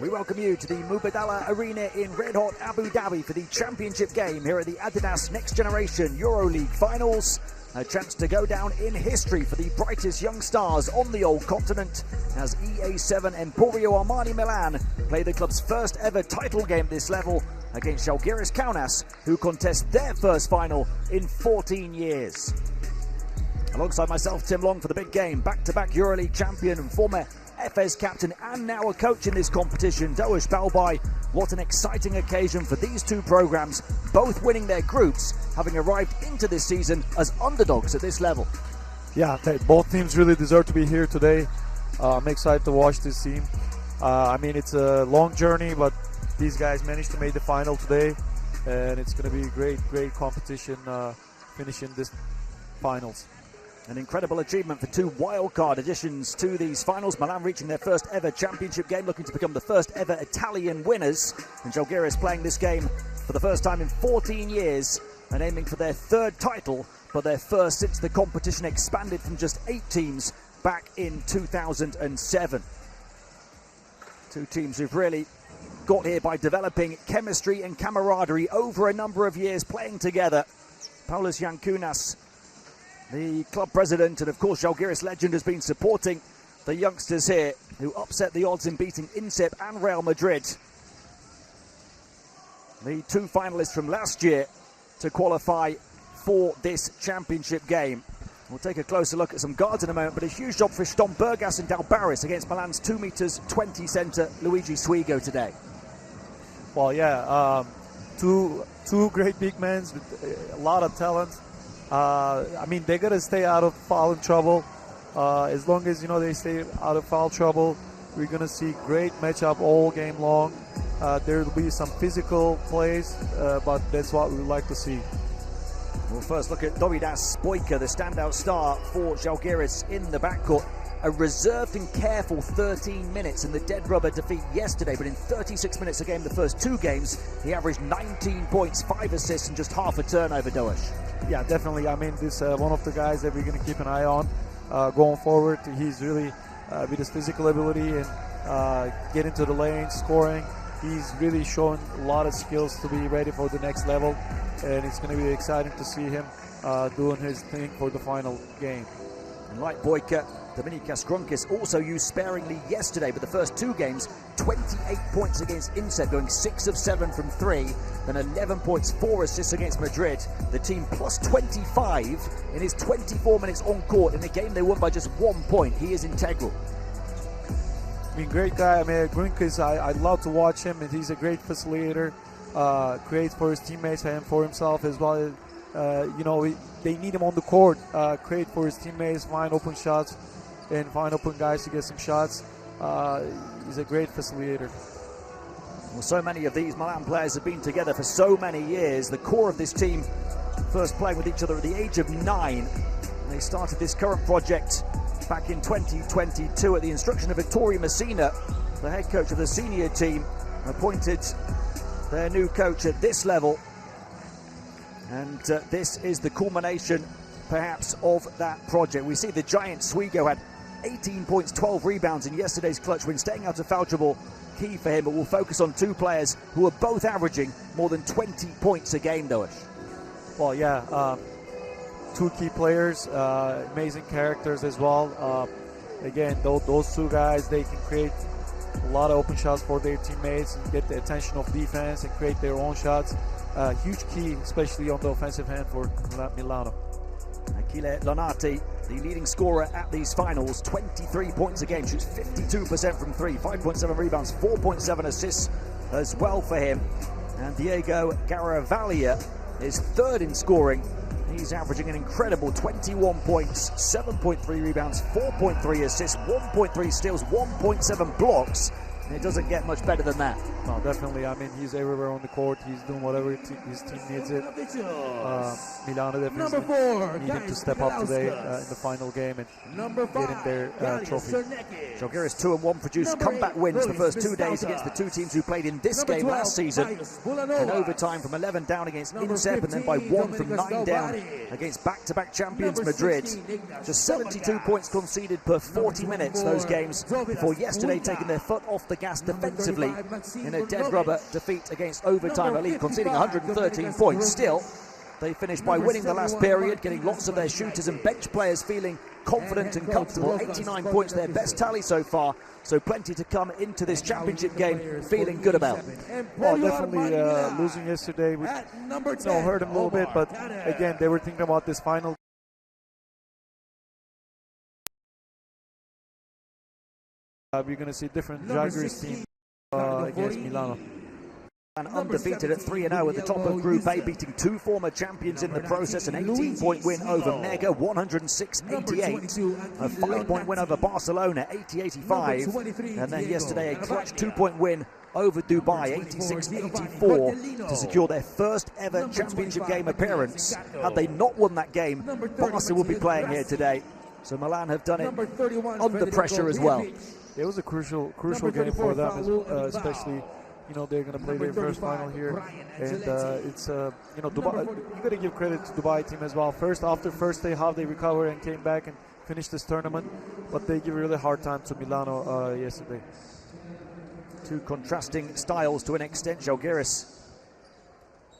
We welcome you to the Mubadala Arena in red-hot Abu Dhabi for the championship game here at the Adidas NextGen EuroLeague finals. A chance to go down in history for the brightest young stars on the old continent as EA7 Emporio Armani Milan play the club's first ever title game at this level against Zalgiris Kaunas, who contest their first final in 14 years. Alongside myself, Tim Long, for the big game, back-to-back EuroLeague champion and former FS captain and now a coach in this competition, Dhabi Balbai. What an exciting occasion for these two programs, both winning their groups, having arrived into this season as underdogs at this level. Yeah, both teams really deserve to be here today. I'm excited to watch this team. It's a long journey, but these guys managed to make the final today, and it's going to be a great competition finishing this finals. An incredible achievement for two wildcard additions to these finals. Milan reaching their first ever championship game, looking to become the first ever Italian winners. And Zalgiris playing this game for the first time in 14 years and aiming for their third title, but their first since the competition expanded from just 8 teams back in 2007. Two teams who've really got here by developing chemistry and camaraderie over a number of years playing together. Paulus Yankunas, the club president, and of course Zalgiris legend, has been supporting the youngsters here who upset the odds in beating Inter and Real Madrid, the two finalists from last year, to qualify for this championship game. We'll take a closer look at some guards in a moment, but a huge job for Stombergas and Dalbaris against Milan's 2'20" centre Luigi Swigo today. Well, yeah, two great big men with a lot of talent. They got to stay out of foul trouble. As long as they stay out of foul trouble, we're going to see great matchup all game long. There will be some physical plays, but that's what we would like to see. We'll first look at Dovidas Spojka, the standout star for Zalgiris in the backcourt. A reserved and careful 13 minutes in the dead rubber defeat yesterday, but in 36 minutes a game, the first 2 games, he averaged 19 points, 5 assists, and just half a turnover, Doish. Yeah, definitely. This one of the guys that we're going to keep an eye on going forward. He's really, with his physical ability and getting to the lane, scoring, he's really showing a lot of skills to be ready for the next level. And it's going to be exciting to see him doing his thing for the final game. And like Boyka, Dominikas Grunkis also used sparingly yesterday, but the first 2 games, 28 points against Inter, going 6 of 7 from 3, then 11 points, 4 assists against Madrid. The team plus 25 in his 24 minutes on court in a game they won by just 1 point. He is integral. Great guy. Grunkis, I love to watch him, and he's a great facilitator. Creates for his teammates and for himself as well. They need him on the court. Create for his teammates, find open shots, and find open guys to get some shots. He's a great facilitator. Well, so many of these Milan players have been together for so many years. The core of this team first playing with each other at the age of 9. They started this current project back in 2022 at the instruction of Vittorio Messina, the head coach of the senior team, appointed their new coach at this level. And this is the culmination, perhaps, of that project. We see the giant Swigo had 18 points, 12 rebounds in yesterday's clutch win, staying out of foul trouble, key for him. But we'll focus on 2 players who are both averaging more than 20 points a game, Doish. Well, yeah, 2 key players, amazing characters as well. Again, those 2 guys, they can create a lot of open shots for their teammates and get the attention of defense and create their own shots. Huge key, especially on the offensive hand for Milano. Achille Lonati, the leading scorer at these finals, 23 points a game, shoots 52% from 3, 5.7 rebounds, 4.7 assists as well for him. And Diego Garavaglia is 3rd in scoring. He's averaging an incredible 21 points, 7.3 rebounds, 4.3 assists, 1.3 steals, 1.7 blocks. And it doesn't get much better than that. No, definitely. He's everywhere on the court. He's doing whatever his team needs it. Milano definitely need him to step up today in the final game and get in their trophy. Zalgiris 2-1 produced comeback wins the first 2 days against the 2 teams who played in this game last season. In overtime from 11 down against Inter, and then by 1 from 9 down against back-to-back champions Madrid. Just 72 points conceded per 40 minutes those games before yesterday taking their foot off the gas defensively in a dead rubber defeat against Overtime Elite, conceding 113 points. Still, they finished by winning the last period, getting lots of their shooters and bench players feeling confident and comfortable. 89 points, their best tally so far, so plenty to come into this championship game feeling good about. Well, definitely losing yesterday hurt them a little bit, but again, they were thinking about this final. We're going to see different Zalgiris team against Milano. And undefeated at 3-0 at the top of Group A, beating two former champions in the process. An 18-point win over Mega, 106-88. A 5-point win over Barcelona, 80-85. And then yesterday a clutch 2-point win over Dubai, 86-84, to secure their first ever championship game appearance. Had they not won that game, Barca will be playing here today. So Milan have done it under pressure as well. It was a crucial game for them, especially. You know, they're going to play their first final here, and it's Dubai, you got to give credit to Dubai team as well. After first day, how they recovered and came back and finished this tournament, but they give a really hard time to Milano yesterday. Two contrasting styles to an extent. Zalgiris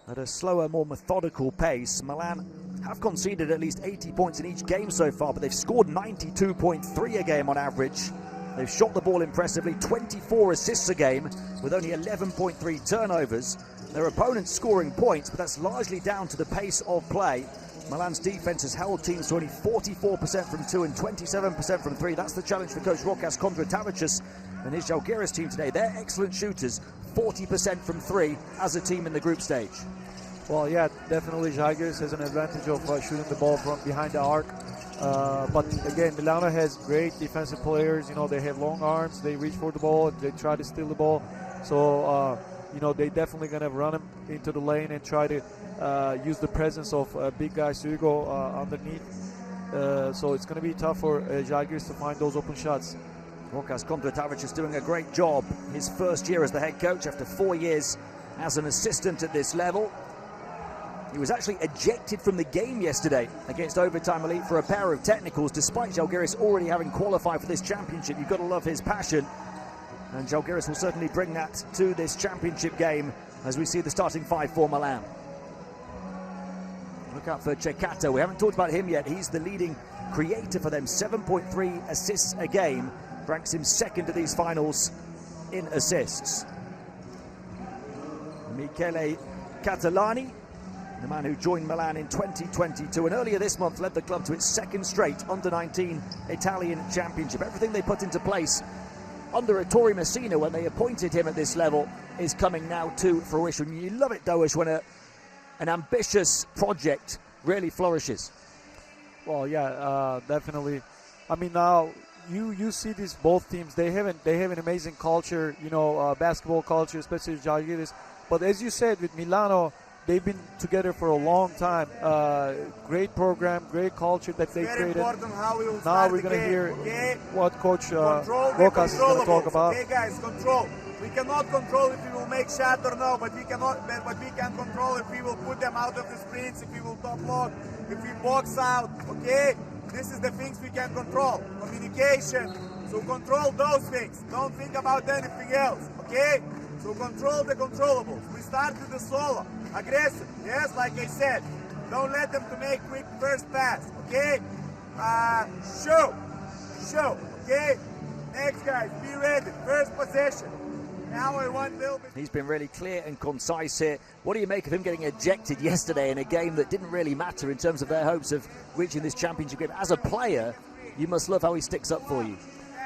at a slower, more methodical pace. Milan have conceded at least 80 points in each game so far, but they've scored 92.3 a game on average. They've shot the ball impressively, 24 assists a game, with only 11.3 turnovers. Their opponents scoring points, but that's largely down to the pace of play. Milan's defense has held teams to only 44% from 2 and 27% from 3. That's the challenge for coach Rokas Kondratavicius and his Zalgiris team today. They're excellent shooters, 40% from 3 as a team in the group stage. Well, yeah, definitely Zalgiris has an advantage of shooting the ball from behind the arc. But again, Milano has great defensive players. You know, they have long arms, they reach for the ball, they try to steal the ball. So, you know, they definitely going to run him into the lane and try to use the presence of big guys to go underneath. So it's going to be tough for Zalgiris to find those open shots. Rokas Kondratavicius is doing a great job. His first year as the head coach after 4 years as an assistant at this level. He was actually ejected from the game yesterday against Overtime Elite for a pair of technicals, despite Zalgiris already having qualified for this championship. You've got to love his passion, and Zalgiris will certainly bring that to this championship game as we see the starting 5 for Milan. Look out for Ceccato. We haven't talked about him yet. He's the leading creator for them, 7.3 assists a game, ranks him second to these finals in assists. Michele Catalani, the man who joined Milan in 2022 and earlier this month led the club to its second straight under-19 Italian championship. Everything they put into place under Ettore Messina when they appointed him at this level is coming now to fruition. You love it, Doish, when an ambitious project really flourishes. Well, yeah, definitely. I mean, now you see these both teams. They have an amazing culture, you know, basketball culture, especially Zalgiris. But as you said, with Milano, they've been together for a long time. Great program, great culture that they created. Now we're going to hear what Coach Rokas is going to talk about. Okay, guys, control. We cannot control if we will make shot or no, but we can control if we will put them out of the sprints, if we will top lock, if we box out. Okay, this is the things we can control. Communication. So control those things. Don't think about anything else. Okay. So control the controllables. We start with the solo. Aggressive, yes, like I said. Don't let them to make quick first pass, okay? Show, okay? Next, guys, be ready. First possession. Now I want a little bit. He's been really clear and concise here. What do you make of him getting ejected yesterday in a game that didn't really matter in terms of their hopes of reaching this championship game? As a player, you must love how he sticks up for you.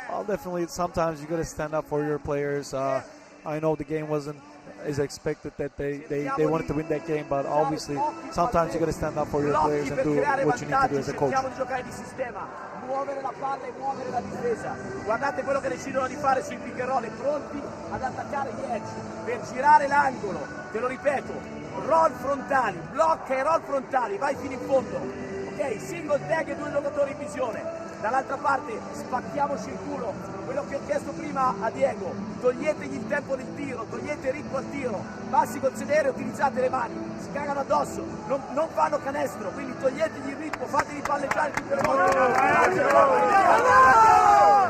Well, definitely, sometimes you got to stand up for your players. I know the game wasn't as expected that they wanted to win that game, but obviously sometimes you got to stand up for your players and do what you need to do as a coach. Muovere la palla e muovere la difesa. Guardate quello che decidono di fare sui pick and roll, pronti ad attaccare gli edge per girare l'angolo. Te lo ripeto, roll frontali, blocca e roll frontali, vai fino in fondo. Ok, single tag e 2 giocatori in visione. Dall'altra parte spacchiamoci il culo, quello che ho chiesto prima a Diego, toglietegli il tempo del tiro, togliete il ritmo al tiro, passi col sedere e utilizzate le mani, si cagano addosso, non fanno canestro, quindi toglietegli il ritmo, fateli palleggiare tutte le volte.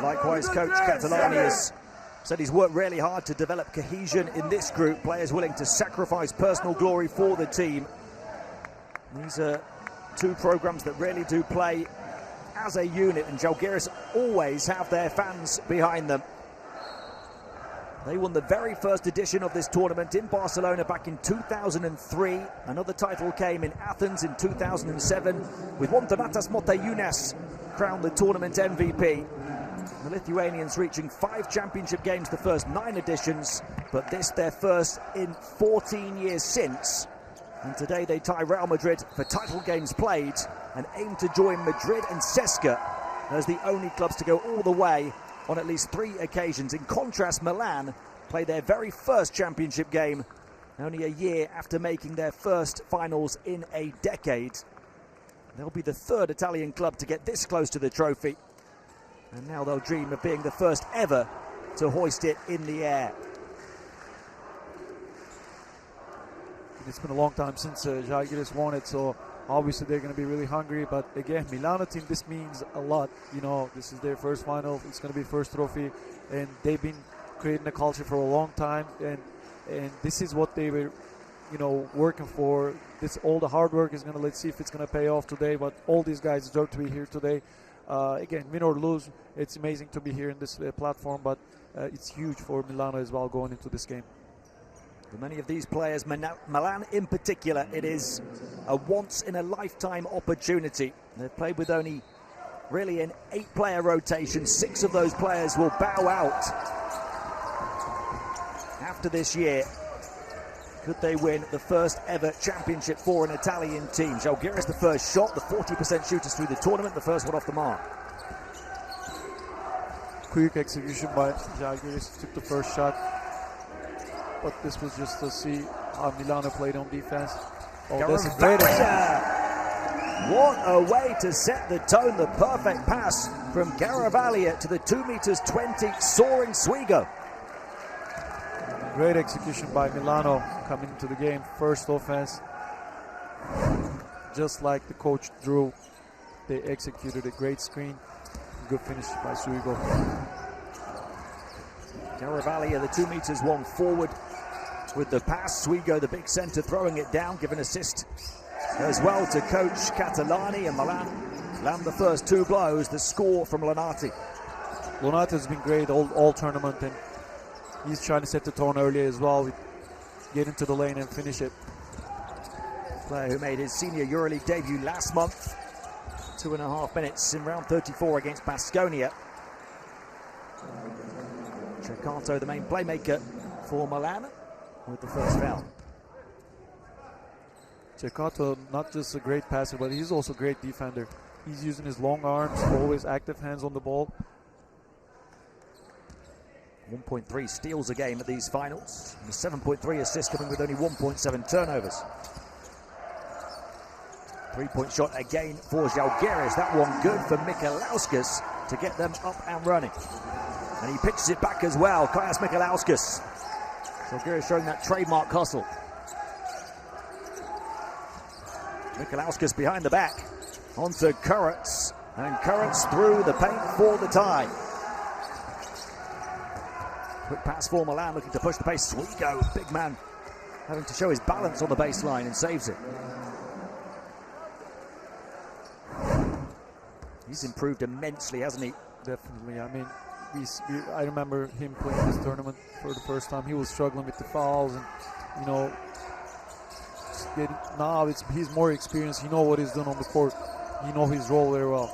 Likewise, Coach Catalani has said he's worked really hard to develop cohesion in this group, players willing to sacrifice personal glory for the team. These are two programs that really do play as a unit, and Zalgiris always have their fans behind them. They won the very first edition of this tournament in Barcelona back in 2003. Another title came in Athens in 2007, with one Donatas Motiejunas crowned the tournament MVP. The Lithuanians reaching 5 championship games the first 9 editions, but this their first in 14 years since. And today they tie Real Madrid for title games played and aim to join Madrid and CSKA as the only clubs to go all the way on at least 3 occasions. In contrast, Milan played their very first championship game only a year after making their first finals in a decade. They'll be the 3rd Italian club to get this close to the trophy, and now they'll dream of being the first ever to hoist it in the air. It's been a long time since Zalgiris won it, so obviously they're going to be really hungry. But again, Milano team, this means a lot. You know, this is their first final. It's going to be first trophy, and they've been creating a culture for a long time. And this is what they were, you know, working for. This all the hard work is going to, let's see if it's going to pay off today. But all these guys deserve to be here today. Again, win or lose, it's amazing to be here in this platform. But it's huge for Milano as well going into this game. For many of these players, Milan in particular, it is a once-in-a-lifetime opportunity. They've played with only really an 8-player rotation. 6 of those players will bow out after this year. Could they win the first ever championship for an Italian team? Zalgiris the first shot, the 40% shooters through the tournament, the first one off the mark. Quick execution by Zalgiris, took the first shot. But this was just to see how Milano played on defense. Oh, that's a great What a way to set the tone. The perfect pass from Garavaglia to the 2.20 m soaring Swigo. Great execution by Milano coming into the game. First offense. Just like the coach drew, they executed a great screen. Good finish by Swigo. Garavaglia, the 2.1 forward with the pass. Swigo, the big centre, throwing it down, give an assist as well to coach Catalani, and Milan land the first 2 blows. The score from Lonati. Lonati has been great all tournament, and he's trying to set the tone early as well. Get into the lane and finish it. Player who made his senior EuroLeague debut last month. 2.5 minutes in round 34 against Baskonia. Ceccato, the main playmaker for Milan, with the first foul. Ceccato, not just a great passer, but he's also a great defender. He's using his long arms, always active hands on the ball. 1.3 steals a game at these finals. And 7.3 assists, coming with only 1.7 turnovers. 3-point shot again for Zalgiris. That one good for Mikalauskas to get them up and running. And he pitches it back as well, Kaunas Mikalauskas. Zalgiris showing that trademark hustle. Mikalauskas behind the back, onto Currents, and Currents through the paint for the tie. Quick pass for Milan, looking to push the pace. Swigo, big man, having to show his balance on the baseline, and saves it. He's improved immensely, hasn't he? Definitely. I mean, I remember him playing this tournament for the first time. He was struggling with the fouls, and you know, now he's more experienced. He knows what he's doing on the court. He knows his role very well.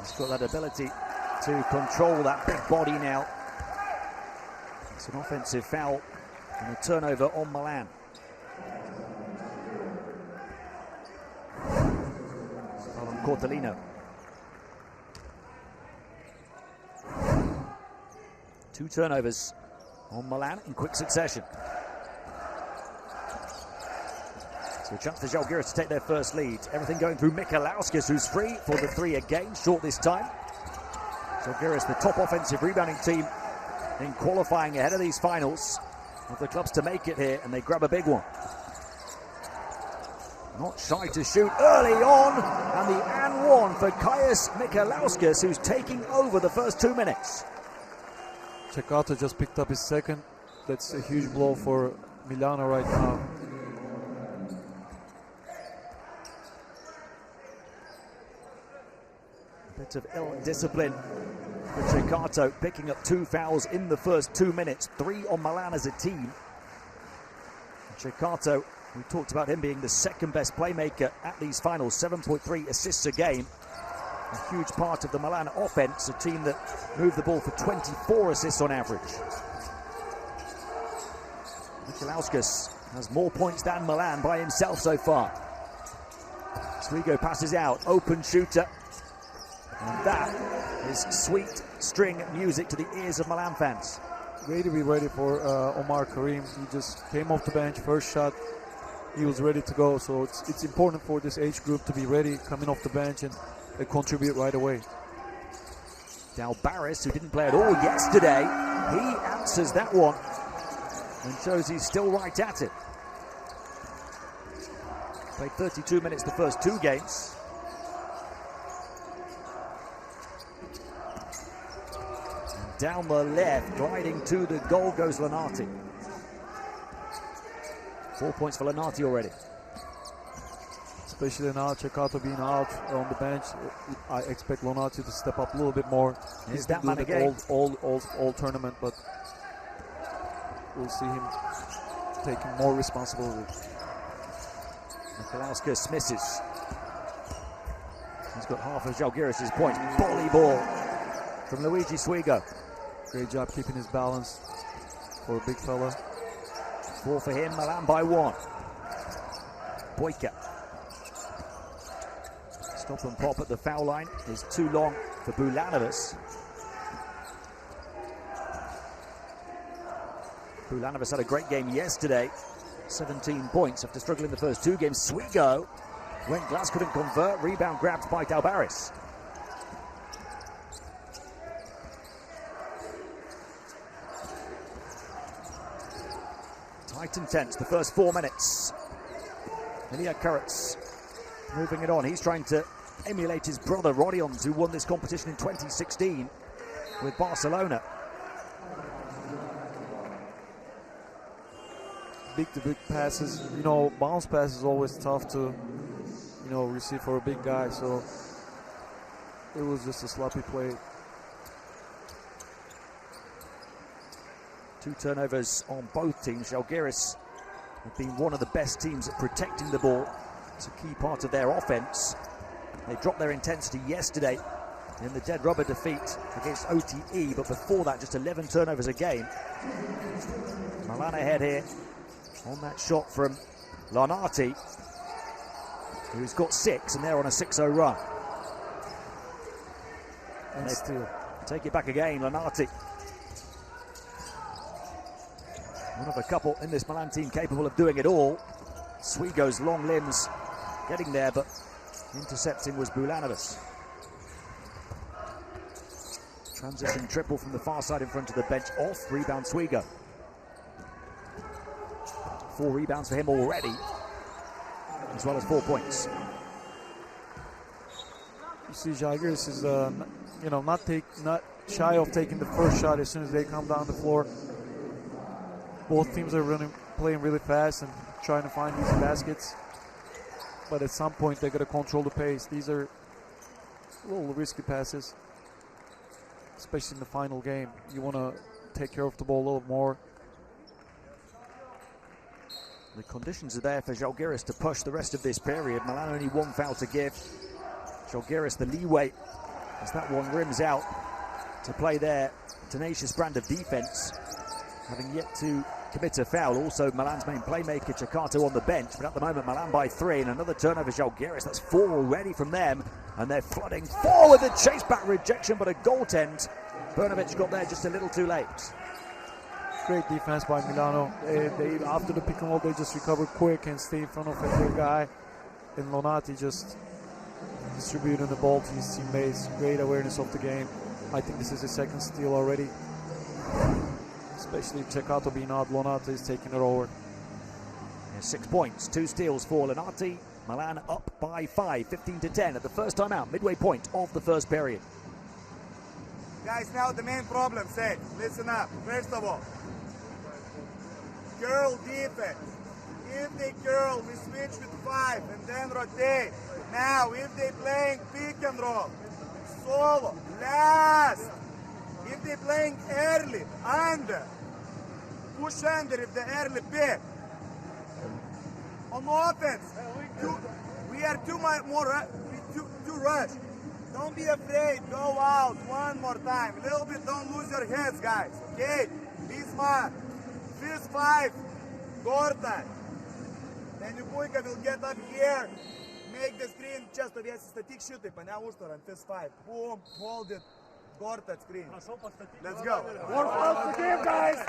He's got that ability to control that big body now. It's an offensive foul and a turnover on Milan. Foul on Cortellino. 2 turnovers on Milan in quick succession. So a chance for Zalgiris to take their first lead. Everything going through Mikalauskas, who's free for the 3 again, short this time. Zalgiris, the top offensive rebounding team in qualifying ahead of these finals. Of the clubs to make it here, and they grab a big one. Not shy to shoot early on, and the and one for Kaunas Mikalauskas, who's taking over the first 2 minutes. Ceccato just picked up his second. That's a huge blow for Milano right now. Bit of ill discipline for Ceccato, picking up 2 fouls in the first 2 minutes, 3 on Milan as a team. Ceccato, we talked about him being the second best playmaker at these finals, 7.3 assists a game. A huge part of the Milan offense, a team that moved the ball for 24 assists on average. Nikolauskas has more points than Milan by himself so far. Swigo passes out, open shooter. And that is sweet string music to the ears of Milan fans. Way to be ready for Omar Karim. He just came off the bench, first shot, he was ready to go. So it's important for this age group to be ready, coming off the bench, and they contribute right away. Zalgiris, who didn't play at all yesterday, he answers that one and shows he's still right at it. Played 32 minutes the first 2 games. And down the left, gliding to the goal goes Lonati. 4 points for Lonati already. Especially now, Ceccato being out on the bench, I expect Lonati to step up a little bit more. He's that man again. All tournament, but we'll see him taking more responsibility. Nikolauskas misses. He's got half of Zalgiris' points. Volley ball from Luigi Swigo. Great job keeping his balance for a big fella. 4 for him, Milan by 1. Boyka. Stop and pop at the foul line is too long for Bulanovas. Bulanovas had a great game yesterday. 17 points after struggling the first 2 games. Swigo, when Glass couldn't convert, rebound grabbed by Zalgiris. Tight and tense, the first 4 minutes. Ilya Kurets moving it on. He's trying to emulate his brother Rodions, who won this competition in 2016 with Barcelona. Big to big passes, bounce pass is always tough to, receive for a big guy. So it was just a sloppy play. 2 turnovers on both teams. Zalgiris have been one of the best teams at protecting the ball. It's a key part of their offense. They dropped their intensity yesterday in the dead rubber defeat against OTE, but before that, just 11 turnovers a game. Milan ahead here on that shot from Lonati, who's got 6, and they're on a 6-0 run. And they still take it back again, Lonati. One of a couple in this Milan team capable of doing it all. Swigo's long limbs getting there, but intercepting was Bulanovas. Transition triple from the far side in front of the bench, off, rebound Swigo. 4 rebounds for him already, as well as 4 points. You see, Zalgiris is, not shy of taking the first shot as soon as they come down the floor. Both teams are playing really fast and trying to find these baskets. But at some point, they got to control the pace. These are a little risky passes, especially in the final game. You want to take care of the ball a little more. The conditions are there for Zalgiris to push the rest of this period. Milan only 1 foul to give. Zalgiris the leeway as that one rims out to play their tenacious brand of defense, having yet to commit a foul. Also, Milan's main playmaker, Ceccato, on the bench. But at the moment, Milan by 3, and another turnover, Zalgiris. That's 4 already from them. And they're flooding forward. The chase back rejection, but a goaltend. Brnovic got there just a little too late. Great defense by Milano. They after the pick and roll, they just recovered quick and stay in front of their guy. And Lonati just distributing the ball to his teammates. Great awareness of the game. I think this is his 2nd steal already. Especially Ceccato being out, Lonati is taking it over. 6 points, 2 steals for Lonati. Milan up by 5, 15-10 at the first time out, midway point of the first period. Guys, now the main problem, say, listen up. First of all, curl defense. If they curl, we switch with 5 and then rotate. Now, if they playing pick and roll, solo, last. If they playing early, under, push under if the early pick. On offense, we are too rush. Don't be afraid. Go out one more time. A little bit. Don't lose your heads, guys. Okay? Be smart. First 5, Gorta. Then you will get up here. Make the screen. Just to get static shooting. But now we're on first 5. Boom. Hold it. Gorta screen. Let's go. More fouls to give, guys.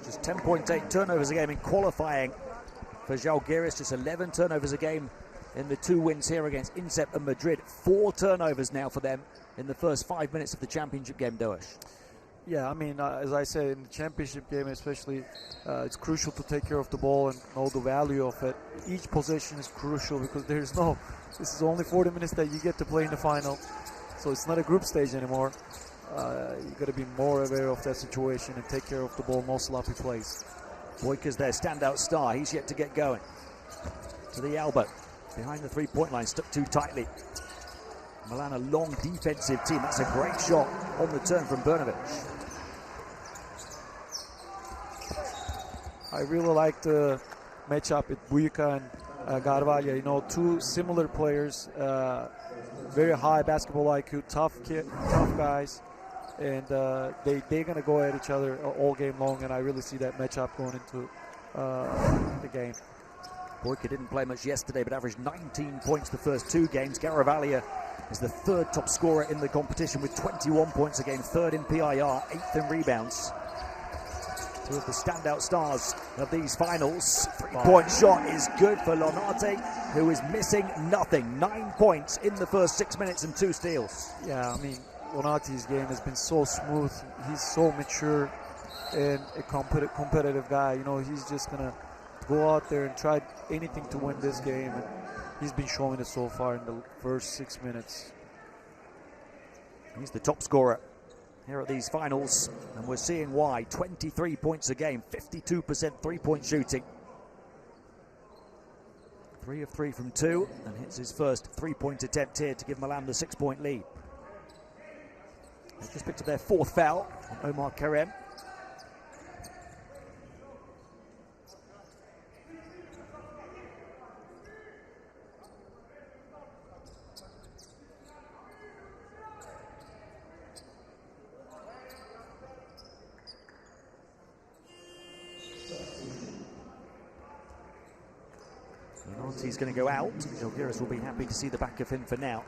Just 10.8 turnovers a game in qualifying for Zalgiris. Just 11 turnovers a game in the 2 wins here against Incep and Madrid. 4 turnovers now for them in the first 5 minutes of the championship game, Doash. Yeah, I mean, as I said, in the championship game especially, it's crucial to take care of the ball and know the value of it. Each possession is crucial because this is only 40 minutes that you get to play in the final. So it's not a group stage anymore. You got to be more aware of that situation and take care of the ball, no sloppy plays. Boyka's their standout star. He's yet to get going. To the elbow. Behind the 3-point line, stuck too tightly. Milan, a long defensive team. That's a great shot on the turn from Brnovic. I really like the matchup with Boyka and Garvalya. You know, 2 similar players, very high basketball IQ, tough guys, and they're gonna go at each other all game long. And I really see that matchup going into the game. Boyka didn't play much yesterday, but averaged 19 points the first 2 games. Garvalya is the 3rd top scorer in the competition with 21 points a game, 3rd in PIR, 8th in rebounds. 2 of the standout stars of these finals. 3-point shot is good for Lonate, who is missing nothing. 9 points in the first 6 minutes and 2 steals. Yeah, I mean, Lonate's game has been so smooth. He's so mature and a competitive guy. You know, he's just gonna go out there and try anything to win this game, and he's been showing it so far in the first 6 minutes. He's the top scorer here at these finals, and we're seeing why. 23 points a game, 52% 3-point shooting. 3 of 3 from 2, and hits his first 3-point attempt here to give Milan the 6-point lead. They've just picked up their 4th foul on Omar Kerem. He's going to go out. Zalgiris will be happy to see the back of him for now.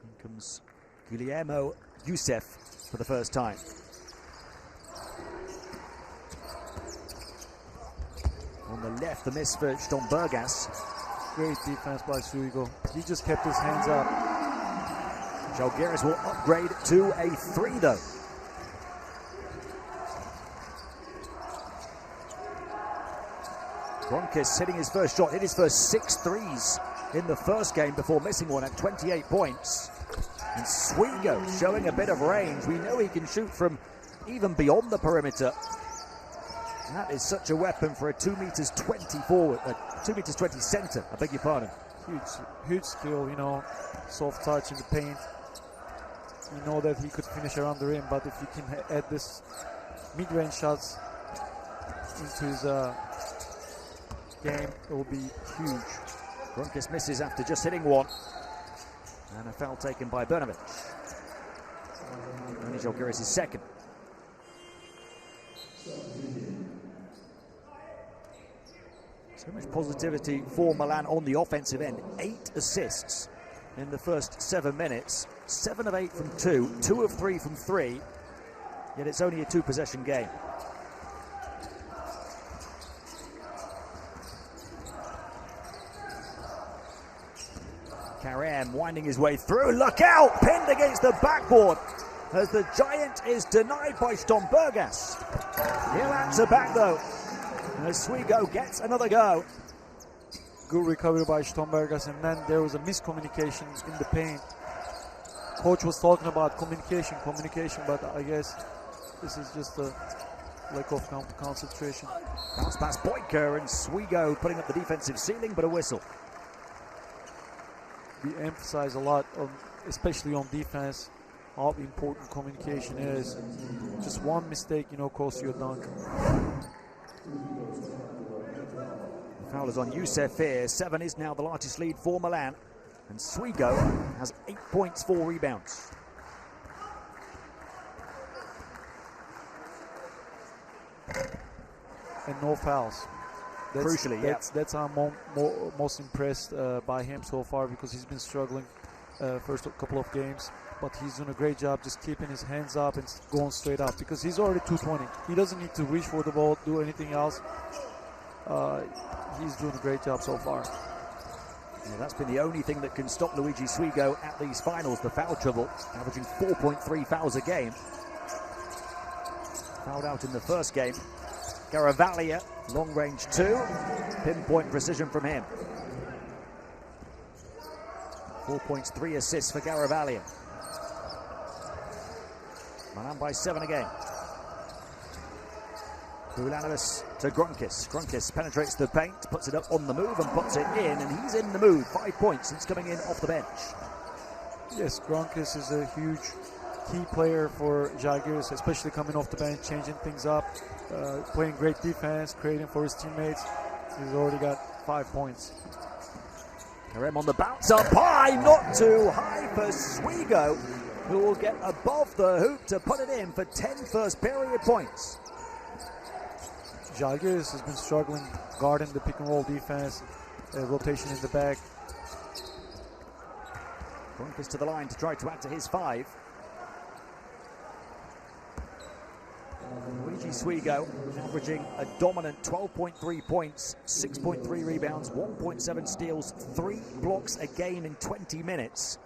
Here comes Guillermo Youssef for the first time. On the left, the miss for Stombergas. Great defense by Suigo. He just kept his hands up. Zalgiris will upgrade to a 3 though. Kronkis hitting his first shot, hit his first 6 threes in the first game before missing one at 28 points. And Suigo showing a bit of range. We know he can shoot from even beyond the perimeter. And that is such a weapon for a 2'20" forward, a 2'20" center, I beg your pardon. Huge skill, you know, soft touch in the paint. You know that he could finish around the rim, but if he can add this mid-range shots into his game, it will be huge. Kronkis misses after just hitting one. And a foul taken by Brnovic. Only Zalgiris is second. So much positivity for Milan on the offensive end. 8 assists in the first 7 minutes. 7 of 8 from 2, 2 of 3 from 3. Yet it's only a 2-possession game. Kerem winding his way through. Look out! Pinned against the backboard as the giant is denied by Stombergas. He'll answer back though. And as Suigo gets another go. good recovery by Stombergas, and then there was a miscommunication in the paint. Coach was talking about communication, but I guess this is just a lack of concentration. Bounce pass Boyka, and Swigo putting up the defensive ceiling, but a whistle. We emphasize a lot, especially on defense, how important communication is. Just one mistake, costs you a dunk. Foul is on Youssef here. 7 is now the largest lead for Milan. And Swigo has 8 points, 4 rebounds. And no fouls. Crucially, that's how I'm most impressed by him so far, because he's been struggling first couple of games. But he's doing a great job just keeping his hands up and going straight up, because he's already 220. He doesn't need to reach for the ball, do anything else. He's doing a great job so far. Yeah, that's been the only thing that can stop Luigi Swigo at these finals, the foul trouble, averaging 4.3 fouls a game. Fouled out in the first game. Garavaglia, long range 2, pinpoint precision from him. 4 points, 3 assists for Garavaglia. Milan by 7 again. Bulanovic to Gronkis. Gronkis penetrates the paint, puts it up on the move and puts it in, and he's in the mood. 5 points since coming in off the bench. Yes, Gronkis is a huge key player for Zalgiris, especially coming off the bench, changing things up, playing great defense, creating for his teammates. He's already got 5 points. Karem on the bounce up high, not too high for Swigo, who will get above the hoop to put it in for 10 first period points. Zalgiris has been struggling guarding the pick and roll defense, rotation in the back. Gronkis to the line to try to add to his 5. Luigi Swigo averaging a dominant 12.3 points, 6.3 rebounds, 1.7 steals, 3 blocks a game in 20 minutes.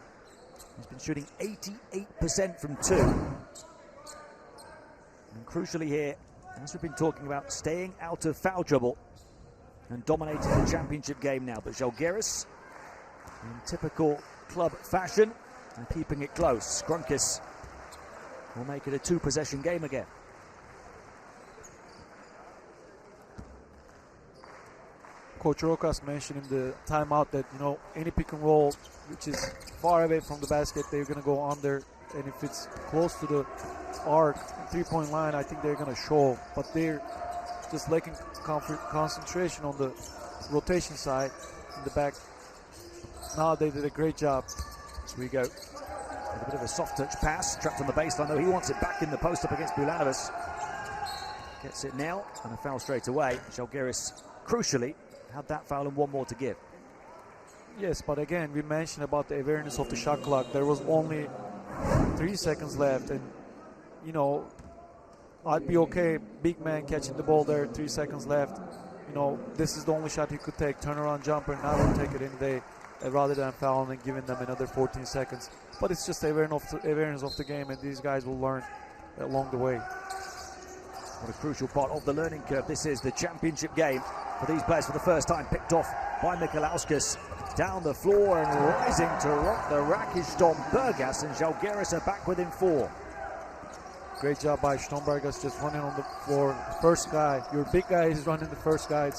He's been shooting 88% from 2. And crucially here, as we've been talking about, staying out of foul trouble and dominating the championship game now. But Zalgiris, in typical club fashion, and keeping it close. Gronkis will make it a 2-possession game again. Coach Rokas mentioned in the timeout that, any pick and roll which is far away from the basket, they're going to go under. And if it's close to the arc, 3-point line, I think they're going to show. But they're just lacking concentration on the rotation side in the back. Now they did a great job. Swigo with a bit of a soft touch pass, trapped on the baseline, though he wants it back in the post up against Bulanovic. Gets it now, and a foul straight away. Zalgiris, crucially, had that foul and 1 more to give. Yes, but again, we mentioned about the awareness of the shot clock. There was only 3 seconds left, and I'd be okay, big man catching the ball there, 3 seconds left. This is the only shot he could take, turnaround jumper, and I will take it in day rather than fouling and giving them another 14 seconds. But it's just awareness of the game, and these guys will learn along the way. What a crucial part of the learning curve. This is the championship game for these players for the first time, picked off by Mikalauskas. Down the floor and rising to rock the rack is Stombergas, and Zalgiris are back within 4. Great job by Stombergas, just running on the floor. First guy, your big guy is running the first guy.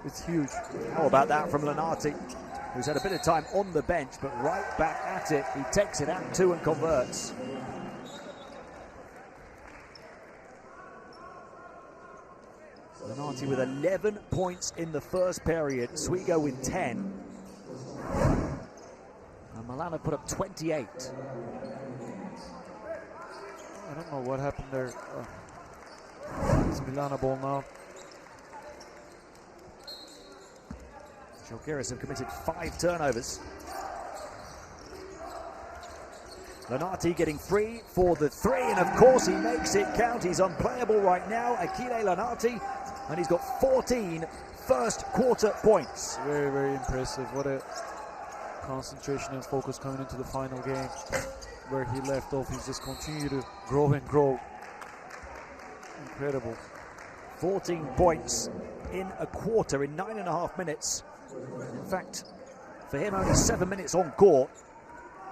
It's huge. How about that from Lenarti, who's had a bit of time on the bench, but right back at it. He takes it at 2 and converts. Lenarti with 11 points in the first period. Swigo with 10. And Milan have put up 28. I don't know what happened there. It's Milan ball now. Zalgiris have committed 5 turnovers. Lenarti getting free for the 3, and of course he makes it count. He's unplayable right now, Achille Lenarti, and he's got 14 first quarter points. Very, very impressive. What a concentration and focus coming into the final game. Where he left off, he's just continued to grow and grow. Incredible. 14 points in a quarter, in 9.5 minutes. In fact, for him, only 7 minutes on court.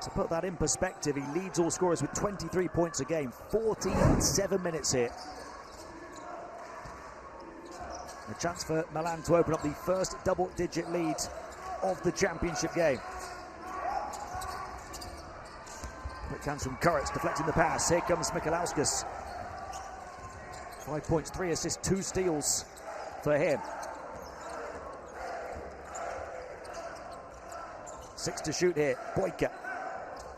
To put that in perspective, he leads all scorers with 23 points a game, 14 in 7 minutes here. A chance for Milan to open up the first double-digit lead of the championship game. Quick hands from Kurits, deflecting the pass. Here comes Mikalauskas. 5 points, 3 assists, 2 steals for him. 6 to shoot here. Boyka.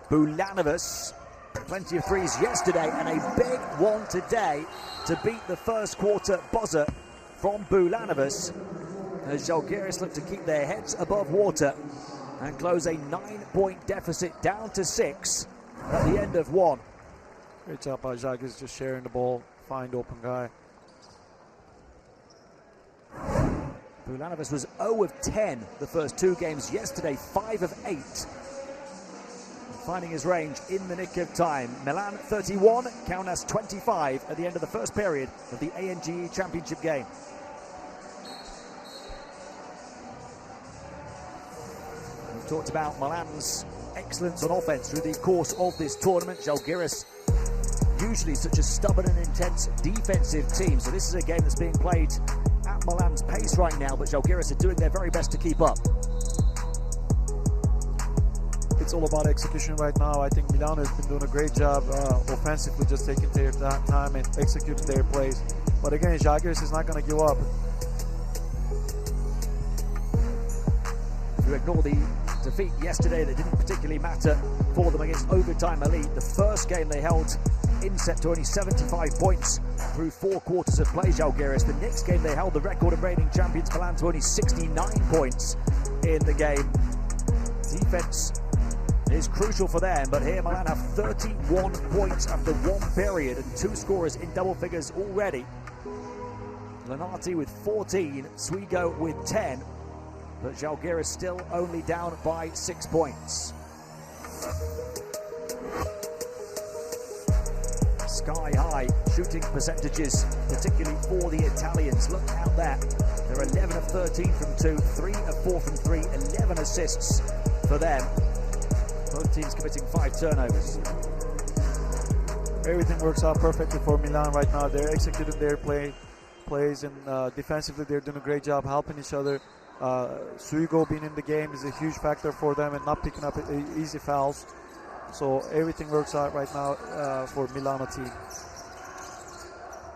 Bulanovas. Plenty of threes yesterday and a big one today to beat the first quarter buzzer from Bulanovas, as Zalgiris look to keep their heads above water and close a 9-point deficit down to 6 at the end of 1. Great job by Zalgiris, just sharing the ball, find open guy. Bulanovas was 0 of 10 the first 2 games yesterday, 5 of 8. Finding his range in the nick of time. Milan 31, Kaunas 25 at the end of the first period of the ANGE Championship game. We've talked about Milan's excellence on offense through the course of this tournament. Zalgiris, usually such a stubborn and intense defensive team, so this is a game that's being played at Milan's pace right now, but Zalgiris are doing their very best to keep up. It's all about execution right now. I think Milan has been doing a great job offensively, just taking their time and executing their plays. But again, Zalgiris is not going to give up. If you ignore the defeat yesterday that didn't particularly matter for them against Overtime Elite, the first game they held in set to only 75 points through 4 quarters of play, Zalgiris. The next game they held the record and reigning champions Milan to only 69 points in the game. Defense is crucial for them, but here Milan have 31 points after 1 period and 2 scorers in double figures already. Lenarti with 14, Swigo with 10, but Zalgiris still only down by 6 points. Sky high shooting percentages, particularly for the Italians. Look out there. They're 11 of 13 from 2, 3 of 4 from 3, 11 assists for them. Both teams committing 5 turnovers. Everything works out perfectly for Milan right now. They're executing their plays, and defensively they're doing a great job helping each other. Swigo being in the game is a huge factor for them and not picking up easy fouls. So everything works out right now for Milano team.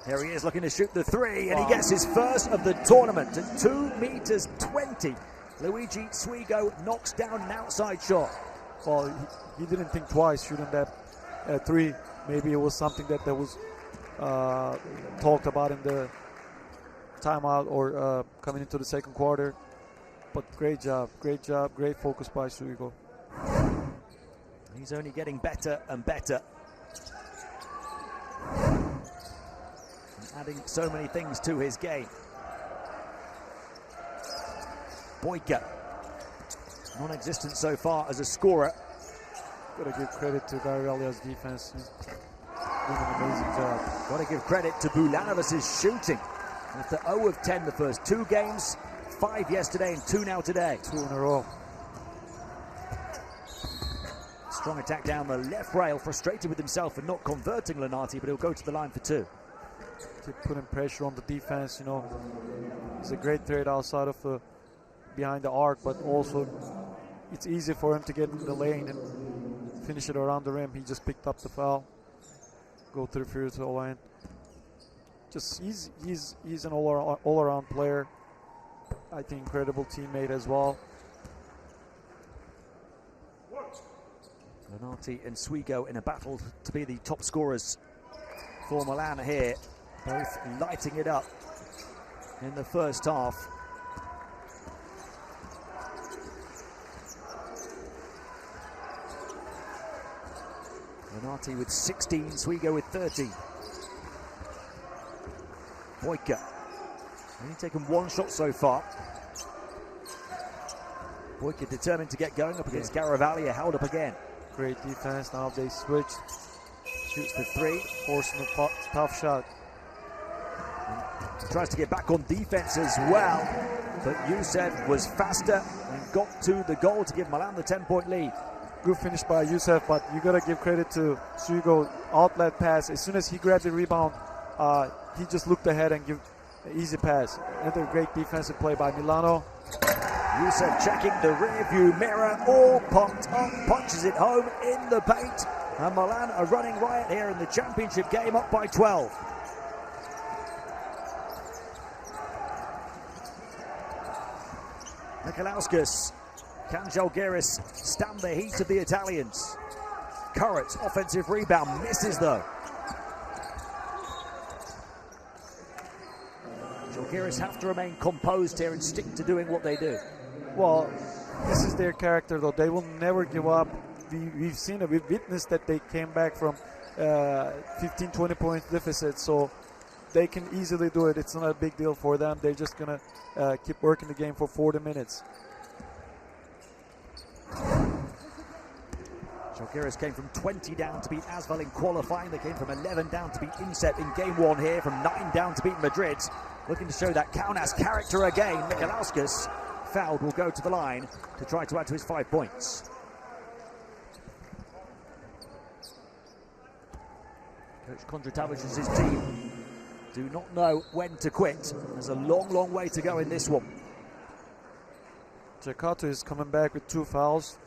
Here he is looking to shoot the 3, and he gets his first of the tournament at 2 meters 20. Luigi Swigo knocks down an outside shot. Well, he didn't think twice shooting that 3. Maybe it was something that was talked about in the timeout or coming into the second quarter. But great job, great focus by Swigo. He's only getting better and better. And adding so many things to his game. Boyka, non-existent so far as a scorer. Got to give credit to Gabrielia's defense. He's doing an amazing job. Got to give credit to Bulanovas' shooting. After 0 of 10 the first 2 games, 5 yesterday and 2 now today. 2 in a row. Strong attack down the left rail, frustrated with himself for not converting Lenarti, but he'll go to the line for 2. Keep putting pressure on the defense, you know. He's a great threat outside of the behind the arc, but also it's easy for him to get in the lane and finish it around the rim. He just picked up the foul. Go through free throw line. Just he's an all-around player. I think incredible teammate as well. Lenarti and Swigo in a battle to be the top scorers for Milan here. Both lighting it up in the first half. Lenarti with 16, Swigo with 13. Boyka, only taken 1 shot so far. Boyka determined to get going up against Garavaglia, held up again. Great defense, now they switch. Shoots the 3. Forcing a tough shot. And tries to get back on defense as well. but Youssef was faster and got to the goal to give Milan the 10-point lead. Good finish by Youssef, but you gotta give credit to Sugo. Outlet pass. As soon as he grabbed the rebound, he just looked ahead and give an easy pass. Another great defensive play by Milano. Youssef checking the rear view mirror, all pumped up, punches it home in the paint, and Milan are running riot here in the championship game, up by 12. Nikolauskas. Can Zalgiris stand the heat of the Italians? Current offensive rebound, misses though. Zalgiris have to remain composed here and stick to doing what they do. Well, this is their character though. They will never give up. We've seen it, we've witnessed that they came back from 15-20 point deficit, so they can easily do it. It's not a big deal for them. They're just gonna keep working the game for 40 minutes. Zalgiris came from 20 down to beat Asvel in qualifying. They came from 11 down to beat Inset in game 1 here, from 9 down to beat Madrid. Looking to show that Kaunas character again. Nikolauskas, fouled, will go to the line to try to add to his 5 points. Coach Kondratovic and his team do not know when to quit. There's a long, long way to go in this one. Ceccato is coming back with 2 fouls.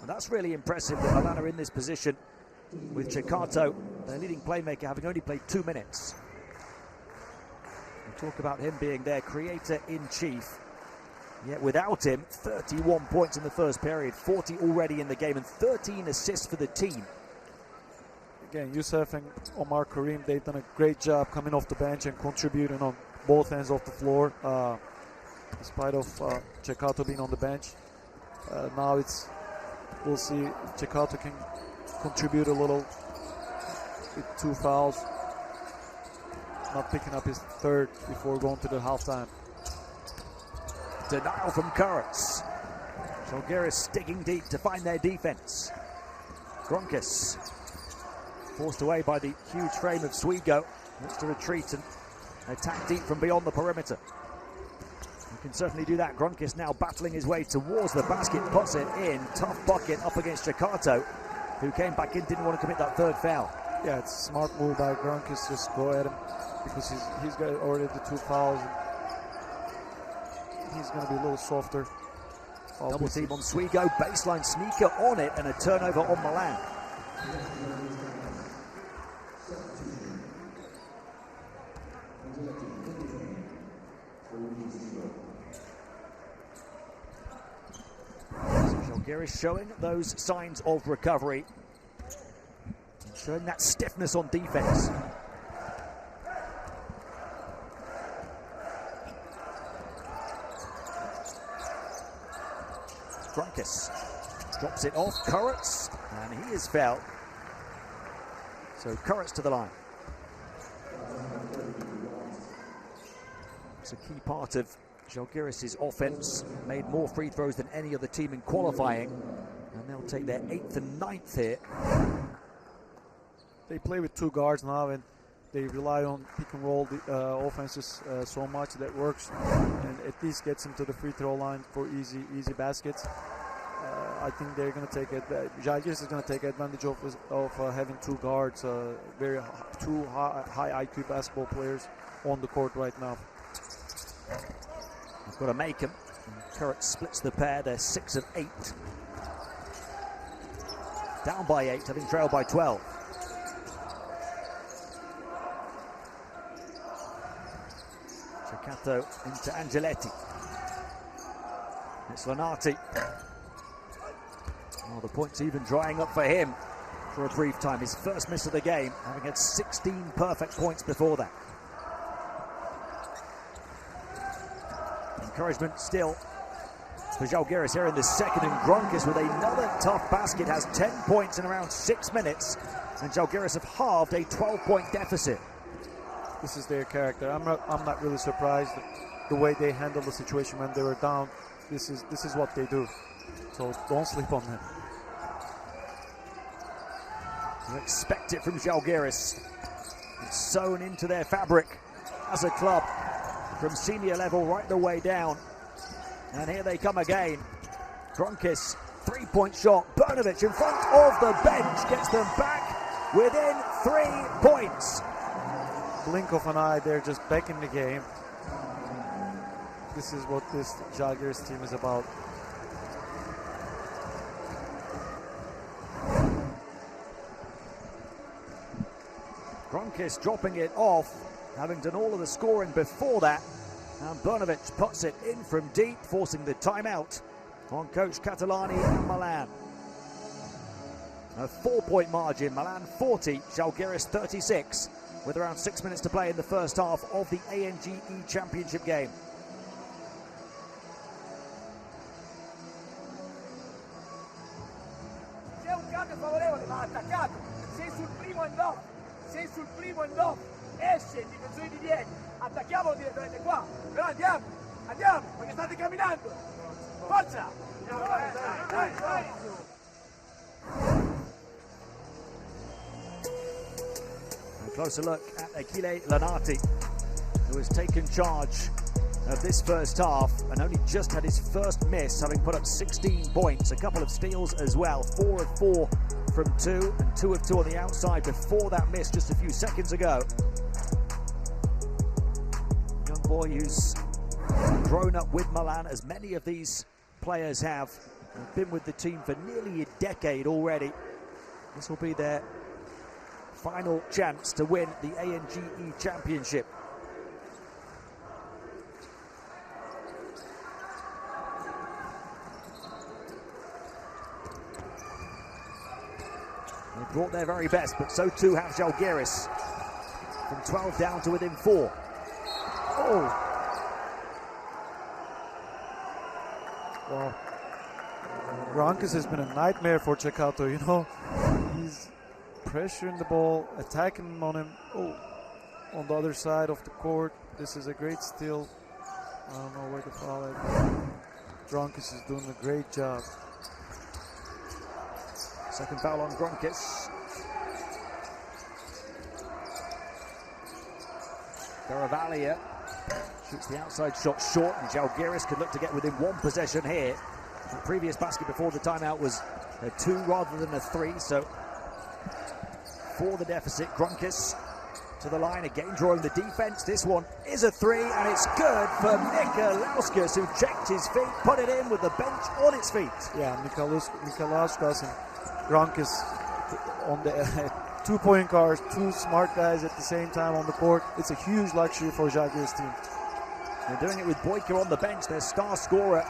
And that's really impressive that Milan are in this position with Ceccato, their leading playmaker, having only played 2 minutes. We talk about him being their creator-in-chief. Yet without him, 31 points in the first period, 40 already in the game, and 13 assists for the team. Again, Youssef and Omar Karim, they've done a great job coming off the bench and contributing on both ends of the floor, despite of Ceccato being on the bench. Now we'll see if Ceccato can contribute a little with 2 fouls, not picking up his 3rd before going to the halftime. Denial from Currents. Zalgiris sticking deep to find their defense. Gronkis forced away by the huge frame of Swigo. Wants to retreat and attack deep from beyond the perimeter. He can certainly do that. Gronkis now battling his way towards the basket, puts it in. Tough bucket up against Ceccato, who came back in, didn't want to commit that 3rd foul. Yeah, it's a smart move by Gronkis. Just go at him because he's got already the 2 fouls. He's going to be a little softer. Double team on Swigo, baseline sneaker on it, and a turnover on Milan. Zalgiris showing those signs of recovery, and showing that stiffness on defense. Gronkis drops it off Currents, and he is fouled. So Currents to the line. It's a key part of Zalgiris' offense. Made more free throws than any other team in qualifying, and they'll take their 8th and 9th here. They play with 2 guards now, and they rely on pick and roll offenses so much that works, and at least gets them to the free throw line for easy baskets. I think they're going to take it. Zalgiris is going to take advantage of having 2 guards, 2 high IQ basketball players on the court right now. They've got to make them. Current splits the pair. They're 6 of 8. Down by 8, having trailed by 12. Ceccato into Angeletti. It's Lonati. Oh, the points even drying up for him for a brief time. His first miss of the game, having had 16 perfect points before that. Encouragement still for Zalgiris here in the second, and Gronkis with another tough basket has 10 points in around 6 minutes, and Zalgiris have halved a 12-point deficit. This is their character. I'm not really surprised the way they handled the situation when they were down. This is what they do. So don't sleep on them. You expect it from Zalgiris. It's sewn into their fabric as a club. from senior level right the way down. And here they come again. Kronkis, three-point shot. Brnovic in front of the bench gets them back within 3 points. Blink of an eye, they're just back in the game. This is what this Zalgiris team is about. Kronkis dropping it off, having done all of the scoring before that. And Brnovic puts it in from deep, forcing the timeout on coach Catalani and Milan. A 4-point margin, Milan 40, Zalgiris 36, with around 6 minutes to play in the first half of the ANGE Championship game. C'è un cambio favorevole, ma attaccato. Sei sul primo and off. Sei sul primo and off. Esce il difensore di dietro. Attacchiamolo direttamente qua. Però andiamo, perché state camminando. Forza! Dai. A closer look at Achille Lanati, who has taken charge of this first half and only just had his first miss, having put up 16 points, a couple of steals as well, 4 of 4 from 2 and 2 of 2 on the outside before that miss just a few seconds ago. Young boy who's grown up with Milan, as many of these players have, and been with the team for nearly a decade already. This will be their final chance to win the ANGE Championship. They brought their very best, but so too have Zalgiris. From 12 down to within 4. Oh! Well, Kronkis has been a nightmare for Ceccato, you know. He's pressuring the ball, attacking him on him. Oh, on the other side of the court. This is a great steal. I don't know where to foul it. Kronkis is doing a great job. Second foul on Kronkis. Garavalia shoots the outside shot short, and Zalgiris could look to get within 1 possession here. The previous basket before the timeout was a 2 rather than a 3, so for the deficit, Kronkis to the line again, drawing the defense. This one is a 3, and it's good for Mikalauskas, who checked his feet, put it in with the bench on its feet. Yeah, Mikalauskas and Kronkis on the 2 point guards, 2 smart guys at the same time on the court. It's a huge luxury for Zalgiris team. They're doing it with Boyka on the bench, their star scorer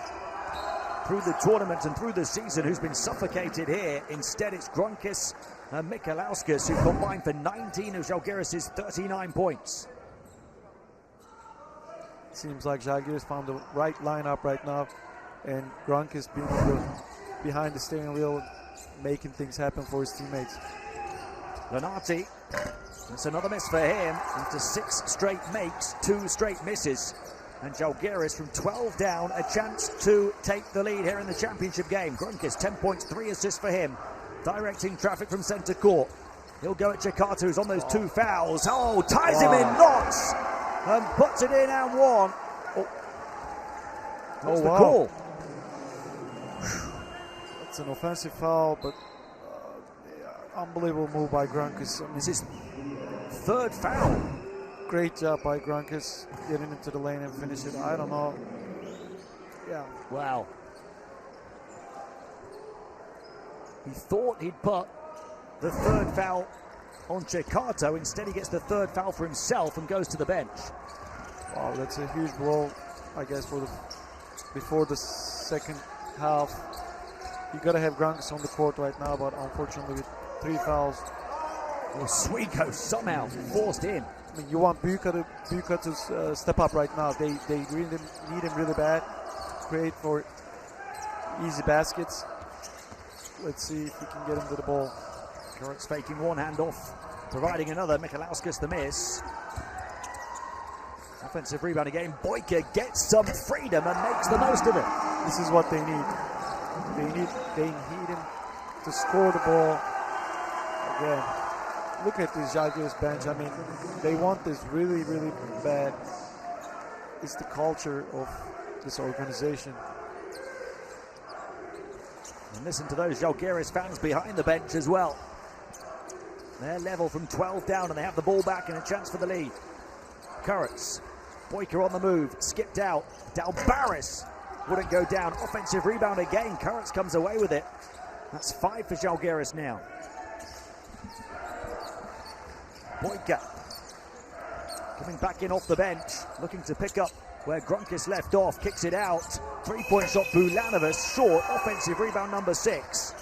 through the tournament and through the season, who's been suffocated here. Instead, it's Kronkis and Mikalauskas, who combined for 19 of Zalgiris' 39 points. Seems like Zalgiris found the right lineup right now, and Kronkis being behind the steering wheel, making things happen for his teammates. Lanati, it's another miss for him. After 6 straight makes, 2 straight misses. And Zalgiris from 12 down, a chance to take the lead here in the championship game. Kronkis, 10 points, 3 assists for him. Directing traffic from centre court. He'll go at Ceccato, who's on those 2 fouls. Oh, ties him in knots and puts it in and 1. Oh, what's the call? It's an offensive foul, but unbelievable move by Kronkis. I mean, this is 3rd foul. Great job by Kronkis getting into the lane and finish it. I don't know. Yeah. Wow. He thought he'd put the 3rd foul on Ceccato. Instead, he gets the 3rd foul for himself and goes to the bench. Wow, that's a huge blow, I guess, for before the second half. You got to have Kronkis on the court right now, but unfortunately with 3 fouls. Well, Swigo somehow forced in. I mean, you want Buka to step up right now. They really need him really bad. Great for easy baskets. Let's see if we can get him to the ball. Kurtz faking one handoff, providing another. Mikalauskas the miss. Offensive rebound again. Boyka gets some freedom and makes the most of it. This is what they need. They need him to score the ball. Again, look at this Zalgiris bench. I mean, they want this really, really bad. is the culture of this organization. And listen to those Zalgiris fans behind the bench as well. They're level from 12 down and they have the ball back and a chance for the lead. Kurtz, Boyka on the move, skipped out. Zalgiris wouldn't go down. Offensive rebound again. Kurtz comes away with it. That's 5 for Zalgiris now. Boyka coming back in off the bench, looking to pick up where Grunkis left off, kicks it out. 3-point shot, Bulanovas, short. Offensive rebound number 6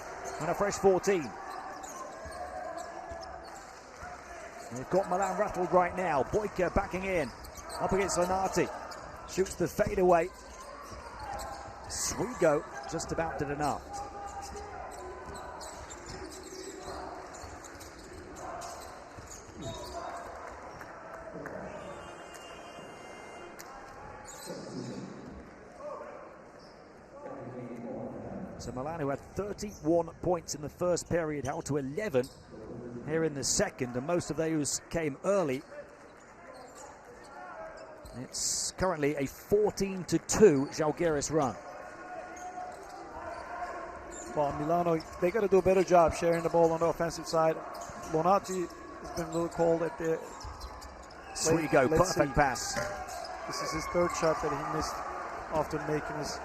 and a fresh 14. They've got Milan rattled right now. Boyka backing in, up against Lenati. Shoots the fade away. Swigo just about did enough. So Milan, who had 31 points in the first period, held to 11 here in the second, and most of those came early. It's currently a 14-2 Zalgiris run. Well, Milano, they got to do a better job sharing the ball on the offensive side. Lonati has been a little cold at the... Swigo, perfect pass. This is his third shot that he missed after making his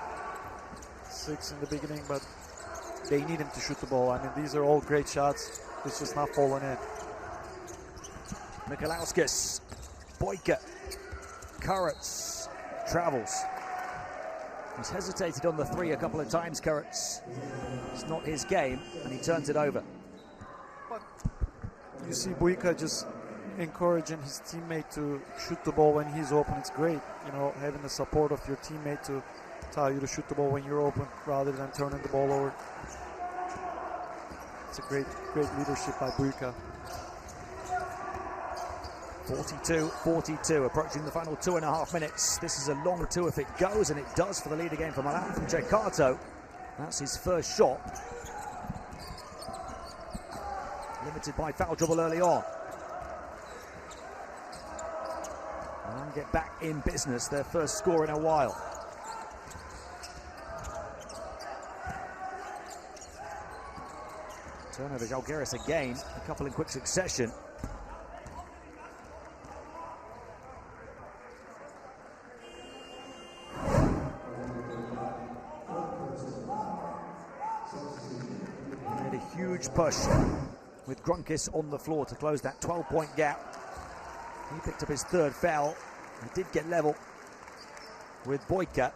6 in the beginning, but they need him to shoot the ball. I mean, these are all great shots. It's just not falling in. Mikalauskas, Boyka, Kurtz travels. He's hesitated on the 3 a couple of times, Kurtz. It's not his game, and he turns it over. But you see Boyka just encouraging his teammate to shoot the ball when he's open. It's great, you know, having the support of your teammate to tell you to shoot the ball when you're open rather than turning the ball over. It's a great leadership by Boyka. 42-42, approaching the final 2.5 minutes. This is a long 2 if it goes, and it does for the lead again for Milan from Ceccato. That's his first shot. Limited by foul trouble early on. Milan get back in business, their first score in a while. Turnover, Zalgiris again, a couple in quick succession. Made a huge push with Grunkis on the floor to close that 12-point gap. He picked up his 3rd foul. He did get level with Boyka.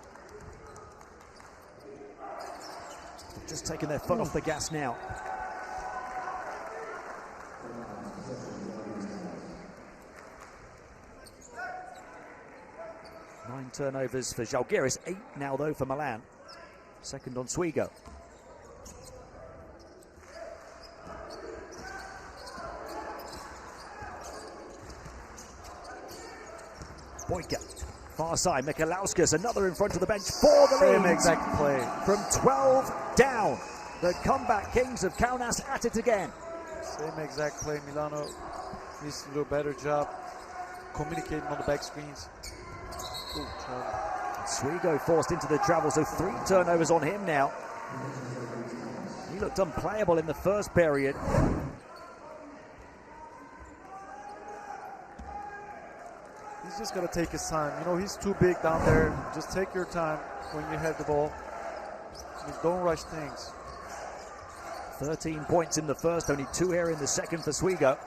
They've just taken their foot off the gas now. Nine turnovers for Zalgiris, 8 now though for Milan. Second on Swigo. Boyka, far side, Mikalauskas, another in front of the bench for the lead. Same exact play. From 12 down, the comeback kings of Kaunas at it again. Same exact play. Milano needs to do a better job communicating on the back screens. Ooh, Swigo forced into the travel, so 3 turnovers on him now. He looked unplayable in the first period. He's just got to take his time. You know, he's too big down there. Just take your time when you have the ball. Just don't rush things. 13 points in the first, only 2 here in the second for Swigo.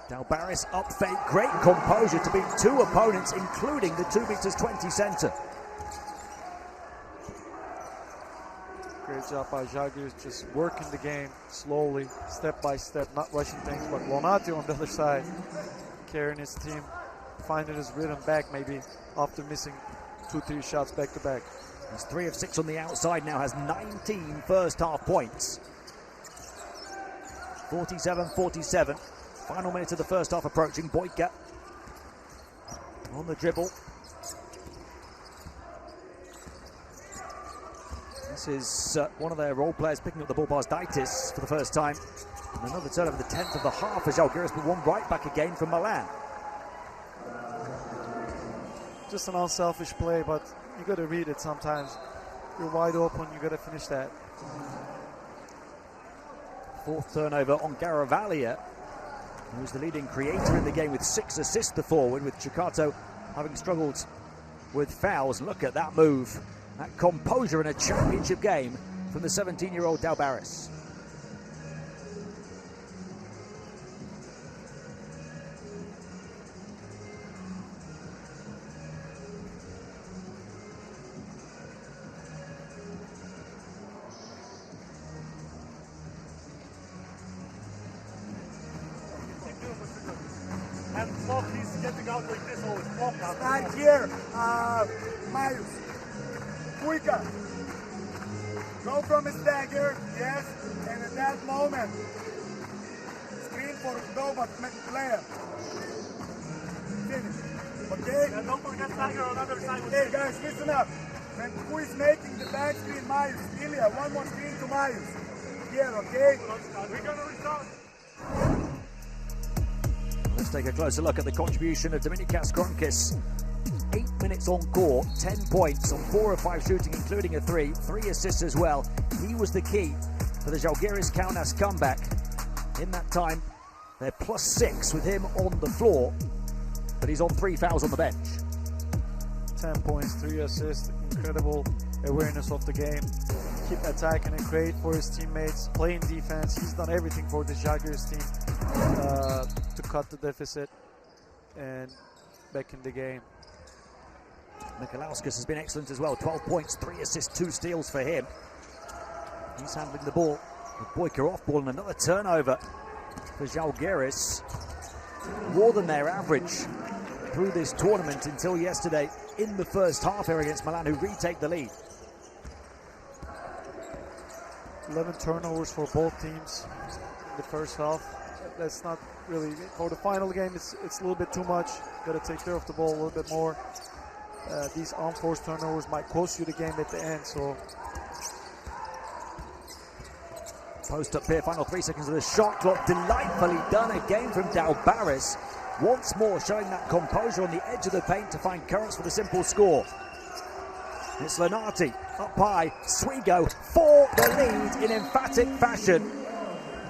Zalgiris up fake, great composure to beat 2 opponents, including the 2'20" center. Great job by Zalgiris, just working the game slowly, step by step, not rushing things. But Lonati on the other side, carrying his team, finding his rhythm back maybe after missing 2-3 shots back to back. He's 3 of 6 on the outside now, has 19 first half points. 47-47. Final minute of the first half approaching. Boyka on the dribble. This is one of their role players picking up the ball past Daitis for the first time. And another turnover, the 10th of the half for Zalgiris, but one right back again from Milan. just an unselfish play, but you got to read it sometimes. You're wide open, you got to finish that. Fourth turnover on Garavaglia, who's the leading creator in the game with 6 assists to forward, with Chicato having struggled with fouls. Look at that move, that composure in a championship game from the 17-year-old Zalgiris. And Flock, he's getting out like this always. Stand here, Miles. Quicker. Go from his dagger, yes, and at that moment, screen for Nova player. Finish. Okay? And don't forget dagger on the other side. Okay, guys, listen up. And who is making the back screen? Miles. Ilya, one more screen to Miles. Here, okay? We're gonna restart. Let's take a closer look at the contribution of Dominykas Kronkis. 8 minutes on court, 10 points on 4 of 5 shooting, including a 3 assists as well. He was the key for the Zalgiris Kaunas comeback. In that time, they're +6 with him on the floor, but he's on 3 fouls on the bench. 10 points, 3 assists, incredible awareness of the game. Keep attacking and create for his teammates, playing defense. He's done everything for the Zalgiris team to cut the deficit and back in the game. Michalauskas has been excellent as well. 12 points, 3 assists, 2 steals for him. He's handling the ball with Boyka off ball, and another turnover for Zalgiris. More than their average through this tournament until yesterday in the first half here against Milan, who retake the lead. 11 turnovers for both teams in the first half. That's not really, for the final game, it's a little bit too much. Got to take care of the ball a little bit more. These unforced turnovers might cost you the game at the end, so. Post up here, final 3 seconds of the shot clock. Delightfully done again from Zalgiris. Once more showing that composure on the edge of the paint to find currents for the simple score. It's Lenati up high, Swigo for the lead in emphatic fashion.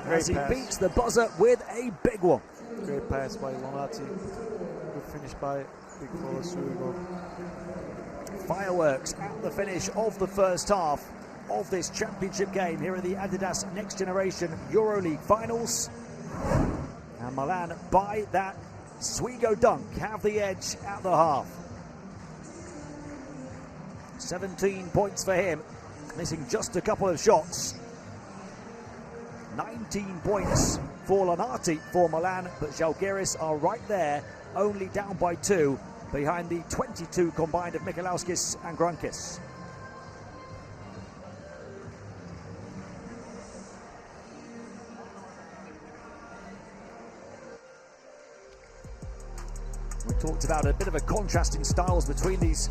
Great as he pass. beats the buzzer with a big one. Great pass by Lenati. Good finish by big fella Swigo. Fireworks at the finish of the first half of this championship game here at the Adidas Next Generation EuroLeague Finals. And Milan, by that Swigo dunk, have the edge at the half. 17 points for him, missing just a couple of shots. 19 points for Lenati for Milan, but Zalgiris are right there, only down by 2, behind the 22 combined of Michalauskas and Kronkis. We talked about a bit of a contrast in styles between these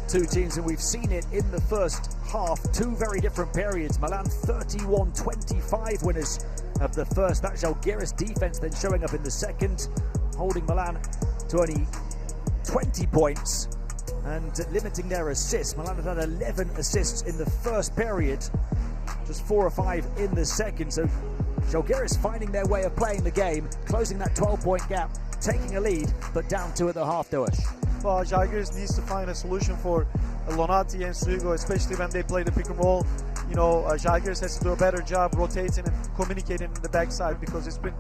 two teams, and we've seen it in the first half. 2 very different periods. Milan 31-25 winners of the first. That Zalgiris defense then showing up in the second, holding Milan to only 20 points and limiting their assists. Milan had 11 assists in the first period, just 4 or 5 in the second. So Zalgiris finding their way of playing the game, closing that 12-point gap, taking a lead, but down 2 at the half, Dosh. Well, Zalgiris needs to find a solution for Lenati and Swigo, especially when they play the pick and roll. You know, Zalgiris has to do a better job rotating and communicating in the backside, because it's been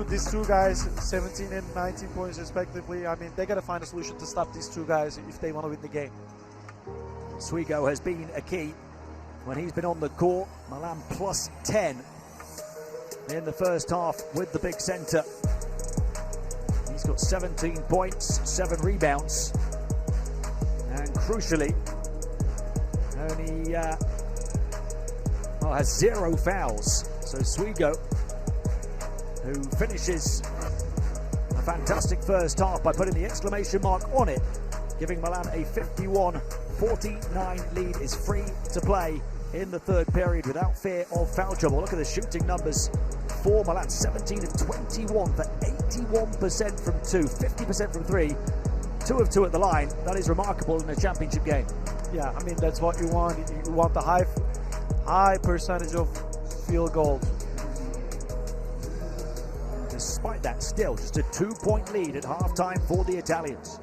these two guys, 17 and 19 points respectively. I mean, they got to find a solution to stop these 2 guys if they want to win the game. Swigo has been a key when he's been on the court. Milan +10 in the first half with the big centre. He's got 17 points, 7 rebounds, and crucially, only has 0 fouls. So Swigo, who finishes a fantastic first half by putting the exclamation mark on it, giving Milan a 51-49 lead, is free to play in the third period without fear of foul trouble. Look at the shooting numbers for Milan: 17 and 21 for 81% from 2, 50% from 3, 2 of 2 at the line. That is remarkable in a championship game. Yeah, I mean, that's what you want. You want the high percentage of field goals. Despite that, still just a 2-point lead at halftime for the Italians.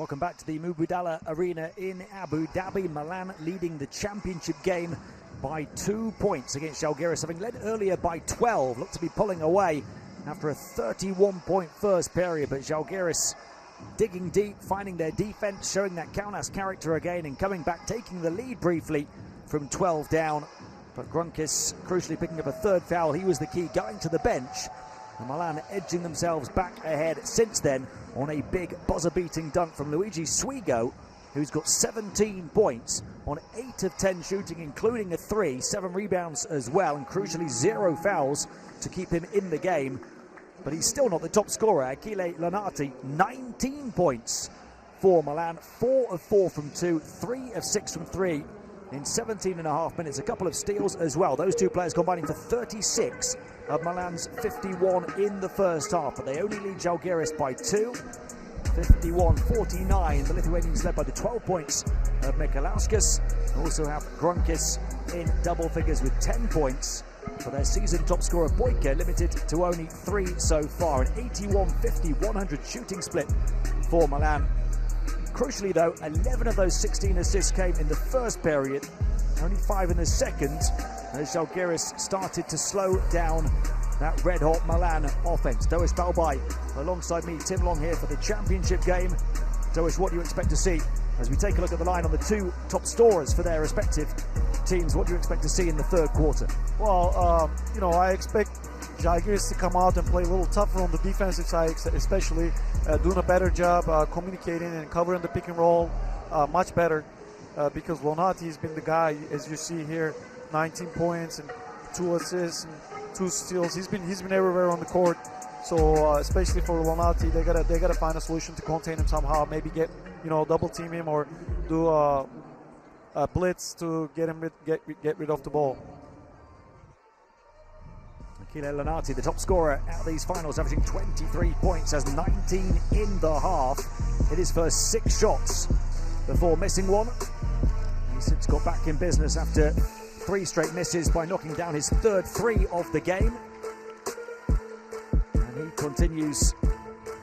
Welcome back to the Mubadala Arena in Abu Dhabi. Milan leading the championship game by 2 points against Zalgiris, having led earlier by 12. Looked to be pulling away after a 31-point first period, but Zalgiris digging deep, finding their defense, showing that Kaunas character again, and coming back, taking the lead briefly from 12 down. But Grunkis crucially picking up a third foul. He was the key, going to the bench. And Milan edging themselves back ahead since then on a big buzzer-beating dunk from Luigi Swigo, who's got 17 points on 8 of 10 shooting, including a 3, 7 rebounds as well, and crucially 0 fouls to keep him in the game. But he's still not the top scorer. Achille Lanati, 19 points for Milan, 4 of 4 from 2, 3 of 6 from 3 in 17 and a half minutes. A couple of steals as well. Those two players combining for 36 of Milan's 51 in the first half, but they only lead Zalgiris by 2. 51-49. The Lithuanians led by the 12 points of Mikalauskas. Also have Grunkis in double figures with 10 points. For their season top scorer Boyka, limited to only 3 so far. An 81-50-100 shooting split for Milan. Crucially though, 11 of those 16 assists came in the first period, only 5 in the second, as Zalgiris started to slow down that red-hot Milan offense. Doish Balbai alongside me, Tim Long here for the championship game. Doish, what do you expect to see as we take a look at the line on the two top scorers for their respective teams? What do you expect to see in the third quarter? Well, I expect Zalgiris to come out and play a little tougher on the defensive side, especially doing a better job communicating and covering the pick and roll much better, because Lonati has been the guy, as you see here, 19 points and 2 assists and 2 steals. He's been everywhere on the court. So especially for Lonati, they gotta find a solution to contain him somehow. Maybe get double team him or do a blitz to get rid of the ball. Achille Lanati, the top scorer at these finals, averaging 23 points, has 19 in the half. Hit his first 6 shots before missing one. He's since got back in business after 3 straight misses by knocking down his third 3 of the game. And he continues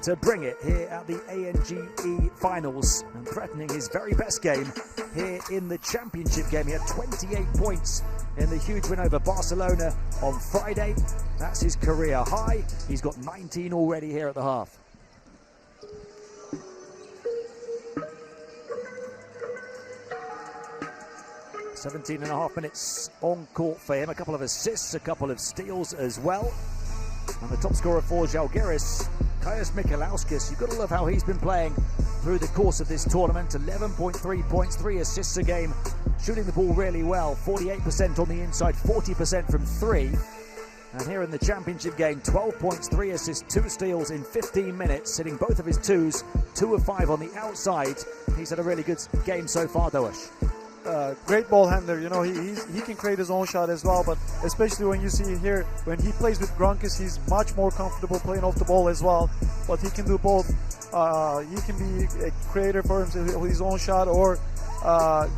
to bring it here at the ANGE finals and threatening his very best game here in the championship game. He had 28 points in the huge win over Barcelona on Friday. That's his career high. He's got 19 already here at the half. "17 and a half minutes on court for him. A couple of assists, a couple of steals as well. And the top scorer for Zalgiris, Kaius Mikalauskas. You've got to love how he's been playing through the course of this tournament. 11.3 points, 3 assists a game. Shooting the ball really well. 48% on the inside, 40% from 3. And here in the championship game, 12 points, 3 assists, 2 steals in 15 minutes. Hitting both of his 2s, 2 of 5 on the outside. He's had a really good game so far, Doish. Great ball handler, he can create his own shot as well, but especially when you see here, when he plays with Grunkis, he's much more comfortable playing off the ball as well, but he can do both. He can be a creator for his own shot or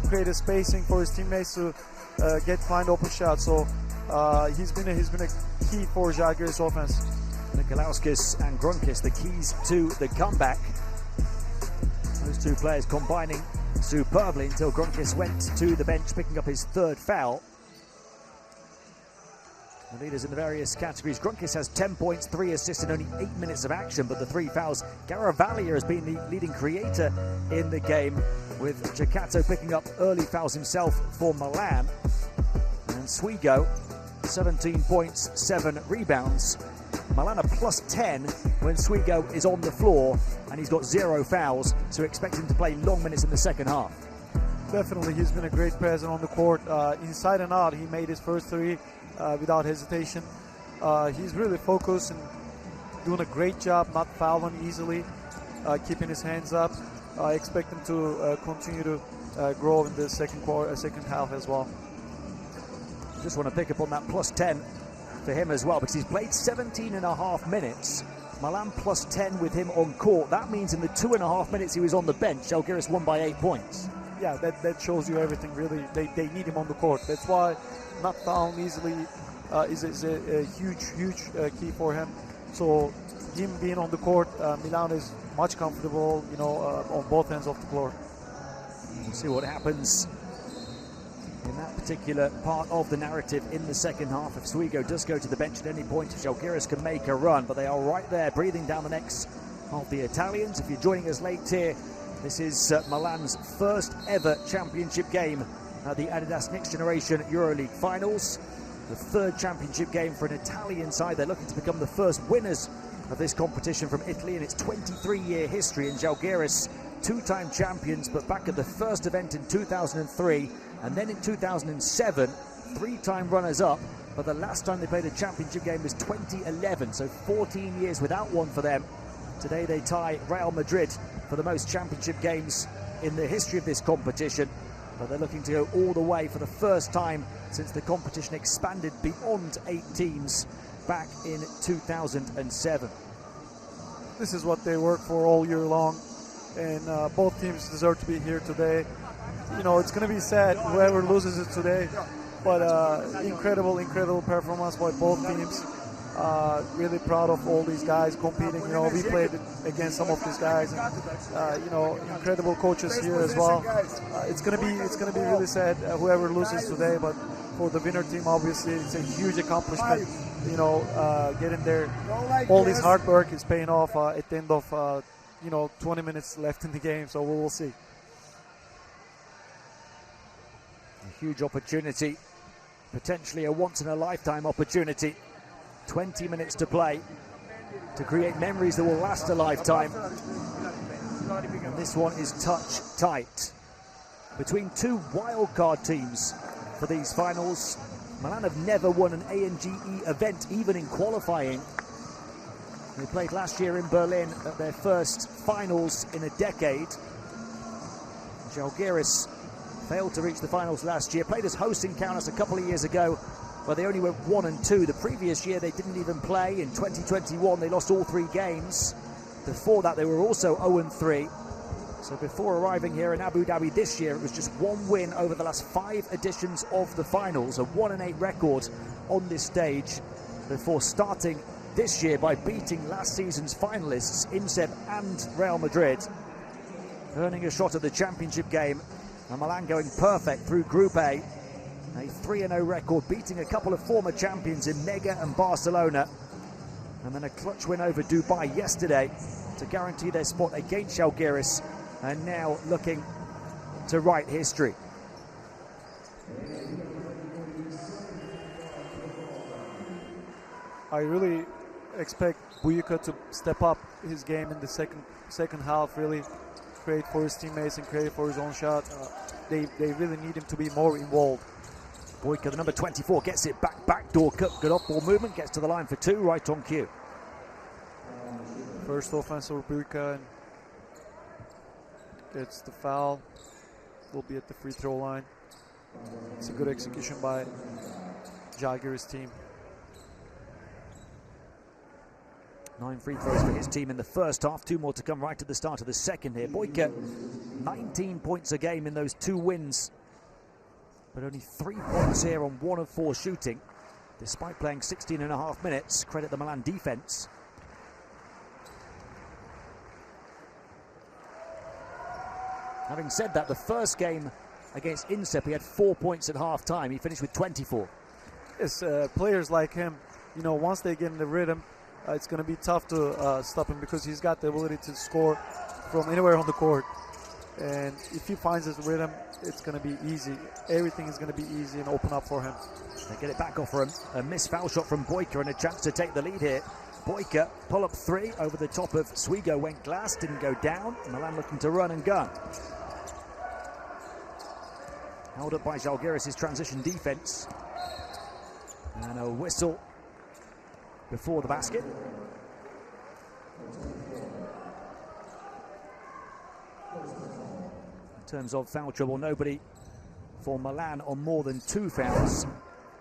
create a spacing for his teammates to find open shots, so he's been a key for Zalgiris offense. Mikalauskas and Grunkis, the keys to the comeback. Those two players combining superbly until Grunkis went to the bench, picking up his third foul. The leaders in the various categories. Grunkis has 10 points, 3 assists in only 8 minutes of action, but the 3 fouls. Garavaglia has been the leading creator in the game, with Giacato picking up early fouls himself for Milan. And Swigo, 17 points, 7 rebounds. Milan are plus 10 when Swigo is on the floor, and he's got 0 fouls, so expect him to play long minutes in the second half. Definitely, he's been a great presence on the court. Inside and out, he made his first 3 without hesitation. He's really focused and doing a great job, not fouling easily, keeping his hands up. I expect him to continue to grow in the second half as well. Just want to pick up on that plus 10 for him as well, because he's played 17 and a half minutes. Milan plus 10 with him on court. That means in the 2.5 minutes he was on the bench, Zalgiris won by 8 points. Yeah, that shows you everything, really. They need him on the court. That's why not fouling easily is a huge key for him. So him being on the court, Milan is much comfortable, you know, on both ends of the floor. We'll see what happens in that particular part of the narrative in the second half. If Swigo does go to the bench at any point, Zalgiris can make a run, but they are right there breathing down the necks of the Italians. If you're joining us late here, this is Milan's first ever championship game at the Adidas Next Generation EuroLeague finals. The third championship game for an Italian side. They're looking to become the first winners of this competition from Italy in its 23-year history. And Zalgiris, two-time champions, but back at the first event in 2003, and then in 2007, three-time runners-up. But the last time they played a championship game was 2011, so 14 years without one for them. Today they tie Real Madrid for the most championship games in the history of this competition. But they're looking to go all the way for the first time since the competition expanded beyond 8 teams back in 2007. This is what they work for all year long, and both teams deserve to be here today. You know, it's going to be sad whoever loses it today, but incredible performance by both teams. Really proud of all these guys competing. You know, we played against some of these guys, and you know, incredible coaches here as well. It's gonna be really sad whoever loses today, but for the winner team, obviously, it's a huge accomplishment. You know, getting there, all this hard work is paying off at the end of you know, 20 minutes left in the game. So we will see. A huge opportunity, potentially a once-in-a-lifetime opportunity. 20 minutes to play to create memories that will last a lifetime. And this one is touch tight between two wildcard teams for these finals. Milan have never won an ANGE event, even in qualifying. They played last year in Berlin at their first finals in a decade. Zalgiris failed to reach the finals last year, played as hosts in Kaunas a couple of years ago, but they only went 1 and 2. The previous year they didn't even play. In 2021 they lost all 3 games. Before that they were also 0 and 3. So before arriving here in Abu Dhabi this year, it was just 1 win over the last 5 editions of the finals, a 1 and 8 record on this stage, before starting this year by beating last season's finalists INSEP and Real Madrid, earning a shot at the championship game. And Milan going perfect through Group A. A 3-0 record, beating a couple of former champions in Mega and Barcelona. And then a clutch win over Dubai yesterday to guarantee their spot against Zalgiris. And now looking to write history. I really expect Buyuka to step up his game in the second half, really create for his teammates and create for his own shot. They really need him to be more involved. Buyuka, the number 24, gets it backdoor cut, good off-ball movement, gets to the line for 2, right on cue. First offense for Buyuka, and gets the foul. Will be at the free throw line. It's a good execution by Zalgiris team. 9 free throws for his team in the first half, 2 more to come right at the start of the second here. Buyuka, 19 points a game in those 2 wins, but only 3 points here on 1 of 4 shooting, despite playing 16.5 minutes. Credit the Milan defense. Having said that, the first game against INSEP, he had 4 points at half-time. He finished with 24. Yes, players like him, you know, once they get in the rhythm, it's going to be tough to stop him, because he's got the ability to score from anywhere on the court. And if he finds his rhythm, it's going to be easy. Everything is going to be easy and open up for him. They get it back off for a missed foul shot from Buyuka and a chance to take the lead here. Buyuka, pull-up 3 over the top of Swigo, went glass, didn't go down. Milan looking to run and gun. Held up by Zalgiris' transition defense. And a whistle before the basket. In terms of foul trouble, nobody for Milan on more than 2 fouls.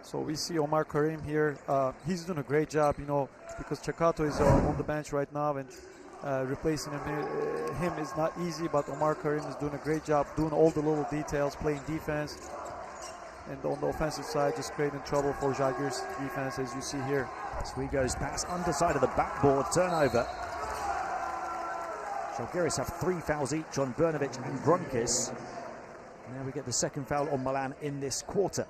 So we see Omar Karim here. He's doing a great job, you know, because Chakato is on the bench right now, and replacing him is not easy, but Omar Karim is doing a great job, doing all the little details, playing defense. And on the offensive side, just creating trouble for Zalgiris defense, as you see here. Swigo's pass underside of the backboard, turnover. Zalgiris have 3 fouls each on Brnovic and Grunkis. Now we get the second foul on Milan in this quarter.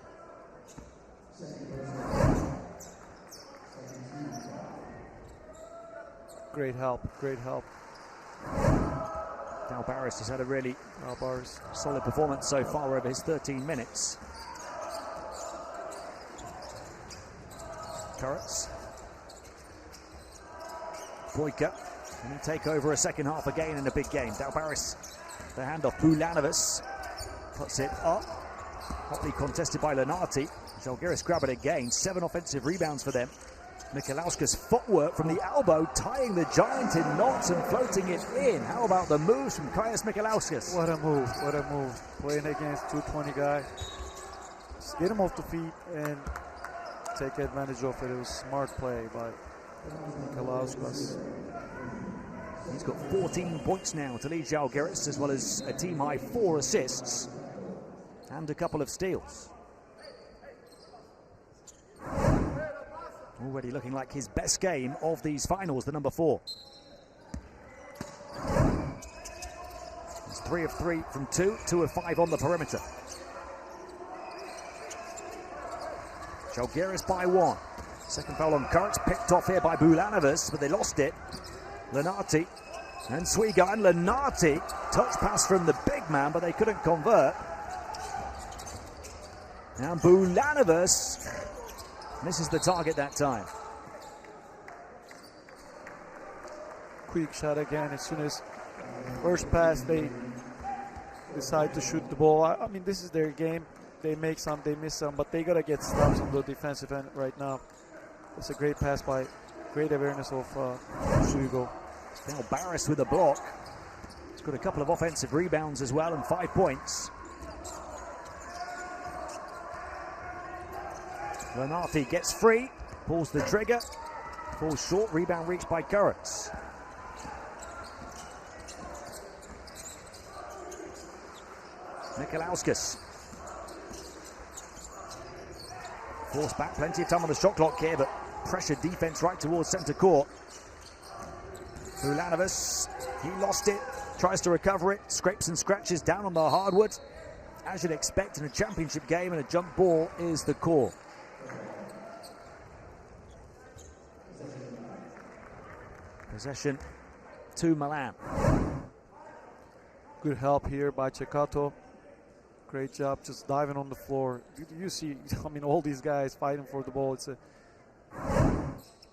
Great help, great help. Zalgiris has had a really solid performance so far over his 13 minutes. Kurtz. Boyka. Can he take over a second half again in a big game? Zalgiris, the handoff. Bulanovic puts it up. Hotly contested by Lenarti. Zalgiris grab it again. 7 offensive rebounds for them. Mikalauskas' footwork from the elbow, tying the giant in knots and floating it in. How about the moves from Kaius Mikalauskas? What a move, what a move. Playing against 220 guy. Just get him off the feet and take advantage of it. It was smart play by Mikalauskas. He's got 14 points now to lead Zalgiris, as well as a team-high 4 assists and a couple of steals. Already looking like his best game of these finals, the number 4. He's 3 of 3 from 2, 2 of 5 on the perimeter. Zalgiris by 1. Second foul on Kurtz, picked off here by Bulanovic, but they lost it. Lenarti and Swiga and Lenarti. Touch pass from the big man, but they couldn't convert. And Bulanovic misses the target that time. Quick shot again. As soon as first pass, they decide to shoot the ball. I mean, this is their game. They make some, they miss some, but they gotta get stops on the defensive end right now. It's a great pass by, great awareness of Swigo. Now Barris with a block. He's got a couple of offensive rebounds as well and 5 points. Lenarti gets free, pulls the trigger, falls short, rebound reached by Kurtz. Mikalauskas. Forced back, plenty of time on the shot clock here, but pressured defense right towards centre court. Bulanovic, he lost it, tries to recover it, scrapes and scratches down on the hardwood. As you'd expect in a championship game, and a jump ball is the call. Possession to Milan. Good help here by Ceccato. Great job just diving on the floor. You see, I mean, all these guys fighting for the ball. It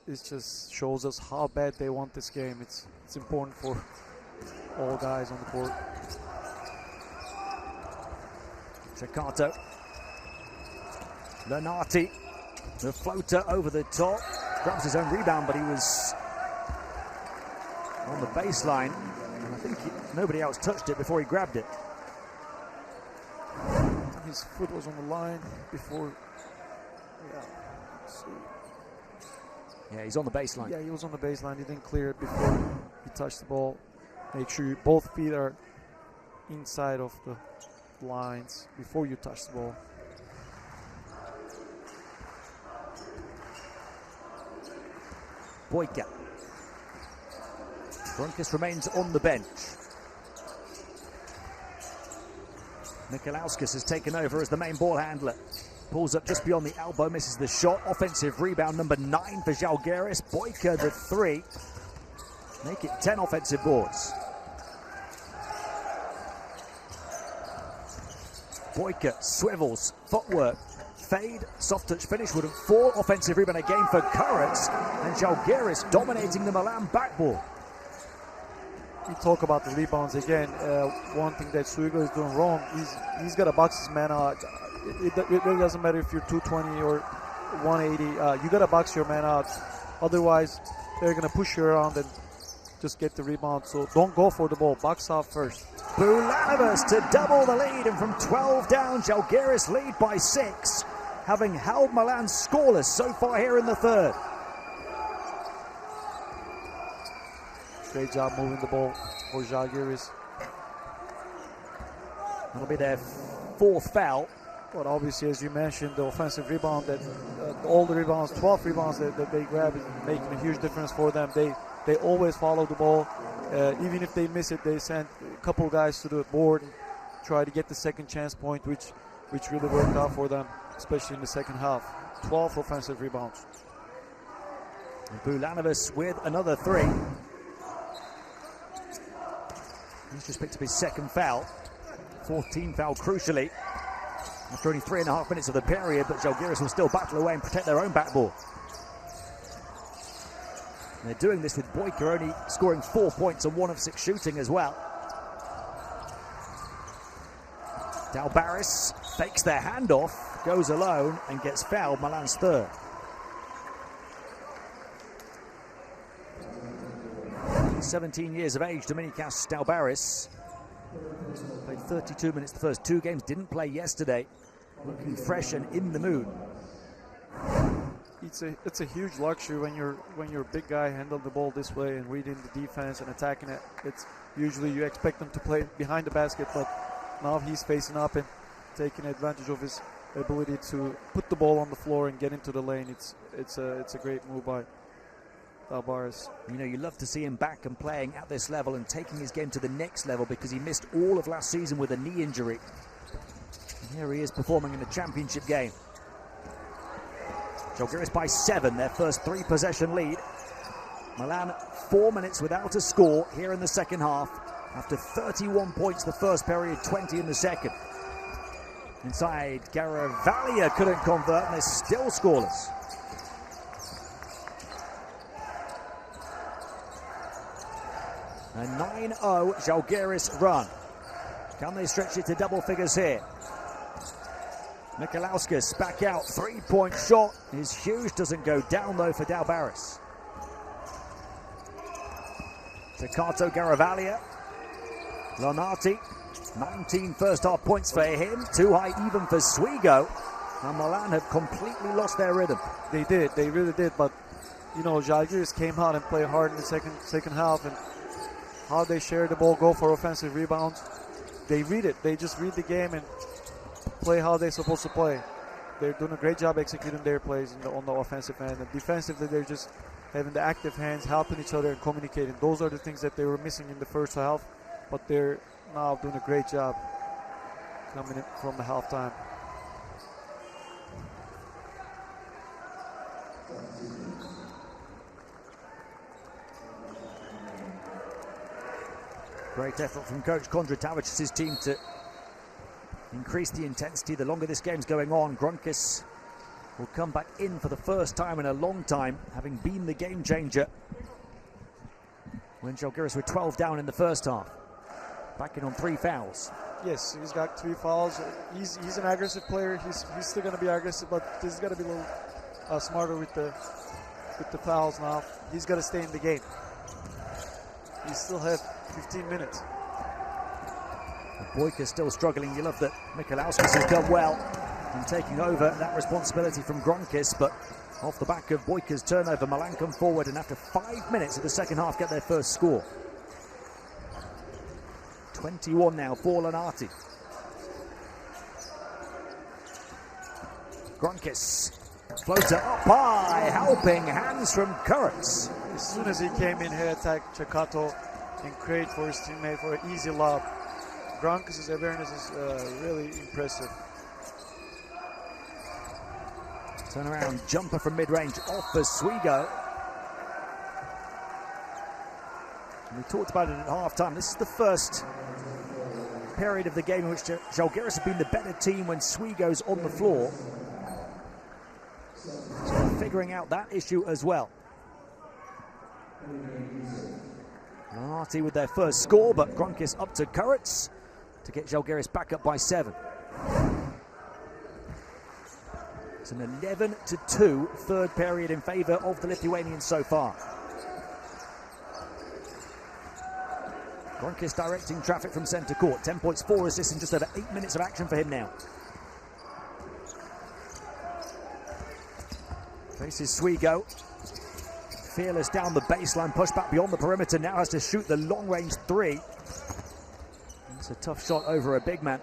just shows us how bad they want this game. It's important for all guys on the court. Ceccato. Lenarti, the floater over the top. Grabs his own rebound, but he was on the baseline. And I think nobody else touched it before he grabbed it. His foot was on the line before. Yeah. Let's see. Yeah, he's on the baseline. Yeah, he was on the baseline. He didn't clear it before he touched the ball. Make sure both feet are inside of the lines before you touch the ball. Boyka. Grunkis remains on the bench. Mikalauskas has taken over as the main ball handler. Pulls up just beyond the elbow, misses the shot. Offensive rebound number 9 for Zalgiris. Boyka the 3. Make it 10 offensive boards. Boyka swivels, footwork, fade, soft touch finish wouldn't fall. Offensive rebound again for Kurtz, and Zalgiris dominating the Milan backboard. We talk about the rebounds again. One thing that Swigo is doing wrong, he's got to box his man out. It really doesn't matter if you're 220 or 180. You got to box your man out. Otherwise, they're going to push you around and just get the rebound. So don't go for the ball. Box out first. Bulanovic to double the lead, and from 12 down, Zalgiris lead by 6, having held Milan scoreless so far here in the third. Great job moving the ball for Zalgiris. That'll be their 4th foul But obviously, as you mentioned, the offensive rebound, that all the rebounds, 12 rebounds that they grab is making a huge difference for them. They always follow the ball. Even if they miss it, they send a couple guys to the board and try to get the second chance point, which really worked out for them, especially in the second half. 12 offensive rebounds. Bulanovic with another three. He's just picked up his second foul. 14th foul, crucially. After only 3.5 minutes of the period, but Zalgiris will still battle away and protect their own backboard. And they're doing this with Boyka only scoring 4 points and 1 of 6 shooting as well. Dalbaris fakes their handoff, goes alone and gets fouled, Milan's third. He's 17 years of age, Dominicas Dalbaris. Played 32 minutes the first 2 games, didn't play yesterday. Looking fresh and in the mood. It's a huge luxury when you're a big guy, handle the ball this way and reading the defense and attacking it. It's usually you expect them to play behind the basket, but now he's facing up and taking advantage of his ability to put the ball on the floor and get into the lane. It's a great move by Dalbaris. You know, you love to see him back and playing at this level and taking his game to the next level, because he missed all of last season with a knee injury. And here he is performing in the championship game. Zalgiris by 7, their first 3-possession lead. Milan 4 minutes without a score here in the second half. After 31 points the first period, 20 in the second. Inside, Garavaglia couldn't convert and they're still scoreless. A 9-0 Zalgiris run. Can they stretch it to double figures here? Mikalauskas back out, 3-point shot is huge, doesn't go down though for Dalbaris. Takato Garavaglia. Lonati, 19 first half points for him, too high even for Swigo. And Milan have completely lost their rhythm. They did, they really did, but you know, Zalgiris came out and played hard in the second half, and how they share the ball, go for offensive rebounds. They read it, they just read the game and play how they're supposed to play. They're doing a great job executing their plays on the offensive end, and defensively they're just having the active hands, helping each other and communicating. Those are the things that they were missing in the first half, but they're now doing a great job coming in from the halftime. Great effort from coach Kondratavic's his team to increase the intensity the longer this game's going on. Grunkis will come back in for the first time in a long time, having been the game changer when Zalgiris were 12 down in the first half. Back in on 3 fouls. Yes, he's got 3 fouls. He's an aggressive player. He's still going to be aggressive, but he's got to be a little smarter with the fouls now. He's got to stay in the game. He still has 15 minutes. Boyka's still struggling. You love that Mikalauskas has done well in taking over that responsibility from Grunkis, but off the back of Boyka's turnover, Milan come forward and after 5 minutes of the second half get their first score. 21 now for Lonati. Grunkis, floater up high, helping hands from Kurtz. As soon as he came in, he attacked Chakato and create for his teammate for an easy lob. Grunkis' awareness is really impressive. Turnaround jumper from mid-range off for Swigo. And we talked about it at half-time. This is the first period of the game in which Zalgiris have been the better team when Swigo's on the floor. So they're figuring out that issue as well. Lonati with their first score, but Grunkis up to Kurtz to get Zalgiris back up by 7. It's an 11-2 third period in favour of the Lithuanians so far. Grunkis directing traffic from centre court. 10 points, 4 assists in just over 8 minutes of action for him now. Faces Swigo. Fearless down the baseline, push back beyond the perimeter, now has to shoot the long-range 3. It's a tough shot over a big man.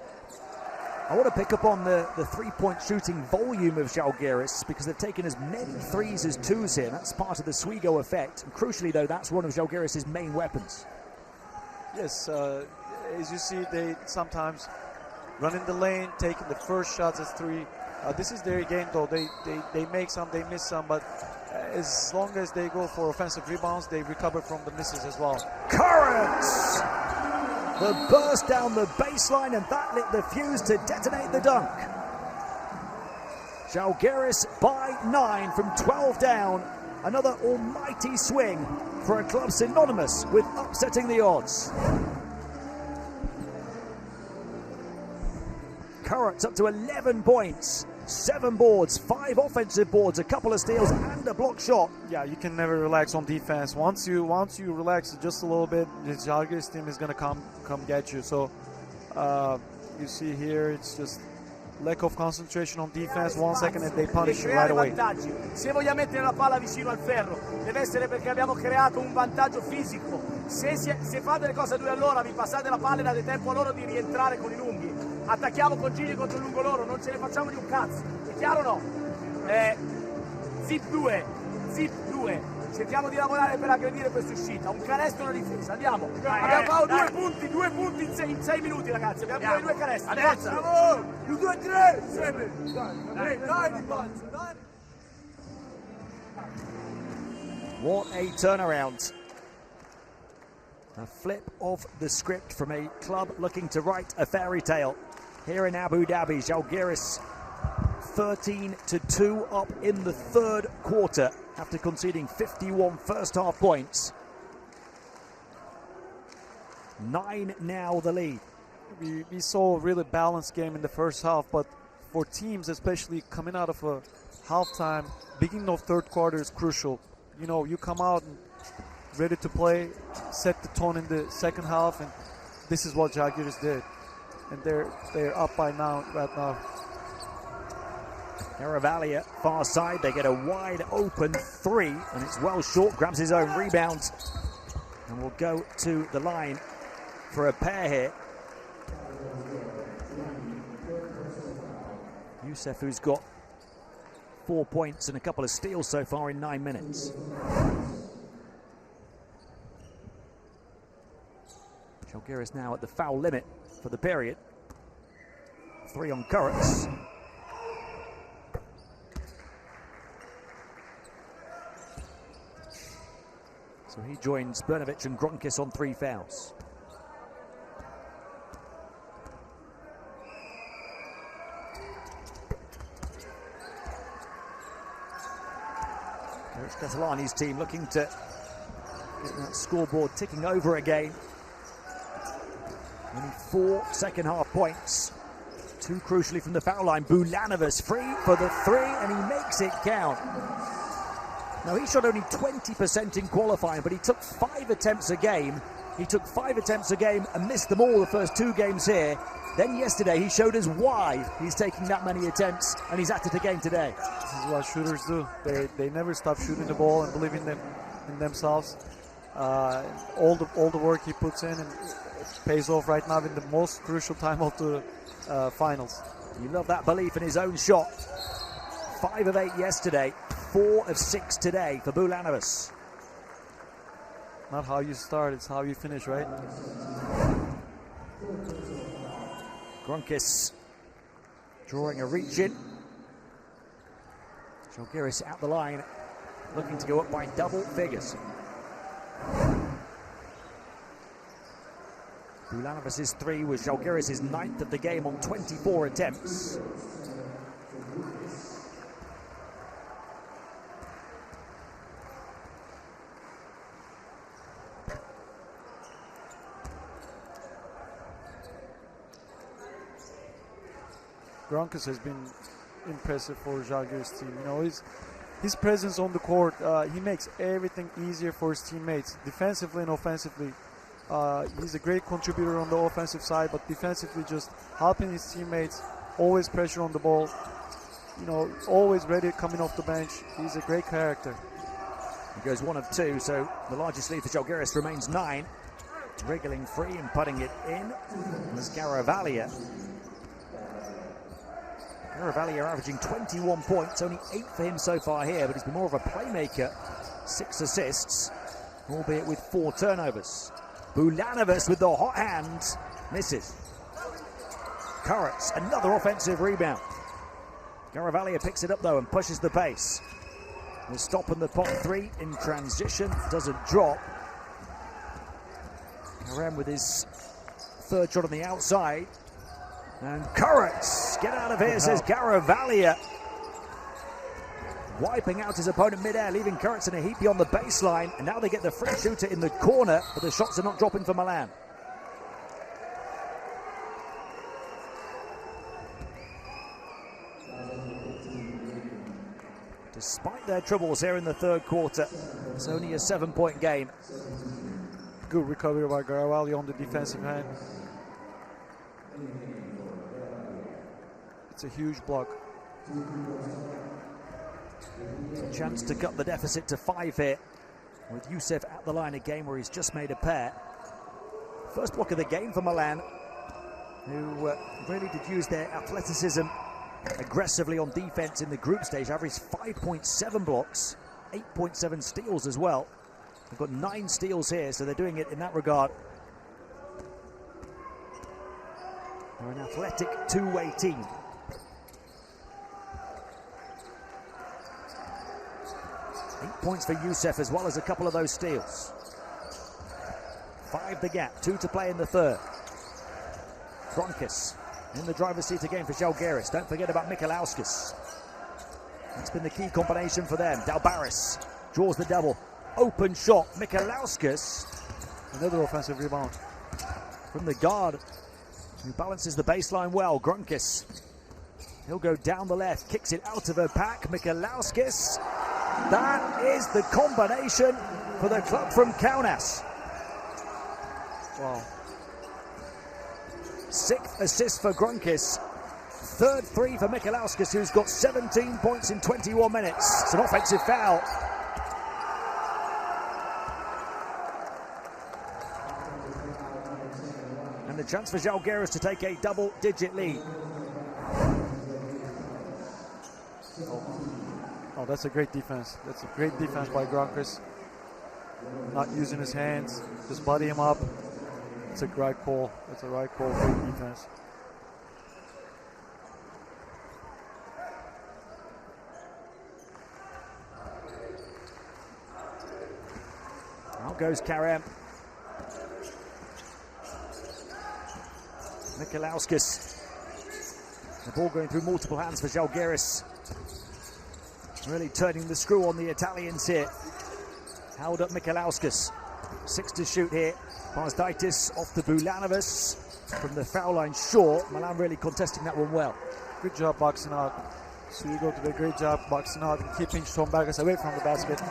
I want to pick up on the three-point shooting volume of Zalgiris because they've taken as many threes as twos here. That's part of the Swigo effect. And crucially, though, that's one of Zalgiris' main weapons. Yes, as you see, they sometimes run in the lane, taking the first shots as three. This is their game, though. They make some, they miss some, but as long as they go for offensive rebounds, they recover from the misses as well. Currents! The burst down the baseline, and that lit the fuse to detonate the dunk. Zalgiris by 9 from 12 down. Another almighty swing for a club synonymous with upsetting the odds. Currents up to 11 points, 7 boards, 5 offensive boards, a couple of steals, and a block shot. Yeah, you can never relax on defense. Once you relax just a little bit, the Zalgiris team is gonna come get you. So you see here, it's just lack of concentration on defense. 1 second and they punish you right away. Se vogliamo mettere la palla vicino al ferro, deve essere perché abbiamo creato un vantaggio fisico. Se fate le cose a due all'ora, vi passate la palla e date tempo a loro di rientrare con i lunghi. Attacchiamo con giri contro il lungo loro, non ce ne facciamo di un cazzo. È chiaro o no? Zip 2. Cerchiamo di lavorare per aggredire questa uscita. Un canestro e una difesa. Andiamo. Abbiamo fatto 2 punti in 6 minuti, ragazzi. Abbiamo fatto 2 canestri. Adesso. 2, 3. Dai. What a turnaround. A flip of the script from a club looking to write a fairy tale. Here in Abu Dhabi, Zalgiris 13-2 up in the third quarter after conceding 51 first half points. 9 now the lead. We saw a really balanced game in the first half, but for teams, especially coming out of a halftime, beginning of third quarter is crucial. You know, you come out and ready to play, set the tone in the second half, and this is what Zalgiris did. And they're up by now, right now. Caravalia, far side, they get a wide open 3, and it's well short, grabs his own rebound, and will go to the line for a pair here. Youssef, who's got 4 points and a couple of steals so far in 9 minutes. Zalgiris now at the foul limit for the period. 3 on Currents. So he joins Brnovic and Gronkis on 3 fouls. There's Catalani's team looking to get that scoreboard ticking over again. Only 4 second half points. 2 crucially from the foul line. Bulanovas free for the 3, and he makes it count. Now, he shot only 20% in qualifying, but he took 5 attempts a game. He took 5 attempts a game and missed them all the first 2 games here. Then yesterday, he showed us why he's taking that many attempts, and he's at it again today. This is what shooters do. They never stop shooting the ball and believing in themselves. All the work he puts in, and it pays off right now in the most crucial time of the finals. You love that belief in his own shot. 5 of 8 yesterday, 4 of 6 today for Bulanovas. Not how you start, it's how you finish, right? Gronkis drawing a reach in. Zalgiris out the line, looking to go up by double figures. Bulanovas' 3 was Zalgiris' 9th of the game on 24 attempts. Gronkis has been impressive for Zalgiris team. You know, his presence on the court, he makes everything easier for his teammates, defensively and offensively. He's a great contributor on the offensive side, but defensively just helping his teammates, always pressure on the ball, you know, always ready coming off the bench. He's a great character. He goes 1 of 2, so the largest lead for Zalgiris remains 9. Wriggling free and putting it in was Caravalia. Garavaglia averaging 21 points, only 8 for him so far here, but he's been more of a playmaker. 6 assists, albeit with 4 turnovers. Bulanovas with the hot hand, misses. Kurritz, another offensive rebound. Garavaglia picks it up though and pushes the pace. We'll stop on the pot 3 in transition, doesn't drop. Karem with his third shot on the outside. And Kurritz, get out of here, says Garavaglia. Wiping out his opponent mid-air, leaving Kurritz in a heap beyond the baseline. And now they get the free shooter in the corner, but the shots are not dropping for Milan. Despite their troubles here in the third quarter, it's only a 7-point game. Good recovery by Garavaglia on the defensive end. It's a huge block. A chance to cut the deficit to 5 here, with Youssef at the line, a game where he's just made a pair. First block of the game for Milan, who really did use their athleticism aggressively on defense in the group stage. Averaged 5.7 blocks, 8.7 steals as well. They've got 9 steals here, so they're doing it in that regard. They're an athletic two-way team. 8 points for Youssef, as well as a couple of those steals. 5 the gap, 2 to play in the third. Kronkis in the driver's seat again for Zalgiris. Don't forget about Mikalauskas. That's been the key combination for them. Dalbaris draws the double. Open shot, Mikalauskas. Another offensive rebound from the guard, who balances the baseline well. Grunkis, he'll go down the left, kicks it out of her pack. Mikalauskas, that is the combination for the club from Kaunas. Wow. 6th assist for Grunkis. 3rd 3 for Mikalauskas, who's got 17 points in 21 minutes. It's an offensive foul. And the chance for Zalgiris to take a double-digit lead. Oh, that's a great defense. That's a great defense by Grunkis. Not using his hands, just buddy him up. It's a right call. It's a right call. Great defense. Out goes Karem. Mikalauskas. The ball going through multiple hands for Zalgiris. Really turning the screw on the Italians here. Held up Mikalauskas. 6 to shoot here. Parsdaitis off the Bulanovas from the foul line short. Milan really contesting that one well. Good job boxing out. So you go to the great job boxing out and keeping Strombergas away from the basket.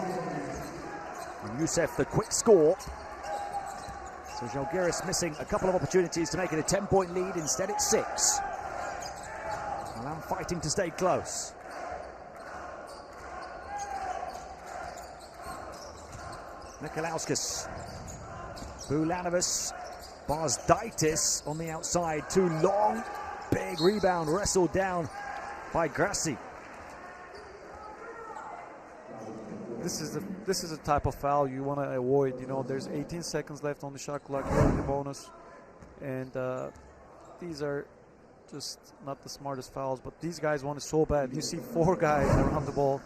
And Youssef, the quick score. So Zalgiris missing a couple of opportunities to make it a 10-point lead. Instead, it's 6. Milan fighting to stay close. Mikalauskas. Bulanovas. Parsdaitis on the outside. Too long. Big rebound wrestled down by Grassi. This is a type of foul you want to avoid. You know, there's 18 seconds left on the shot clock in the bonus, and these are just not the smartest fouls. But these guys want it so bad. You see 4 guys around the ball,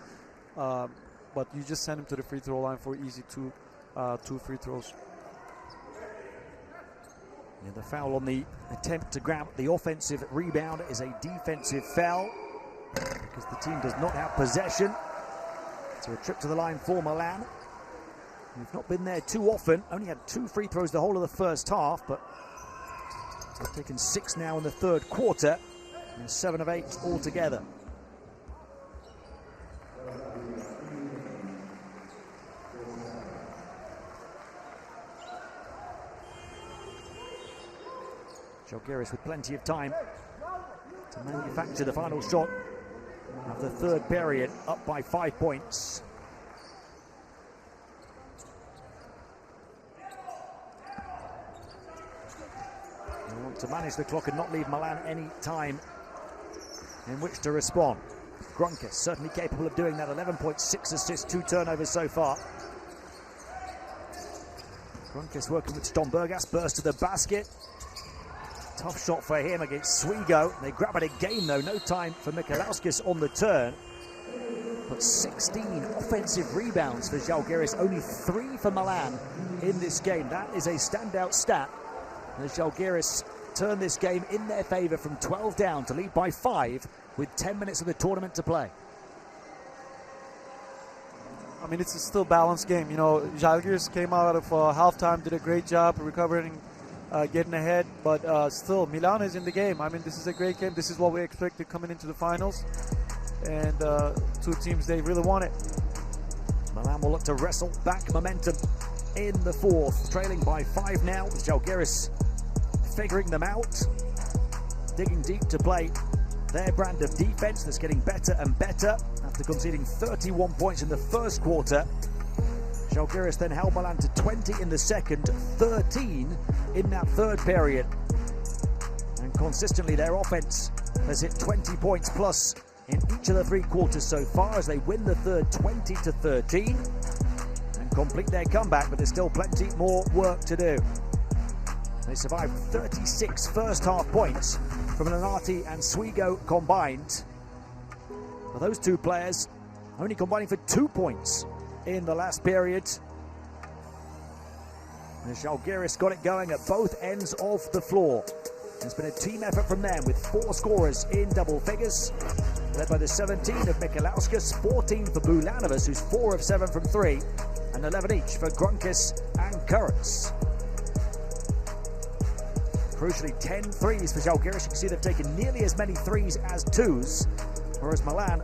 but you just send them to the free throw line for easy 2 free throws. Yeah, the foul on the attempt to grab the offensive rebound is a defensive foul because the team does not have possession. So a trip to the line for Milan. We've not been there too often. Only had 2 free throws the whole of the first half, but they've taken 6 now in the third quarter. And 7 of 8 altogether. Zalgiris with plenty of time to manufacture the final shot of the third period, up by 5 points. They want to manage the clock and not leave Milan any time in which to respond. Grunkis certainly capable of doing that. 11.6 assists, 2 turnovers so far. Grunkis working with Stombergas, burst to the basket. Tough shot for him against Swigo. They grab it again though, no time for Mikalauskis on the turn. But 16 offensive rebounds for Zalgiris, only 3 for Milan in this game. That is a standout stat as Zalgiris turn this game in their favor from 12 down to lead by 5 with 10 minutes of the tournament to play. I mean, it's a still balanced game. You know, Zalgiris came out of halftime, did a great job recovering, getting ahead, but still, Milan is in the game. I mean, this is a great game. This is what we expected coming into the finals. And two teams, they really want it. Milan will look to wrestle back momentum in the fourth, trailing by 5 now. Zalgiris figuring them out, digging deep to play their brand of defense that's getting better and better after conceding 31 points in the first quarter. Zalgiris then held Milan to 20 in the second, 13 in that third period. And consistently their offense has hit 20 points plus in each of the 3 quarters so far as they win the third 20-13 and complete their comeback, but there's still plenty more work to do. They survived 36 first half points from Lenati and Swigo combined. But those 2 players only combining for 2 points in the last period. And Zalgiris got it going at both ends of the floor. It's been a team effort from them with 4 scorers in double figures, led by the 17 of Mikalauskis, 14 for Bulanovas, who's 4 of 7 from 3, and 11 each for Grunkis and Kurtz. Crucially, 10 threes for Zalgiris. You can see they've taken nearly as many threes as 2s, whereas Milan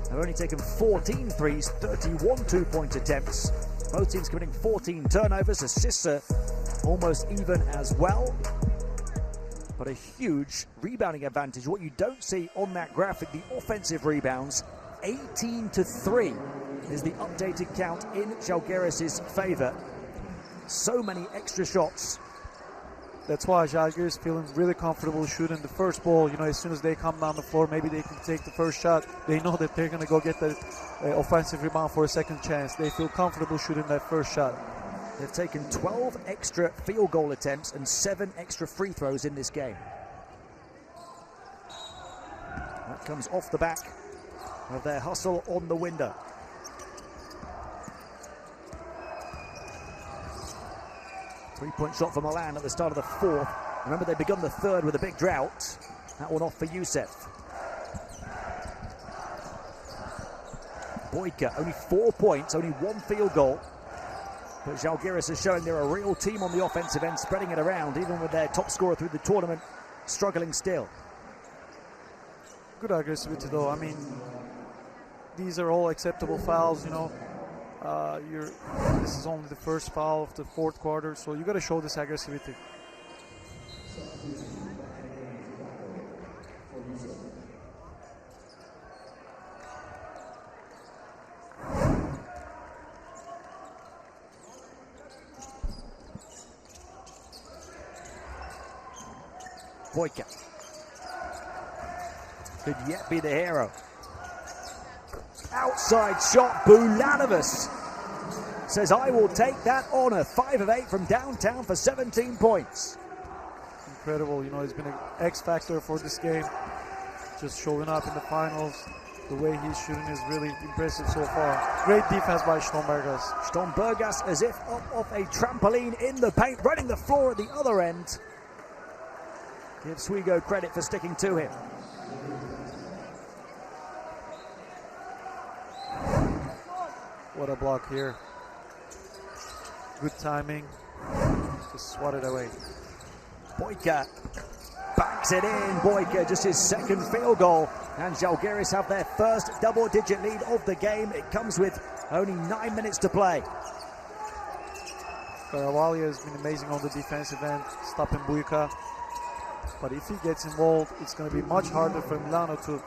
have only taken 14 threes, 31 2-point attempts. Both teams committing 14 turnovers. Assists are almost even as well. But a huge rebounding advantage. What you don't see on that graphic, the offensive rebounds, 18-3 is the updated count in Zalgiris' favor. So many extra shots. That's why Zalgiris feeling really comfortable shooting the first ball. You know, as soon as they come down the floor, maybe they can take the first shot. They know that they're going to go get the offensive rebound for a second chance. They feel comfortable shooting that first shot. They've taken 12 extra field goal attempts and 7 extra free throws in this game. That comes off the back of their hustle on the window. Three-point shot for Milan at the start of the fourth. Remember, they've begun the third with a big drought. That one off for Youssef. Boyka, only 4 points, only 1 field goal. But Zalgiris is showing they're a real team on the offensive end, spreading it around, even with their top scorer through the tournament struggling still. Good aggressivity, though. I mean, these are all acceptable fouls, you know. This is only the first foul of the fourth quarter, so you got to show this aggressivity. Boyka could yet be the hero. Outside shot, Bulanovas says, I will take that honor. 5 of 8 from downtown for 17 points. Incredible, you know, he's been an X-factor for this game. Just showing up in the finals. The way he's shooting is really impressive so far. Great defense by Stombergas. Stombergas as if up off a trampoline in the paint, running the floor at the other end. Give Swigo credit for sticking to him. What a block here. Good timing. Just swat it away. Boyka backs it in. Boyka just his second field goal. And Zalgiris have their first double-digit lead of the game. It comes with only 9 minutes to play. Karavalya has been amazing on the defensive end, stopping Boyka. But if he gets involved, it's going to be much harder for Milano to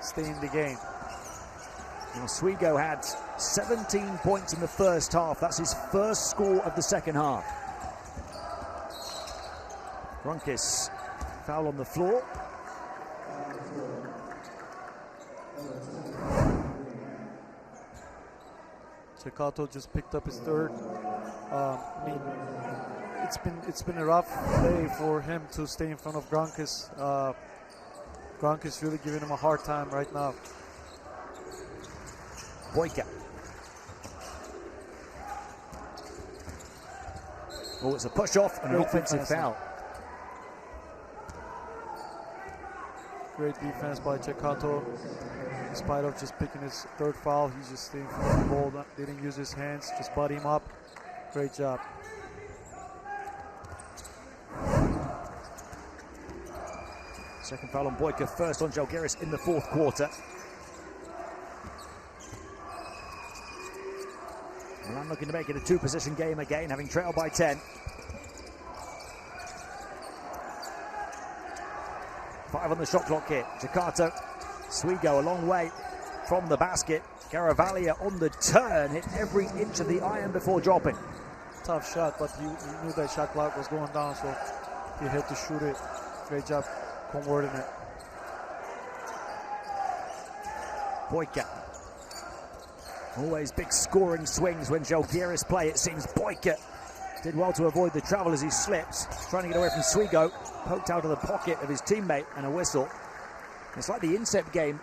stay in the game. Well, Swigo had 17 points in the first half. That's his first score of the second half. Grunkis foul on the floor. Ceccato just picked up his third. I mean, it's been a rough day for him to stay in front of Grankis. Grankis really giving him a hard time right now. Boyka. Oh, it's a push off and an offensive foul. Great defense by Ceccato. In spite of just picking his third foul, he's just staying for the ball, didn't use his hands, just body him up. Great job. Second foul on Boyka, first on Zalgiris in the fourth quarter. Milan looking to make it a two-position game again, having trailed by 10. 5 on the shot clock here. Ceccato, Swigo a long way from the basket. Garavaglia on the turn, hit every inch of the iron before dropping. Tough shot, but he knew that shot clock was going down, so he had to shoot it. Great job converting it. Boyka. Always big scoring swings when Zalgiris play. It seems Boyka did well to avoid the travel as he slipped. Trying to get away from Swigo. Poked out of the pocket of his teammate and a whistle. It's like the inset game.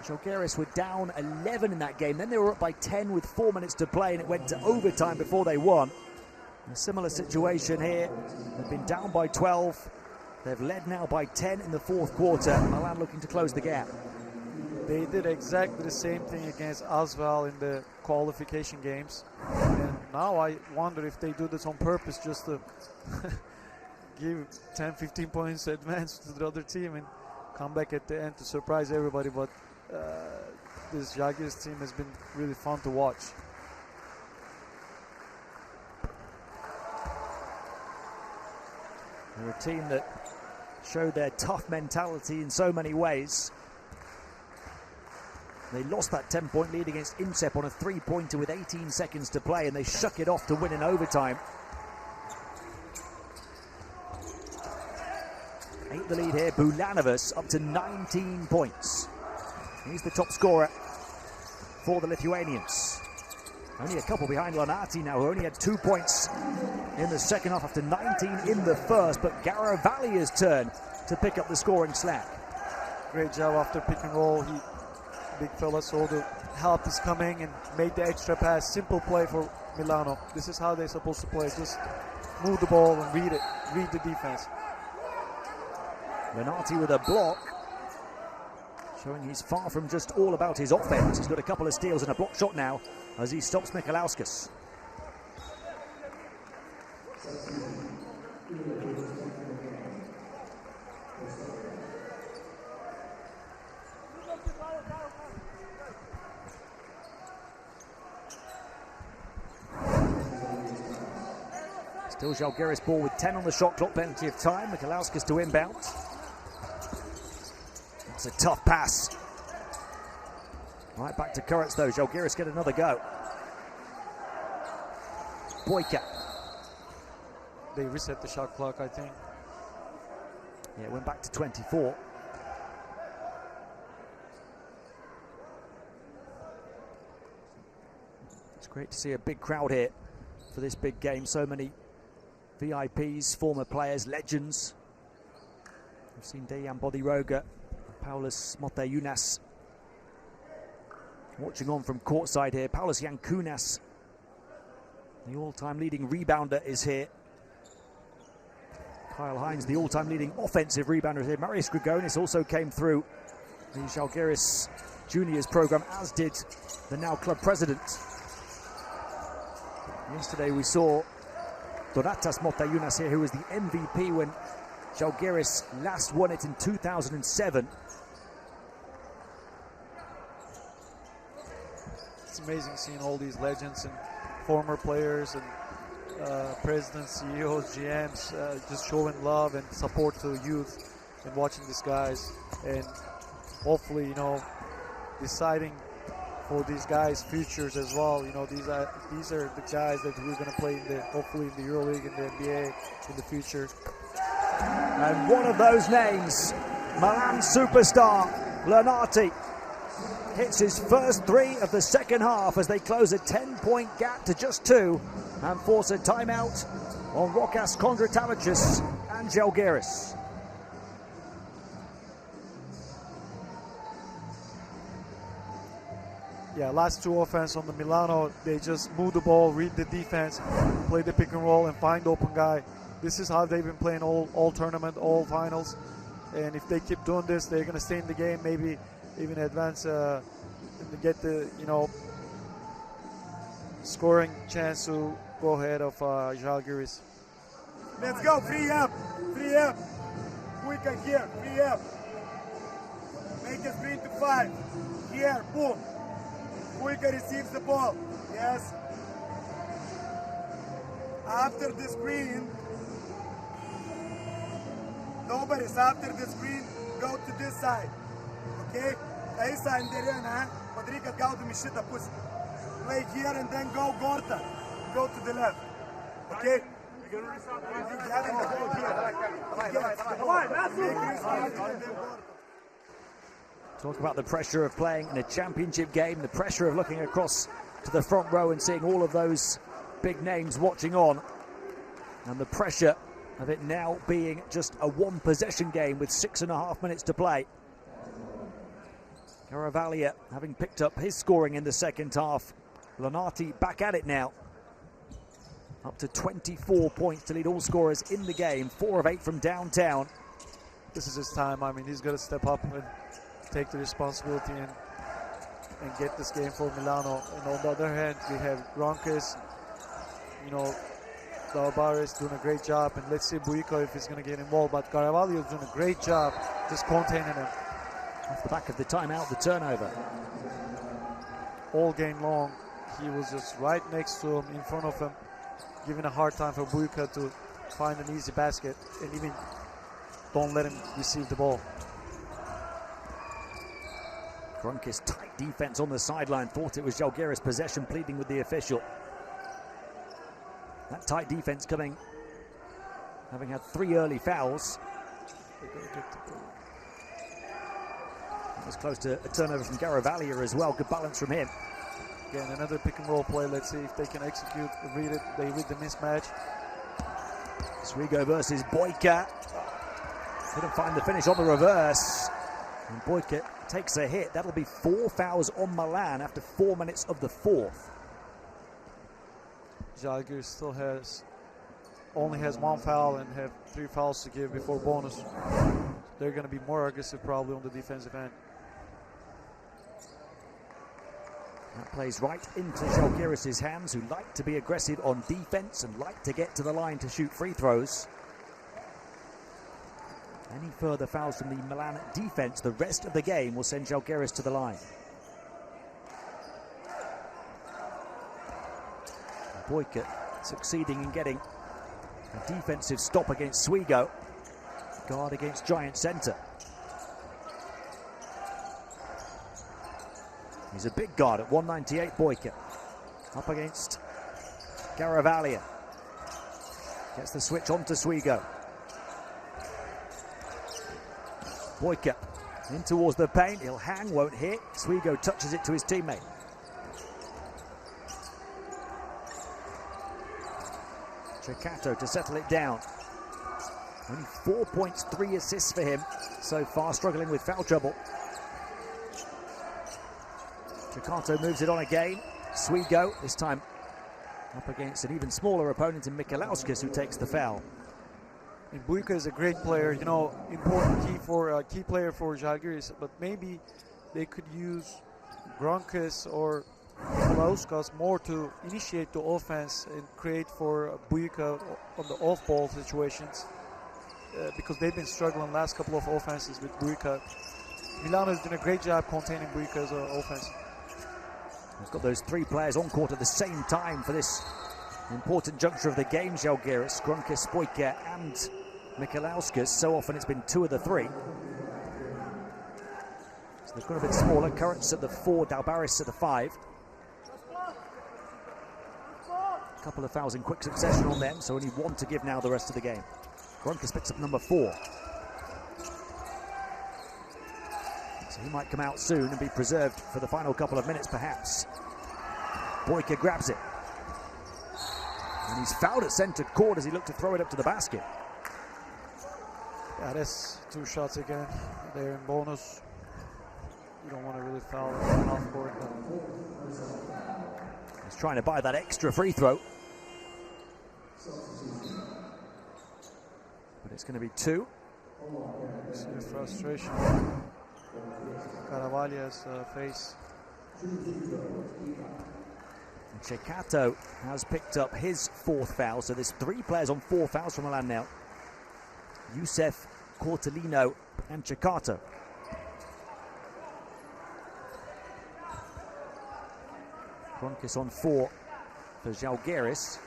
Zalgiris were down 11 in that game. Then they were up by 10 with 4 minutes to play, and it went to overtime before they won. A similar situation here. They've been down by 12. They've led now by 10 in the fourth quarter. Milan looking to close the gap. They did exactly the same thing against Asvel in the qualification games. And now I wonder if they do this on purpose just to give 10-15 points advance to the other team and come back at the end to surprise everybody. But this Zalgiris team has been really fun to watch. They're a team that showed their tough mentality in so many ways. They lost that 10-point lead against INSEP on a three-pointer with 18 seconds to play, and they shook it off to win in overtime. 8 the lead here. Bulanovas up to 19 points. He's the top scorer for the Lithuanians. Only a couple behind Lanati now, who only had 2 points in the second half after 19 in the first, but Garavaglia's turn to pick up the scoring slack. Great job after pick and roll. Big fella saw the help is coming and made the extra pass. Simple play for Milano. This is how they're supposed to play. Just move the ball and read it. Read the defense. Lanati with a block, showing he's far from just all about his offense. He's got a couple of steals and a block shot now as he stops Mikalauskas. Still Zalgiris ball with 10 on the shot clock, plenty of time. Mikalauskas to inbound. That's a tough pass. Right back to Kurtz though. Zalgiris get another go. Boyka. They reset the shot clock, I think. Yeah, it went back to 24. It's great to see a big crowd here for this big game. So many VIPs, former players, legends. We've seen Dejan Bodiroga, Paulus Moteunas watching on from courtside here. Paulus Yankunas, the all-time leading rebounder, is here. Kyle Hines, the all-time leading offensive rebounder, is here. Marius Grigonis also came through the Zalgiris Juniors program, as did the now club president. Yesterday we saw Donatas Moteunas here, who was the MVP when Zalgiris last won it in 2007. It's amazing seeing all these legends and former players and presidents, CEOs, GMs just showing love and support to youth and watching these guys, and hopefully, you know, deciding for these guys' futures as well. You know, these are the guys that we're going to play in hopefully in the EuroLeague and the NBA in the future. And one of those names, Milan superstar Lanati, hits his first three of the second half as they close a 10-point gap to just 2 and force a timeout on Rokas Kondratavicius and Zalgiris. Yeah, last 2 offense on the Milano, they just move the ball, read the defense, play the pick and roll, and find the open guy. This is how they've been playing all tournament, all finals. And if they keep doing this, they're going to stay in the game, maybe even advance and get the, scoring chance to go ahead of Zalgiris. Let's go, free up. Quick here, free up. Make a screen to 5. Here, boom. Quicker receives the ball. Yes. After the screen, nobody's after the screen, go to this side. Okay? Eisa in the Patrika gaudami šitą pusę. Play here and then go Gorta. Go to the left. Okay? Talk about the pressure of playing in a championship game, the pressure of looking across to the front row and seeing all of those big names watching on, and the pressure of it now being just a 1-possession game with 6.5 minutes to play. Garavaglia having picked up his scoring in the second half. Lonati back at it now. Up to 24 points to lead all scorers in the game. 4 of 8 from downtown. This is his time. I mean, he's got to step up and take the responsibility and get this game for Milano. And on the other hand, we have Gronkis, Zalgiris doing a great job, and let's see Buiko if he's going to get involved. But Garavaglia is doing a great job just containing him. Off the back of the timeout, the turnover. All game long, he was just right next to him, in front of him, giving a hard time for Buiko to find an easy basket, and even don't let him receive the ball. Gronkis tight defense on the sideline, thought it was Zalgiris possession, pleading with the official. That tight defense coming, having had 3 early fouls. That was close to a turnover from Garavaglia as well. Good balance from him. Again, another pick and roll play. Let's see if they can execute, read it. They read the mismatch. Swigo versus Boyka. Couldn't find the finish on the reverse. And Boyka takes a hit. That'll be 4 fouls on Milan after 4 minutes of the 4th. Zalgiris still only has 1 foul and have 3 fouls to give before bonus. They're going to be more aggressive probably on the defensive end. That plays right into Zalgiris' hands, who like to be aggressive on defense and like to get to the line to shoot free throws. Any further fouls from the Milan defense, the rest of the game will send Zalgiris to the line. Boyka succeeding in getting a defensive stop against Swigo. Guard against Giant Center. He's a big guard at 198, Boyka. Up against Garavaglia. Gets the switch on to Swigo. Boyka in towards the paint. He'll hang, won't hit. Swigo touches it to his teammate. Ceccato to settle it down. Only 4 points, 3 assists for him so far, struggling with foul trouble. Ceccato moves it on again. Swigo, this time up against an even smaller opponent in Michalauskas, who takes the foul. And Buiko is a great player, important key player for Zalgiris, but maybe they could use Gronkis or Michalauskas more to initiate the offense and create for Buiko on the off-ball situations, because they've been struggling last couple of offenses with Buiko. Milano has done a great job containing Buiko's offense. We've got those 3 players on court at the same time for this important juncture of the game. Zalgiris, Gronkis, Boyka and Michalauskas. So often it's been 2 of the 3. So they've got a bit smaller. Currents at the 4, Dalbaris at the 5. A couple of fouls in quick succession on them, so only 1 to give now the rest of the game. Gronkis picks up number 4. So he might come out soon and be preserved for the final couple of minutes, perhaps. Boyka grabs it. And he's fouled at centre court as he looked to throw it up to the basket. Yeah, that's 2 shots again. They're in bonus. You don't want to really foul it off court. He's trying to buy that extra free throw. But it's going to be 2. See the frustration. Caravalia's face. Ceccato has picked up his 4th foul, so there's 3 players on 4 fouls from Milan now. Youssef, Cortellino and Ceccato. Kronkis on 4 for Zalgiris.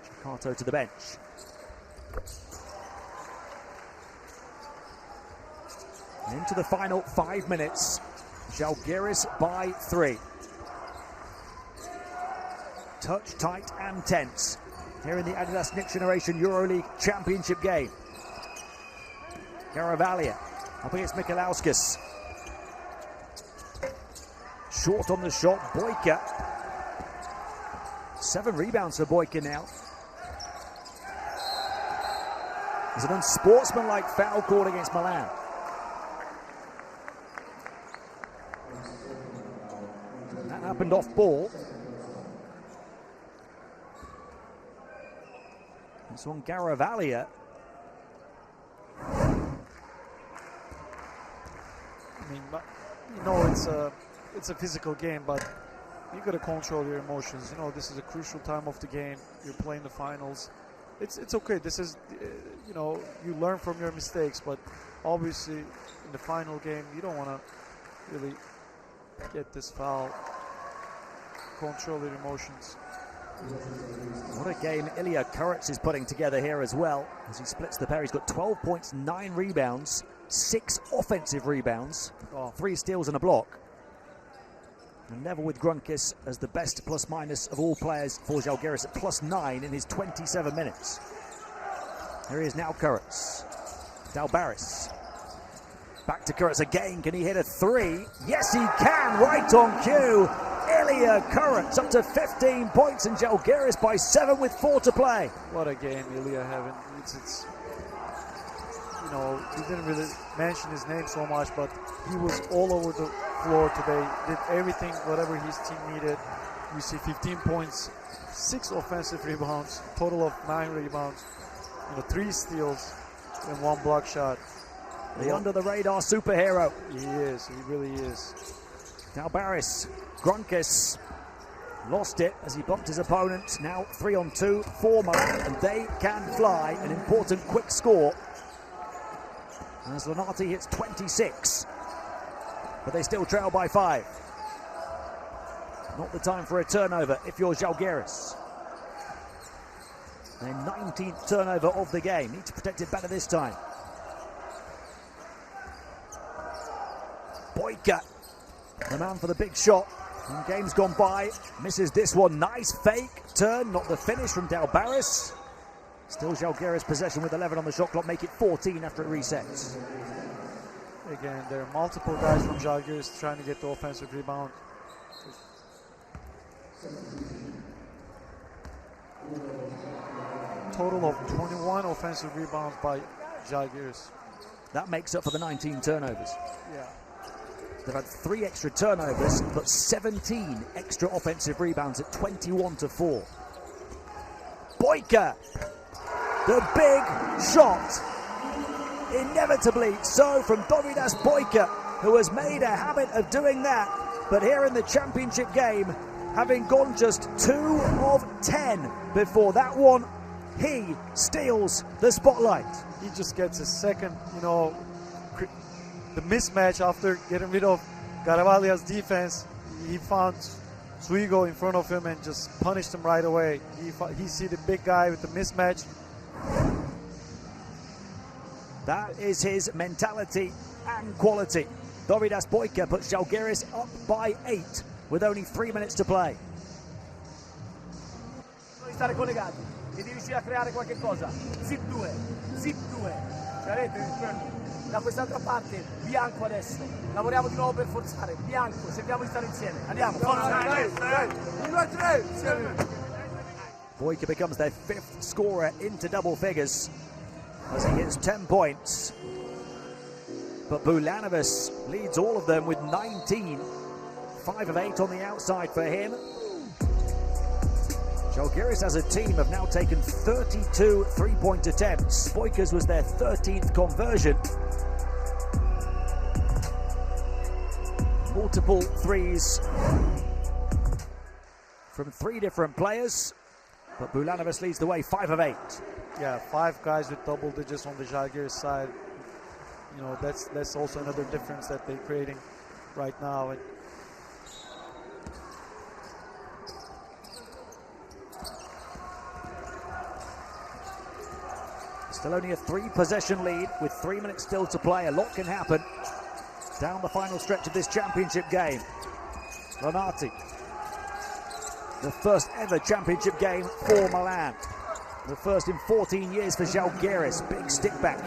Ceccato to the bench. Into the final 5 minutes. Zalgiris by 3. Touch tight and tense here in the Adidas Next Generation EuroLeague Championship game. Caravalia up against Michalauskas. Short on the shot, Boyka. 7 rebounds for Boyka now. There's an unsportsmanlike foul called against Milan. That happened off ball. It's on Caravalia. I mean, you know, it's a physical game, but you got to control your emotions. You know, this is a crucial time of the game. You're playing the finals. It's okay. This is, you know, you learn from your mistakes, but obviously in the final game, you don't want to really get this foul. Control your emotions. What a game Ilya Kurits is putting together here as well, as he splits the pair. He's got 12 points, 9 rebounds, 6 offensive rebounds, 3 steals and a block. And level with Grunkis as the best plus-minus of all players for Zalgiris at +9 in his 27 minutes. Here he is now, Kurits. Dalbaris. Back to Kurits again. Can he hit a 3? Yes, he can, right on cue. Ilya Kurits up to 15 points and Zalgiris by 7 with 4 to play. What a game Ilya having. It's you know, we didn't really mention his name so much, but he was all over the floor today. Did everything, whatever his team needed. You see 15 points, 6 offensive rebounds, total of 9 rebounds, 3 steals and 1 block shot. The under-the-radar superhero. He is, he really is. Dalbaris, Grunkis lost it as he bumped his opponent. Now 3-on-2 for Milan, and they can fly. An important quick score as Lonati hits 26, but they still trail by 5. Not the time for a turnover if you're Zalgiris. Their 19th turnover of the game. Need to protect it better this time. Boyka, the man for the big shot. In games gone by, misses this one. Nice fake turn, not the finish from Dalbaris. Still Zalgiris possession with 11 on the shot clock, make it 14 after it resets. Again, there are multiple guys from Zalgiris trying to get the offensive rebound. Total of 21 offensive rebounds by Zalgiris. That makes up for the 19 turnovers. Yeah. They've had 3 extra turnovers, but 17 extra offensive rebounds at 21-4. Boyka, the big shot. Inevitably so from Dhabi Boyka, who has made a habit of doing that. But here in the championship game, having gone just 2 of 10 before that one, he steals the spotlight. He just gets a second, the mismatch after getting rid of Caravalia's defense. He found Suigo in front of him and just punished him right away. He see the big guy with the mismatch. That is his mentality and quality. Dhabi Boyka puts Zalgiris up by 8 with only 3 minutes to play. Devi stare collegati e devi riuscire a creare qualche cosa. Zip 2, Da quest'altra parte, bianco adesso. Lavoriamo di nuovo per forzare. Bianco, cerchiamo di stare insieme. Andiamo, forza! Boyka becomes their 5th scorer into double figures as he hits 10 points. But Bulanovic leads all of them with 19. 5 of 8 on the outside for him. Zalgiris as a team have now taken 32 three-point attempts. Boyka's was their 13th conversion. Multiple threes from 3 different players, but Bulanovic leads the way, 5 of 8. Yeah, 5 guys with double digits on the Zalgiris side. You know, that's also another difference that they're creating right now. And still only a 3-possession lead with 3 minutes still to play. A lot can happen down the final stretch of this championship game. Lonati, the first ever championship game for Milan. The first in 14 years for Zalgiris. Big stick back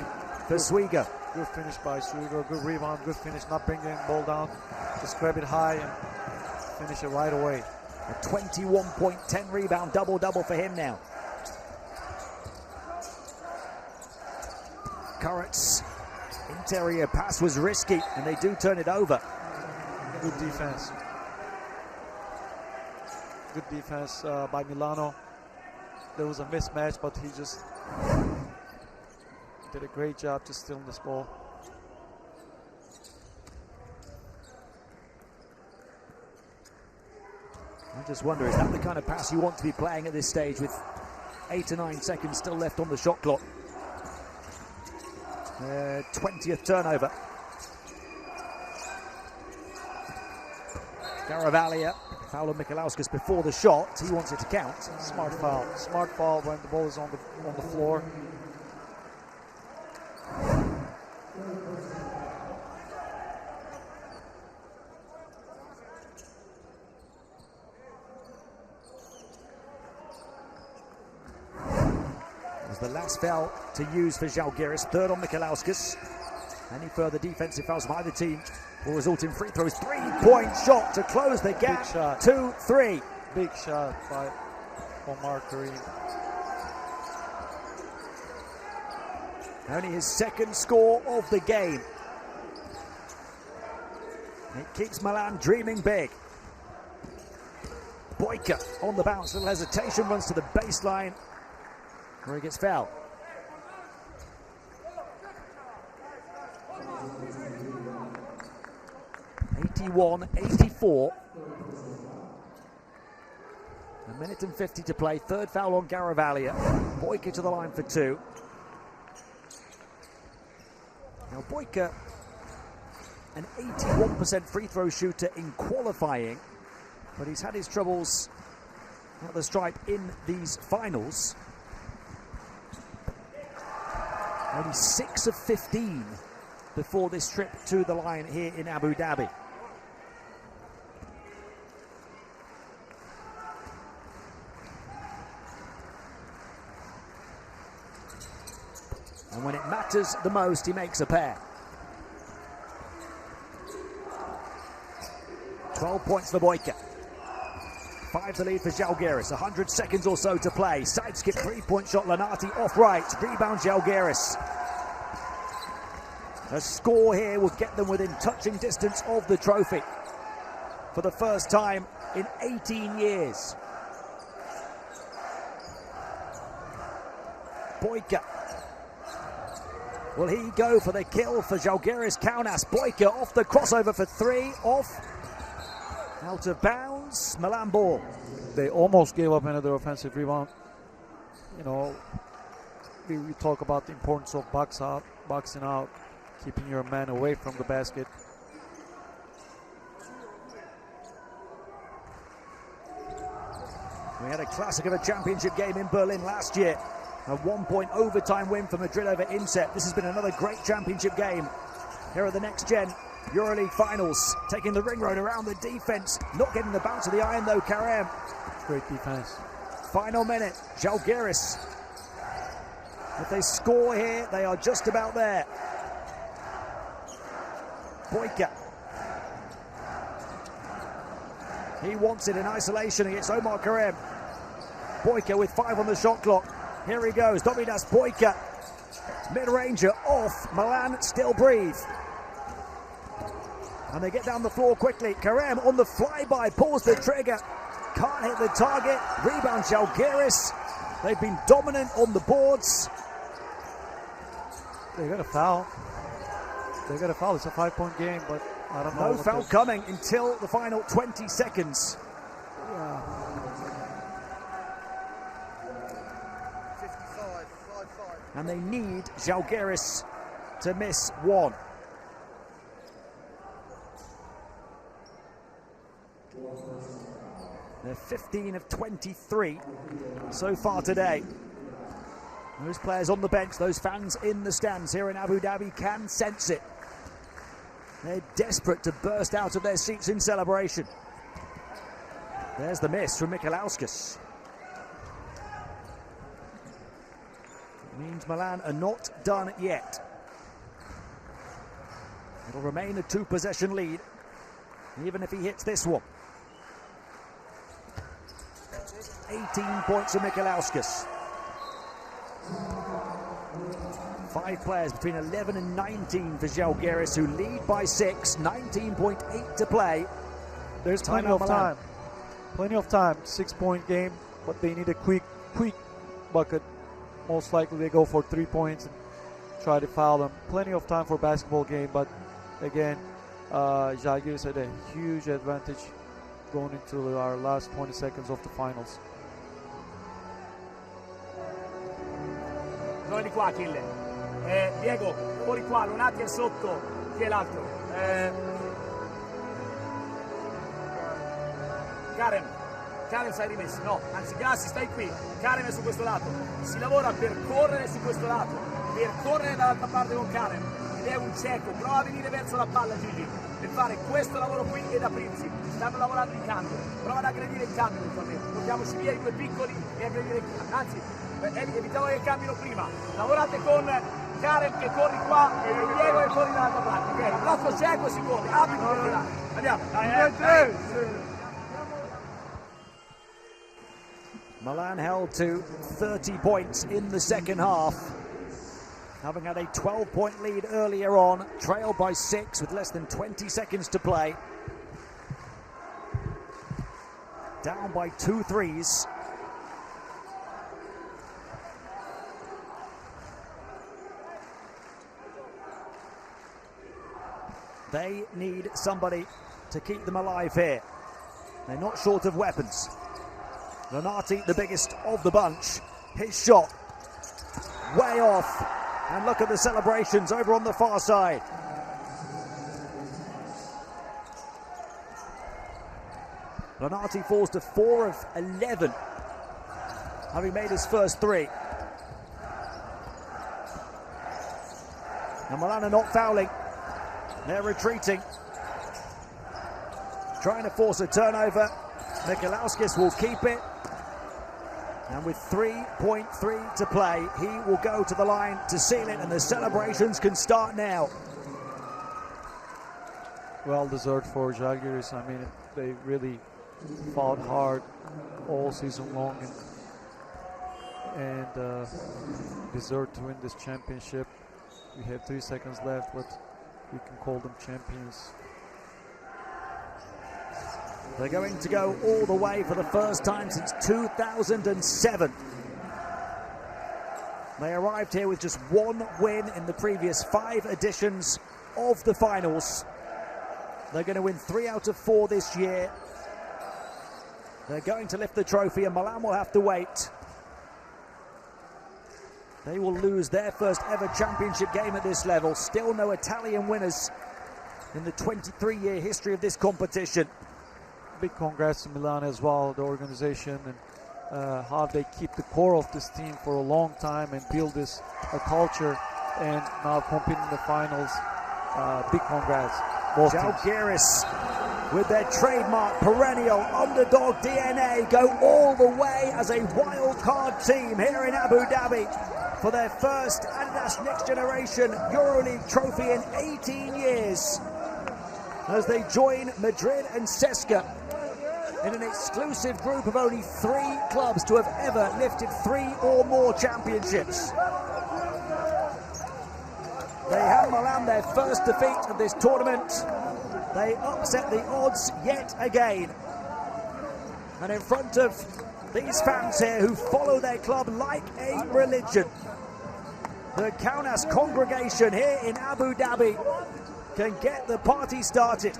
for Swiga. good finish by Swiga, good rebound, good finish, not bringing the ball down. Just grab it high and finish it right away. A 21-10 rebound, double-double for him now. Current's interior pass was risky, and they do turn it over. Good defense. Good defense by Milano. There was a mismatch, but he just did a great job just stealing this ball. I just wonder, is that the kind of pass you want to be playing at this stage with 8 or 9 seconds still left on the shot clock? 20th turnover. Garavaglia, foul on Michalauskas before the shot. He wants it to count. Smart foul. Smart foul when the ball is on the floor. The last foul to use for Zalgiris, third on Michalauskas. Any further defensive fouls from either team will result in free throws. 3-point shot to close the gap. 2-3. Big shot by Omar Kareem. Only his second score of the game. It keeps Milan dreaming big. Boyka on the bounce, little hesitation, runs to the baseline, where he gets fouled. (81-84). A minute and 50 to play. Third foul on Garavaglia. Boyka to the line for 2. Now Boyka, an 81% free throw shooter in qualifying, but he's had his troubles at the stripe in these finals. Only 6 of 15 before this trip to the line here in Abu Dhabi. And when it matters the most, he makes a pair. 12 points for Boyka. 5 the lead for Zalgiris. 100 seconds or so to play. Side skip 3-point shot. Lonati off right. Rebound Zalgiris. A score here will get them within touching distance of the trophy for the first time in 18 years. Boyka. Will he go for the kill for Zalgiris? Kaunas. Boyka off the crossover for 3. Off. Out of bounds. Milan ball. They almost gave up another offensive rebound. You know, we talk about the importance of boxing out, keeping your man away from the basket. We had a classic of a championship game in Berlin last year. A 1-point overtime win for Madrid over Inset. This has been another great championship game here at the NextGen EuroLeague finals. Taking the ring road around the defense. Not getting the bounce of the iron though, Karem. Great defense. Final minute. Zalgiris If they score here, they are just about there. Boyka. He wants it in isolation against Omar Karem. Boyka with 5 on the shot clock. Here he goes, Domidas Boyka. Mid-ranger off, Milan still breathe. And they get down the floor quickly. Karem on the flyby, pulls the trigger. Can't hit the target. Rebound Zalgiris. They've been dominant on the boards. They got a foul. They got a foul. It's a 5-point game, but I don't know. No foul coming until the final 20 seconds. Yeah. 55, 5-5. And they need Zalgiris to miss one. They're 15 of 23 so far today. Those players on the bench, those fans in the stands here in Abu Dhabi can sense it. They're desperate to burst out of their seats in celebration. There's the miss from Michalauskas. Means Milan are not done yet. It'll remain a 2-possession lead, even if he hits this one. 18 points for Michalauskas. 5 players between 11 and 19 for Zalgiris, who lead by 6, 19.8 to play. There's plenty of time. Plenty of time. 6-point game, but they need a quick bucket. Most likely they go for 3 points and try to foul them. Plenty of time for basketball game, but again, Zalgiris had a huge advantage going into our last 20 seconds of the finals. Noi di qua, Achille. Diego, fuori qua, Lunati è sotto. Chi è l'altro? Karen sei rimesso? No, anzi Grassi stai qui. Karen è su questo lato. Si lavora per correre su questo lato, per correre dall'altra parte con Karen. Ed è un cieco, prova a venire verso la palla Gigi, per fare questo lavoro qui ed aprirsi. Stanno lavorando in cambio, prova ad aggredire il cambio eventualmente. Portiamoci via i 2 piccoli e aggredire il cambio. Anzi, evitiamo che cambino prima. Lavorate con Karen che corri qua e Diego che corri dall'altra parte. Ok, il nostro cieco si muove, apri per là. Andiamo. Milan held to 30 points in the second half, having had a 12-point lead earlier on, trailed by 6 with less than 20 seconds to play. Down by 2 threes. They need somebody to keep them alive here. They're not short of weapons. Renati, the biggest of the bunch. His shot way off. And look at the celebrations over on the far side. Renati falls to 4 of 11, having made his first 3. And Milan are not fouling. They're retreating. Trying to force a turnover. Michalauskas will keep it. And with 3.3 to play, he will go to the line to seal it, and the celebrations can start now. Well deserved for Zalgiris. I mean, they really fought hard all season long and deserve to win this championship. We have 3 seconds left, but we can call them champions. They're going to go all the way for the first time since 2007. They arrived here with just 1 win in the previous 5 editions of the finals. They're going to win 3 out of 4 this year. They're going to lift the trophy, and Milan will have to wait. They will lose their first ever championship game at this level. Still no Italian winners in the 23-year history of this competition. Big congrats to Milan as well, the organization, and how they keep the core of this team for a long time and build this culture, and now competing in the finals. Big congrats. Zalgiris, with their trademark perennial underdog DNA, go all the way as a wild card team here in Abu Dhabi. for their first Adidas Next Generation EuroLeague trophy in 18 years as they join Madrid and Cesca in an exclusive group of only 3 clubs to have ever lifted 3 or more championships. They hand Milan their first defeat of this tournament. They upset the odds yet again. And in front of these fans here who follow their club like a religion, the Kaunas congregation here in Abu Dhabi can get the party started.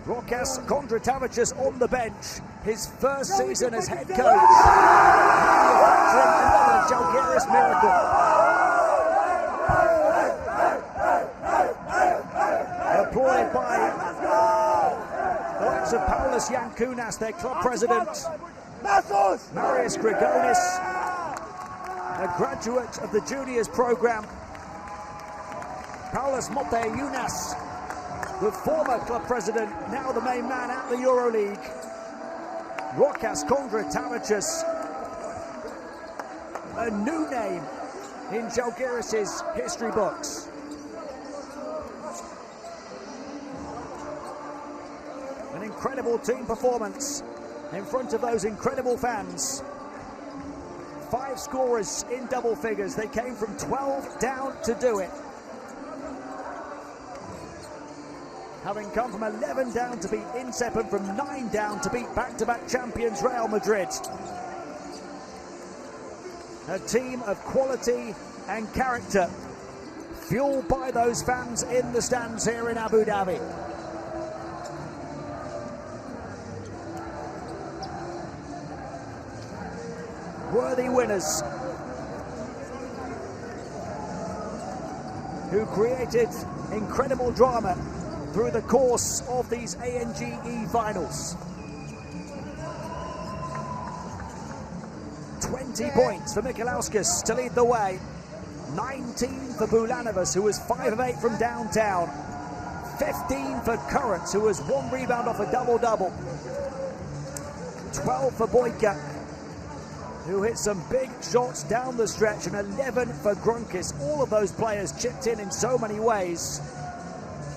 Rokas Kondratavicius on the bench, his first season as head coach. Another Zalgiris miracle. Applauded by the likes of Paulas Yankunas, their club president. Marius Grigonis, a graduate of the juniors program. Paulas Moteyunas, the former club president, now the main man at the EuroLeague. Rokas Kondratavicius, a new name in Zalgiris' history books. An incredible team performance in front of those incredible fans. 5 scorers in double figures. They came from 12 down to do it. Having come from 11 down to beat Incep and from 9 down to beat back-to-back champions Real Madrid. A team of quality and character, fueled by those fans in the stands here in Abu Dhabi. Worthy winners who created incredible drama through the course of these ANGE finals. 20 points for Mikalauskas to lead the way. 19 for Bulanovas, who was 5 of 8 from downtown. 15 for Currents, who was 1 rebound off a double-double. 12 for Boyka, who hit some big shots down the stretch, and 11 for Grunkis. All of those players chipped in so many ways,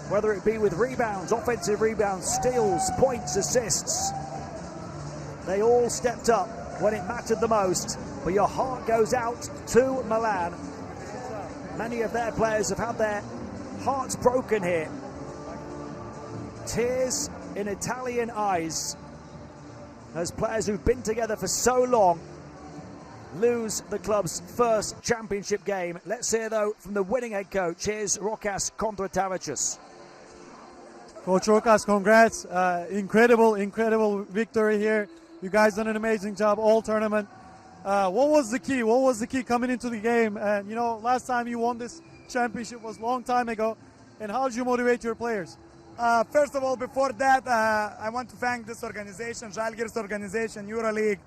whether it be with rebounds, offensive rebounds, steals, points, assists. They all stepped up when it mattered the most, but your heart goes out to Milan. Many of their players have had their hearts broken here. Tears in Italian eyes as players who've been together for so long lose the club's first championship game. Let's hear though from the winning head coach. Here's Rokas Kondratavicius. Coach Rokas, congrats. Incredible victory here. You guys done an amazing job all tournament. What was the key? What was the key coming into the game? And you know, last time you won this championship was a long time ago. And how did you motivate your players? First of all, before that, I want to thank this organization, Zalgiris organization, EuroLeague.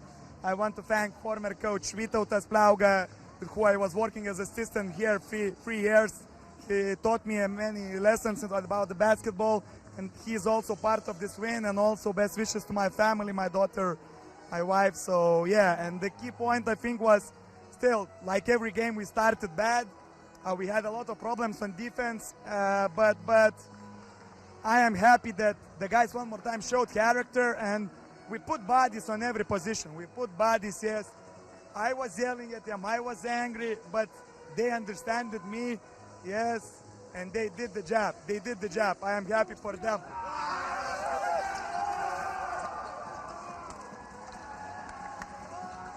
I want to thank former coach Vytautas Plauga, with who I was working as assistant here 3 years. He taught me many lessons about the basketball, and he's also part of this win, and also best wishes to my family, my daughter, my wife. So yeah, and the key point I think was still, like every game we started bad. We had a lot of problems on defense, but I am happy that the guys one more time showed character, and we put bodies on every position. We put bodies, yes. I was yelling at them, I was angry, but they understood me, yes, and they did the job. They did the job. I am happy for them.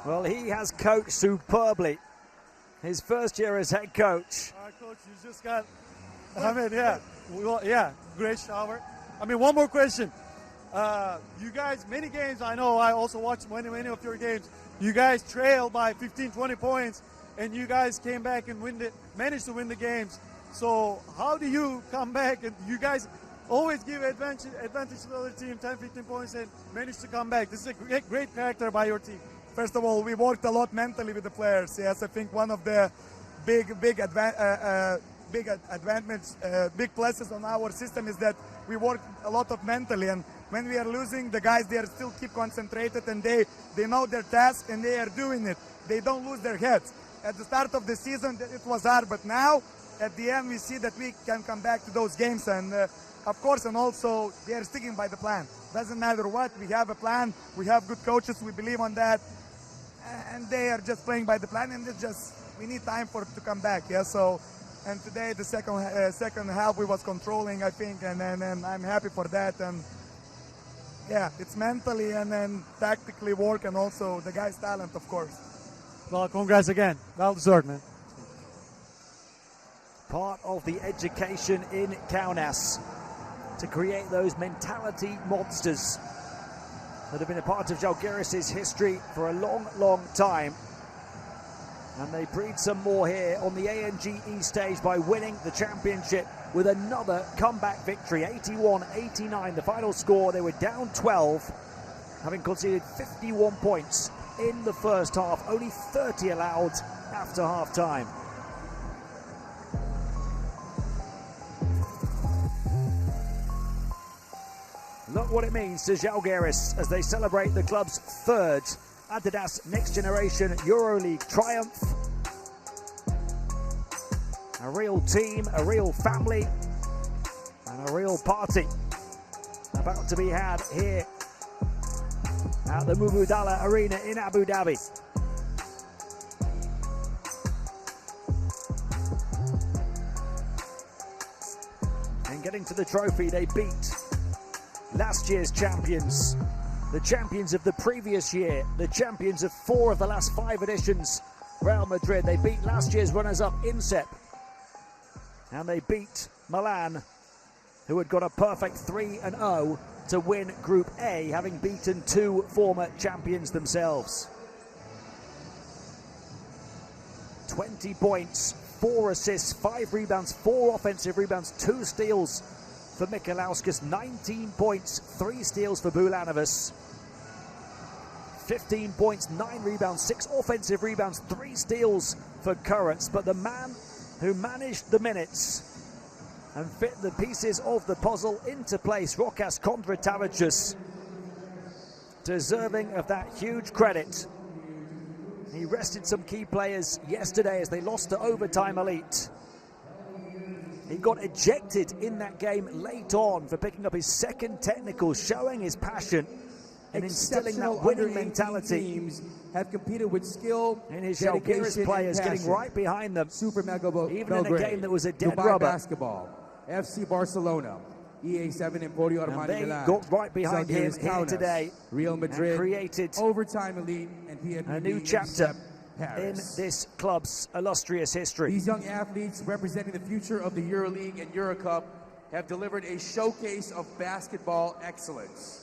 Well, he has coached superbly. His first year as head coach. Coach, you just got, great shower. One more question. You guys, many games, I know, I also watched many of your games. You guys trailed by 15, 20 points, and you guys came back and managed to win the games. So how do you come back? And you guys always give advantage to the other team, 10, 15 points, and manage to come back. This is a great character by your team. First of all, we worked a lot mentally with the players. Yes, I think one of the big advantage, big pluses on our system is that we work a lot of mentally, and when we are losing, the guys, they are still keep concentrated, and they know their task, and they are doing it. They don't lose their heads. At the start of the season, it was hard, but now, at the end, we see that we can come back to those games, and of course, and also, they are sticking by the plan. Doesn't matter what, we have a plan, we have good coaches, we believe on that, and they are just playing by the plan, and it's just, we need time for it to come back, yeah, so, and today, the second half, we was controlling, I think, and I'm happy for that, and yeah, it's mentally and then tactically work, and also the guy's talent, of course. Well, congrats again. Well deserved, man. Part of the education in Kaunas to create those mentality monsters that have been a part of Zalgiris' history for a long, long time. And they breed some more here on the ANGE stage by winning the championship with another comeback victory, 81-89. The final score, they were down 12, having conceded 51 points in the first half, only 30 allowed after half-time. Look what it means to Zalgiris as they celebrate the club's third Adidas Next Generation EuroLeague triumph. A real team, a real family, and a real party about to be had here at the Mubadala Arena in Abu Dhabi. And getting to the trophy, they beat last year's champions, the champions of the previous year, the champions of 4 of the last 5 editions, Real Madrid. They beat last year's runners-up INSEP, and they beat Milan, who had got a perfect 3-0 to win Group A, having beaten 2 former champions themselves. 20 points, 4 assists, 5 rebounds, 4 offensive rebounds, 2 steals for Mikalauskas, 19 points, 3 steals for Bulanovas, 15 points, 9 rebounds, 6 offensive rebounds, 3 steals for Kurrents. But the man who managed the minutes and fit the pieces of the puzzle into place, Rokas Kondratavicius, deserving of that huge credit. He rested some key players yesterday as they lost to Overtime Elite. He got ejected in that game late on for picking up his second technical, showing his passion and instilling that winning mentality. Teams have competed with skill in his Zalgiris players, getting right behind them, Super Mega even in a game that was a dead Dubai rubber. Basketball, FC Barcelona, EA7 Emporio Armani And they Milan, got right behind him Zalgiris here Kaunas, today Real Madrid, and created Overtime Elite, and PNP a new chapter in Paris. this club's illustrious history. These young athletes representing the future of the EuroLeague and Eurocup have delivered a showcase of basketball excellence.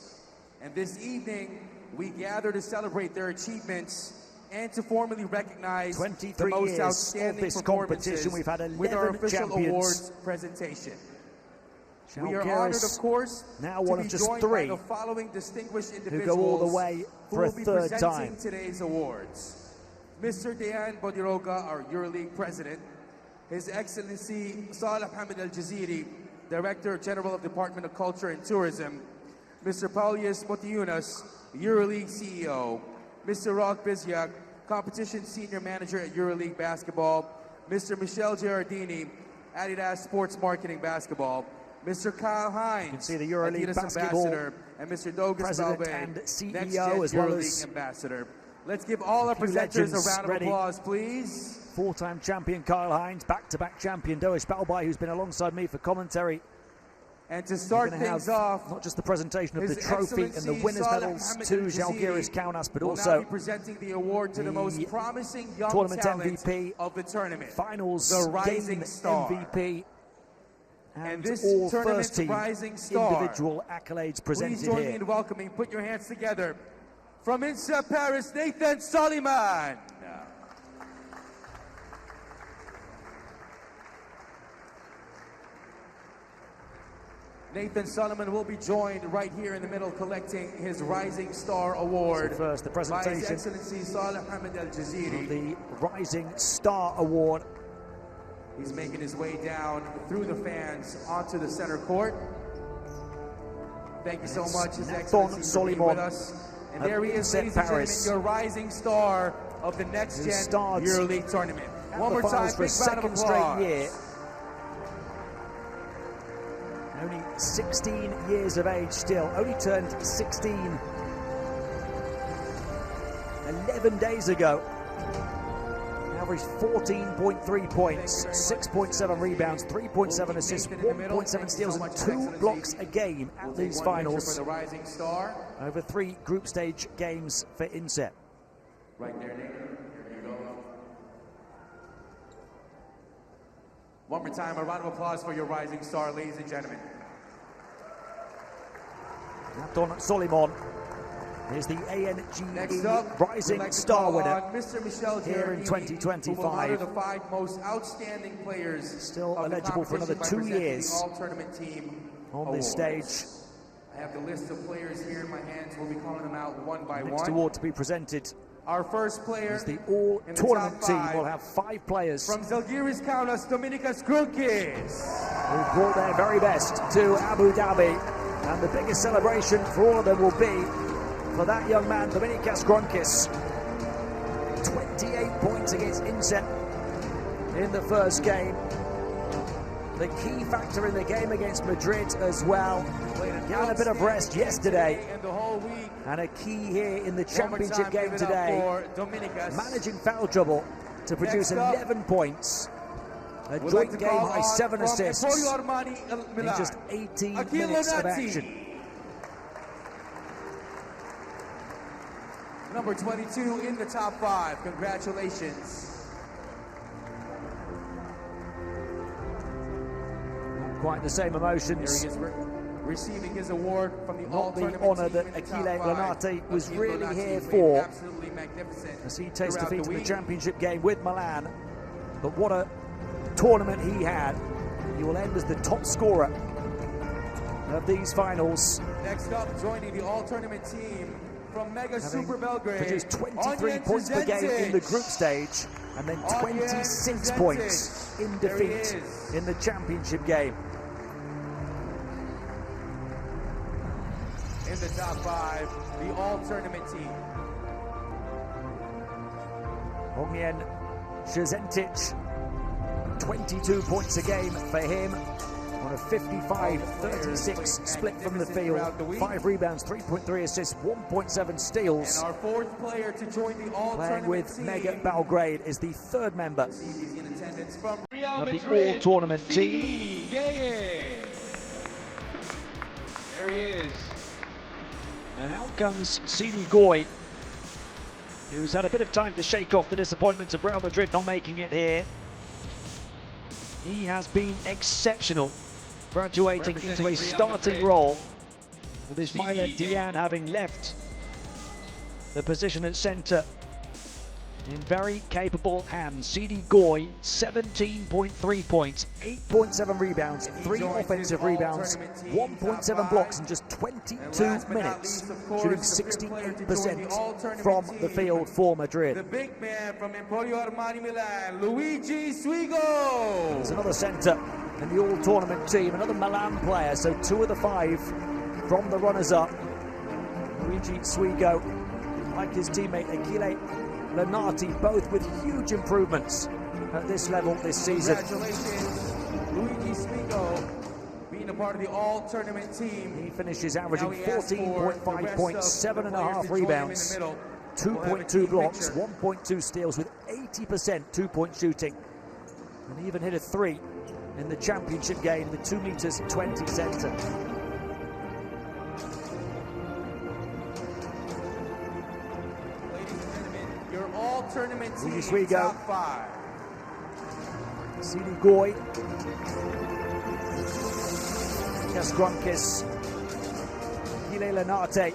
And this evening, we gather to celebrate their achievements and to formally recognize 23 the most years outstanding of this performances competition. We've had 11 with our official champions. awards presentation. We are honored, Zalgiris of course, now to one be of just joined 3 by the following distinguished who individuals go all the way who for a will be third presenting time. today's awards. Mr. Dejan Bodiroga, our EuroLeague president, His Excellency Saleh Hamid Al-Jaziri, Director General of Department of Culture and Tourism, Mr. Paulius Motiunas, EuroLeague CEO, Mr. Rok Bizyak, Competition Senior Manager at EuroLeague Basketball, Mr. Michel Giardini, Adidas Sports Marketing Basketball, Mr. Kyle Hines, You can see the EuroLeague Adidas basketball Ambassador, and Mr. Douglas president Balbe, and CEO, NextGen as well EuroLeague as Ambassador. Let's give all our few presenters a legends round of ready. applause, please. 4-time champion Kyle Hines, back-to-back champion Doish Balbai, who's been alongside me for commentary. And to start We're gonna things have off, not just the presentation of the His trophy and the Excellency winners' Saleh medals Hamid to Al-Jaziri Zalgiris Kaunas, but will now also be presenting the award to the most the promising young tournament talent MVP, of the tournament, finals the rising game star. MVP, And and this all tournament's first-team rising star. individual accolades Please presented join me here. in welcoming, put your hands together, from INSEP Paris, Nathan Soliman. Nathan Solomon will be joined right here in the middle, collecting his Rising Star Award. So first, the by His presentation Excellency Saleh Hamid Al-Jaziri. of the Rising Star Award. He's making his way down through the fans onto the center court. Thank you so much, His Nathan Excellency, for being with Solimon us. And at there he is, Inset ladies and gentlemen, Paris. your rising star of the NextGen starts EuroLeague tournament. at One the more time, finals for a big round of second straight applause. year. Only 16 years of age still, only turned 16 11 days ago. Averaged 14.3 points, 6.7 rebounds, 3.7 assists, 1.7 steals, and 2 blocks a game at these finals. Over 3 group stage games for Inset. Right there, Nick. Here you go. One more time, a round of applause for your rising star, ladies and gentlemen. Nathan Solimon is the ANGE Rising Star winner here in 2025. The 5 most outstanding players Still eligible for another 2 years all-tournament team on this stage. I have the list of players here in my hands. We'll be calling them out one by Next one. award to be presented Our first player is the all-tournament team. Will have 5 players from Zalgiris, Kaunas, Dominikas Kronkis. who brought their very best to Abu Dhabi. And the biggest celebration for all of them will be for that young man, Dominikas Kronkis. 28 points against Inset in the first game. The key factor in the game against Madrid as well. Given a bit of rest yesterday. And a key here in the championship game today. Managing foul trouble to produce 11 points. A joint game high 7 assists in just 18 minutes of action. Number 22 in the top 5. Congratulations. Not quite the same emotions. There he is receiving his award from the Not the all-tournament honour team that in the top Achille 5. Lanati was Achille really Lanati here played for, absolutely magnificent as he tastes throughout defeat the in the week. championship game with Milan. But what a tournament he had. He will end as the top scorer of these finals. Next up, joining the all-tournament team from Mega Super Belgrade, produced 23 points per game in the group stage, and then 26 points in defeat in the championship game. In the top 5, the all-tournament team. Ognian Shazentic, 22 points a game for him on a 55-36 split from the field. 5 rebounds, 3.3 assists, 1.7 steals. And our 4th player to join the all-tournament Playing with team, Mega Belgrade is the 3rd member in attendance from of the all-tournament team. There he is. And out comes Sidi Goy, who's had a bit of time to shake off the disappointment of Real Madrid not making it here. He has been exceptional, graduating into a starting role, with his Milan Diane having left the position at centre in very capable hands. Sidi Goy, 17.3 points, 8.7 rebounds, 3 offensive rebounds, 1.7 blocks in just 22 minutes, shooting 68% from the field for Madrid. the big man from Emporio Armani Milan, Luigi Swigo. There's another centre in the all-tournament team, another Milan player, so 2 of the 5 from the runners-up. Luigi Swigo, like his teammate Achille Lanati, both with huge improvements at this level this season. Congratulations, Luigi Swigo, being a part of the all-tournament team. He finishes averaging Now he asks for the 14.5 rest points, of the players 7.5 to join him in the rebounds, middle. 2.2 blocks, 1.2 steals with 80% two-point shooting. And he even hit a 3 in the championship game, the 2 meters 20 centre. Your all-tournament team, Swigo. top 5. Sidi Goy, Kronkis, Achille Lanate,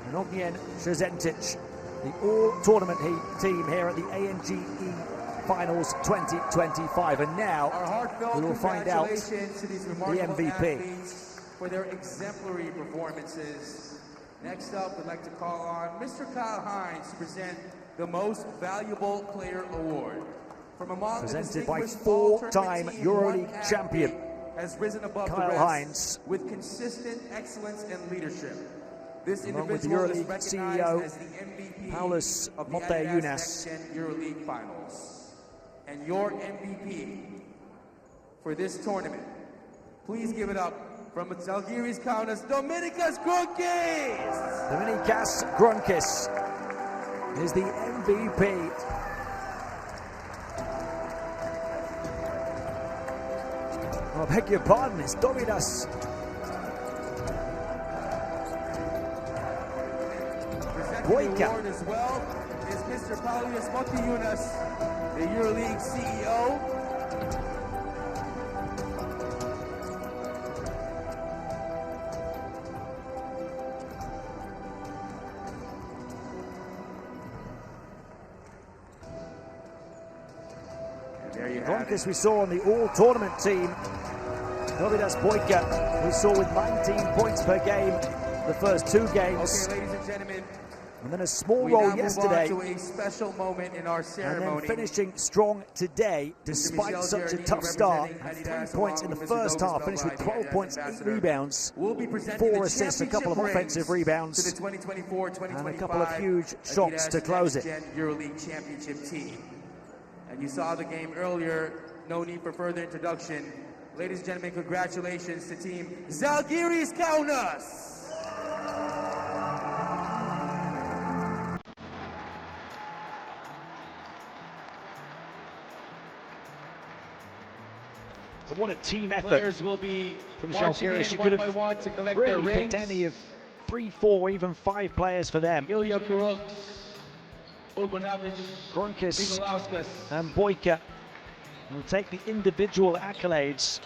and Ognjen Shazentic, the all-tournament team here at the ANGE Finals 2025. And now Our heartfelt we will find out congratulations to these remarkable MVP. athletes for their exemplary performances. Next up, we'd like to call on Mr. Kyle Hines to present the Most Valuable Player Award. From among Presented the by distinguished 4-time all-tournament team, EuroLeague one champion, athlete has risen above Kyle the rest Hines, with consistent excellence and leadership. This along with the individual is EuroLeague recognized CEO, as the MVP Paulus of the Adidas Adidas NextGen NextGen EuroLeague finals. And your MVP for this tournament, please give it up from Zalgiris Kaunas, Dominikas Kronkis! Dominikas Kronkis is the MVP. I beg your pardon, it's Domidas. Presenting the award as well is Mr. Paulius Montiyunas, the EuroLeague CEO. There you have Kronkis it. we saw on the all-tournament team. Domidas Boyka we saw with 19 points per game the first two games. Okay, ladies and gentlemen, And then a small we roll now yesterday. move on to a special moment in our And ceremony. then finishing strong today, despite Michel such a Giardini tough start. representing Had 3 Adidas points in along the with first Mr. half, finished with Novus 12 Belvadi, points, 8 Ambassador. rebounds, We'll be presenting 4 the assists, a couple of championship offensive rings rebounds, to the 2024-2025 and a couple of huge shots Adidas to close it. NextGen EuroLeague championship team. And you saw the game earlier, no need for further introduction. Ladies and gentlemen, congratulations to team Zalgiris Kaunas! But what a team effort Players will be from marching Zalgiris. You in could one by one to have collect their really rings. picked any of 3, 4, even 5 players for them. Ilya Kurok, Urbanavich, Kronkis Nikolauskas. and Boyka will take the individual accolades.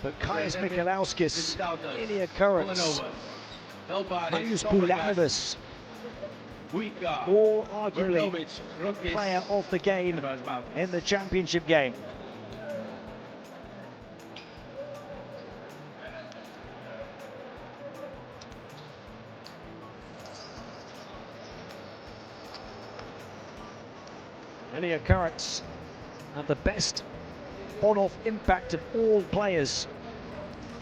But Kaius Mikalauskis, Ilya Kurok, Marius Bulanovas, all arguably player of the game in the championship game. Ilya Kurok had the best on-off impact of all players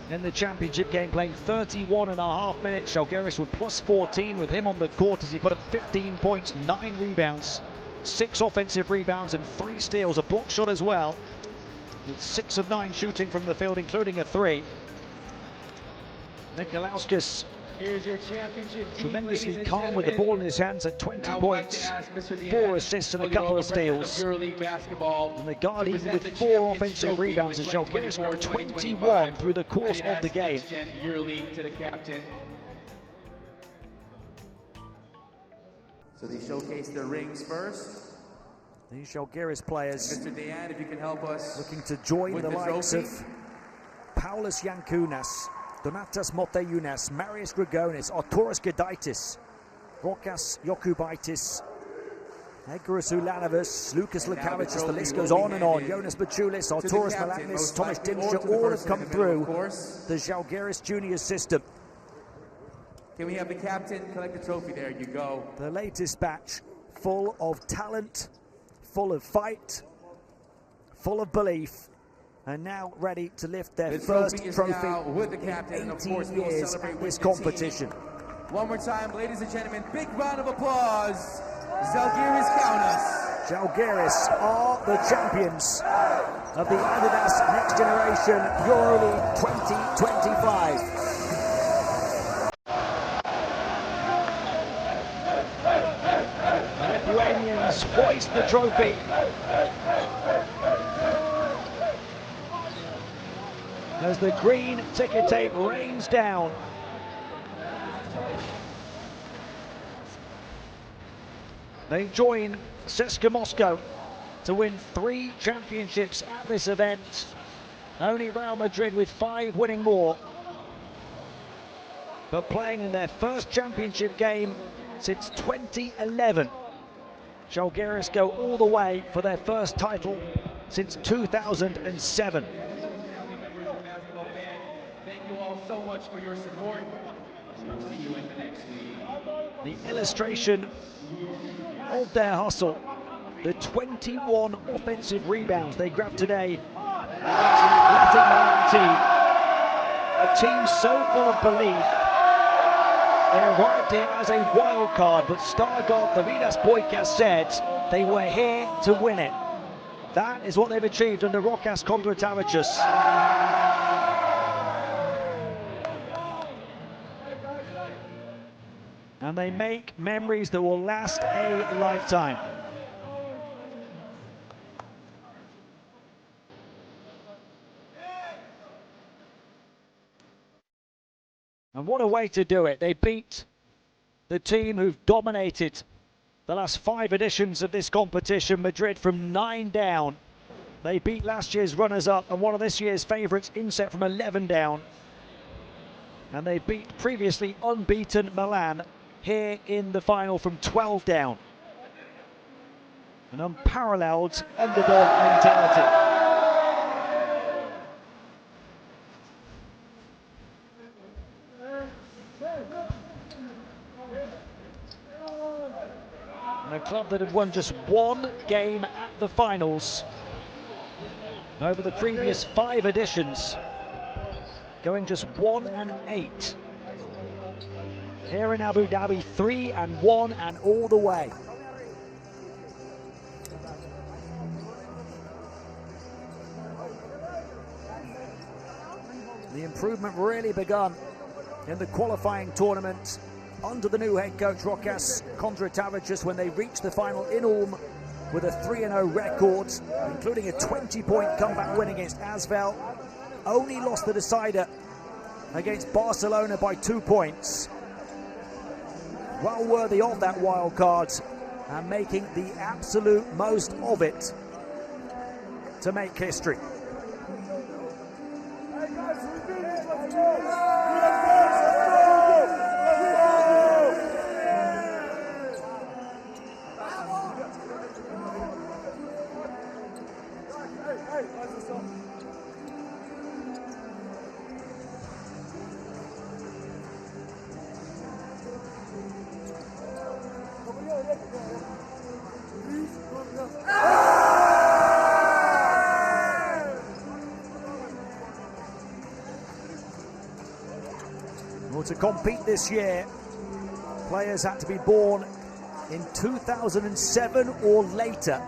in the championship game, playing 31.5 minutes. Zalgiris with plus 14 with him on the court as he put up 15 points, 9 rebounds, 6 offensive rebounds and 3 steals, a block shot as well, with 6 of 9 shooting from the field, including a 3. Nikolauskas Here's your championship team, tremendously ladies and calm with the gentlemen. ball in his hands at 20 Now I'd like points, to ask Mr. 4 Deanne, assists and a Body couple of Roga, president steals. EuroLeague basketball, And the guard to even present with the 4 championship offensive trophy rebounds as with Zalgiris got 2024-2025 21 through the course of Adidas the game. NextGen EuroLeague to the captain. So they showcase their rings first. These Zalgiris players Mr. Deanne, if you can help us looking to join with the the likes trophy. of Paulus Jankūnas, Donatas Motiejunas, Marius Grigonis, Arturas Gudaitis, Rokas Jokubaitis, Edgarus Ulanovas, Lukas And now the Lukavicius, the trophy list will goes be on and on. handed Jonas Bachulis, to the Arturas captain, Melagnis, most Thomas likely, or Dimscher, to the all have person come in the middle, through of course. the Zalgiris junior system. Can we have the captain collect the trophy? There you go. The latest batch, full of talent, full of fight, full of belief, and now ready to lift their The first trophy is trophy now with the in captain, and of 18 course we will years celebrate at with this the team. competition. One more time, ladies and gentlemen, big round of applause. Zalgiris Kaunas. Zalgiris are the champions of the Adidas Next Generation EuroLeague 2025. The Lithuanians hoist the trophy. As the green ticker tape rains down. They join CSKA Moscow to win 3 championships at this event. Only Real Madrid with 5 winning more. But playing in their first championship game since 2011. Zalgiris go all the way for their first title since 2007. Thank you all so much for your support. See you in the next league. The illustration of their hustle, the 21 offensive rebounds they grabbed today, letting team so full of belief. They arrived here as a wild card, but star god Adidas NextGen said they were here to win it. That is what they've achieved under Rokas Kondratavičius. And they make memories that will last a lifetime. And what a way to do it. They beat the team who've dominated the last 5 editions of this competition, Madrid, from 9 down. They beat last year's runners-up and one of this year's favourites, Inset, from 11 down. And they beat previously unbeaten Milan here in the final from 12 down. An unparalleled underdog mentality. And a club that had won just 1 game at the finals over the previous 5 editions, going just 1-8. Here in Abu Dhabi, 3-1 and all the way. The improvement really begun in the qualifying tournament under the new head coach Rokas Kondratavičius when they reached the final in Ulm with a 3-0 record, including a 20-point comeback win against Asvel. Only lost the decider against Barcelona by 2 points. Well worthy of that wild card and making the absolute most of it to make history. Well, to compete this year, players had to be born in 2007 or later.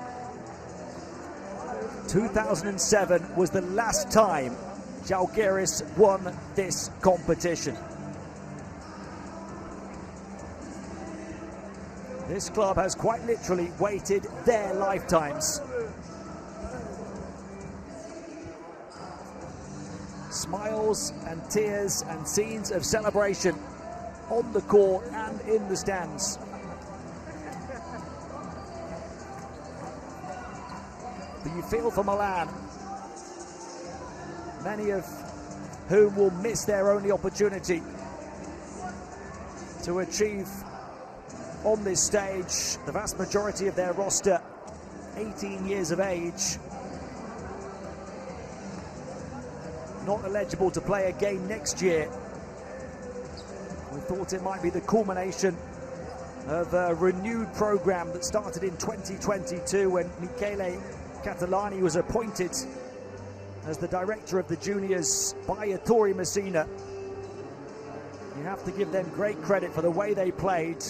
2007 was the last time Zalgiris won this competition. This club has quite literally waited their lifetimes. Smiles and tears and scenes of celebration on the court and in the stands. But you feel for Milan, many of whom will miss their only opportunity to achieve on this stage. The vast majority of their roster 18 years of age, not eligible to play a game next year. We thought it might be the culmination of a renewed program that started in 2022 when Michele Catalani was appointed as the director of the juniors by Ettore Messina. You have to give them great credit for the way they played.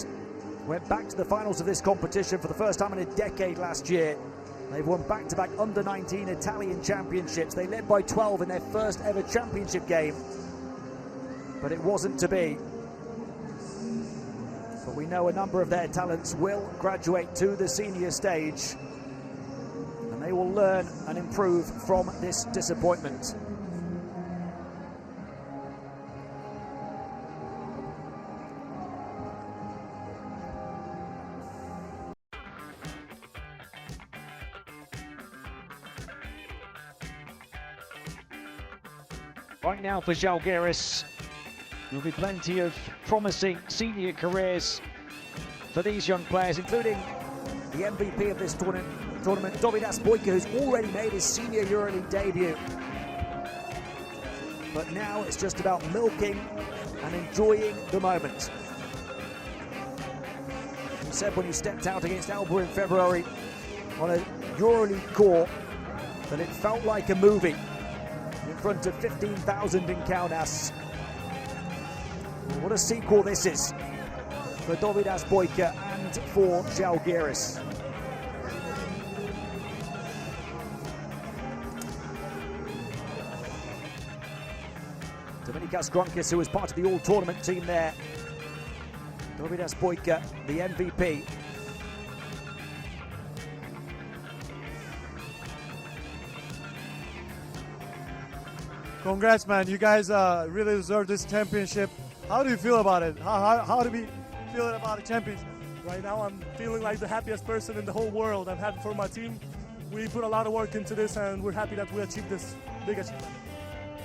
Went back to the finals of this competition for the first time in a decade last year. They've won back-to-back under-19 Italian championships. They led by 12 in their first ever championship game, but it wasn't to be. But we know a number of their talents will graduate to the senior stage, and they will learn and improve from this disappointment. Right now for Zalgiris, there'll be plenty of promising senior careers for these young players, including the MVP of this tournament, Adidas NextGen, who's already made his senior EuroLeague debut. But now it's just about milking and enjoying the moment. He said when he stepped out against Alba in February on a EuroLeague court that it felt like a movie in front of 15,000 in Kaunas. What a sequel this is for Dovidas Bojka and for Zalgiris. Dominikas Grunkis, who was part of the all-tournament team there. Dovidas Bojka, the MVP. Congrats, man. You guys really deserve this championship. How do you feel about it? How do we feel about the championship? Right now, I'm feeling like the happiest person in the whole world. I'm happy for my team. We put a lot of work into this, and we're happy that we achieved this big achievement.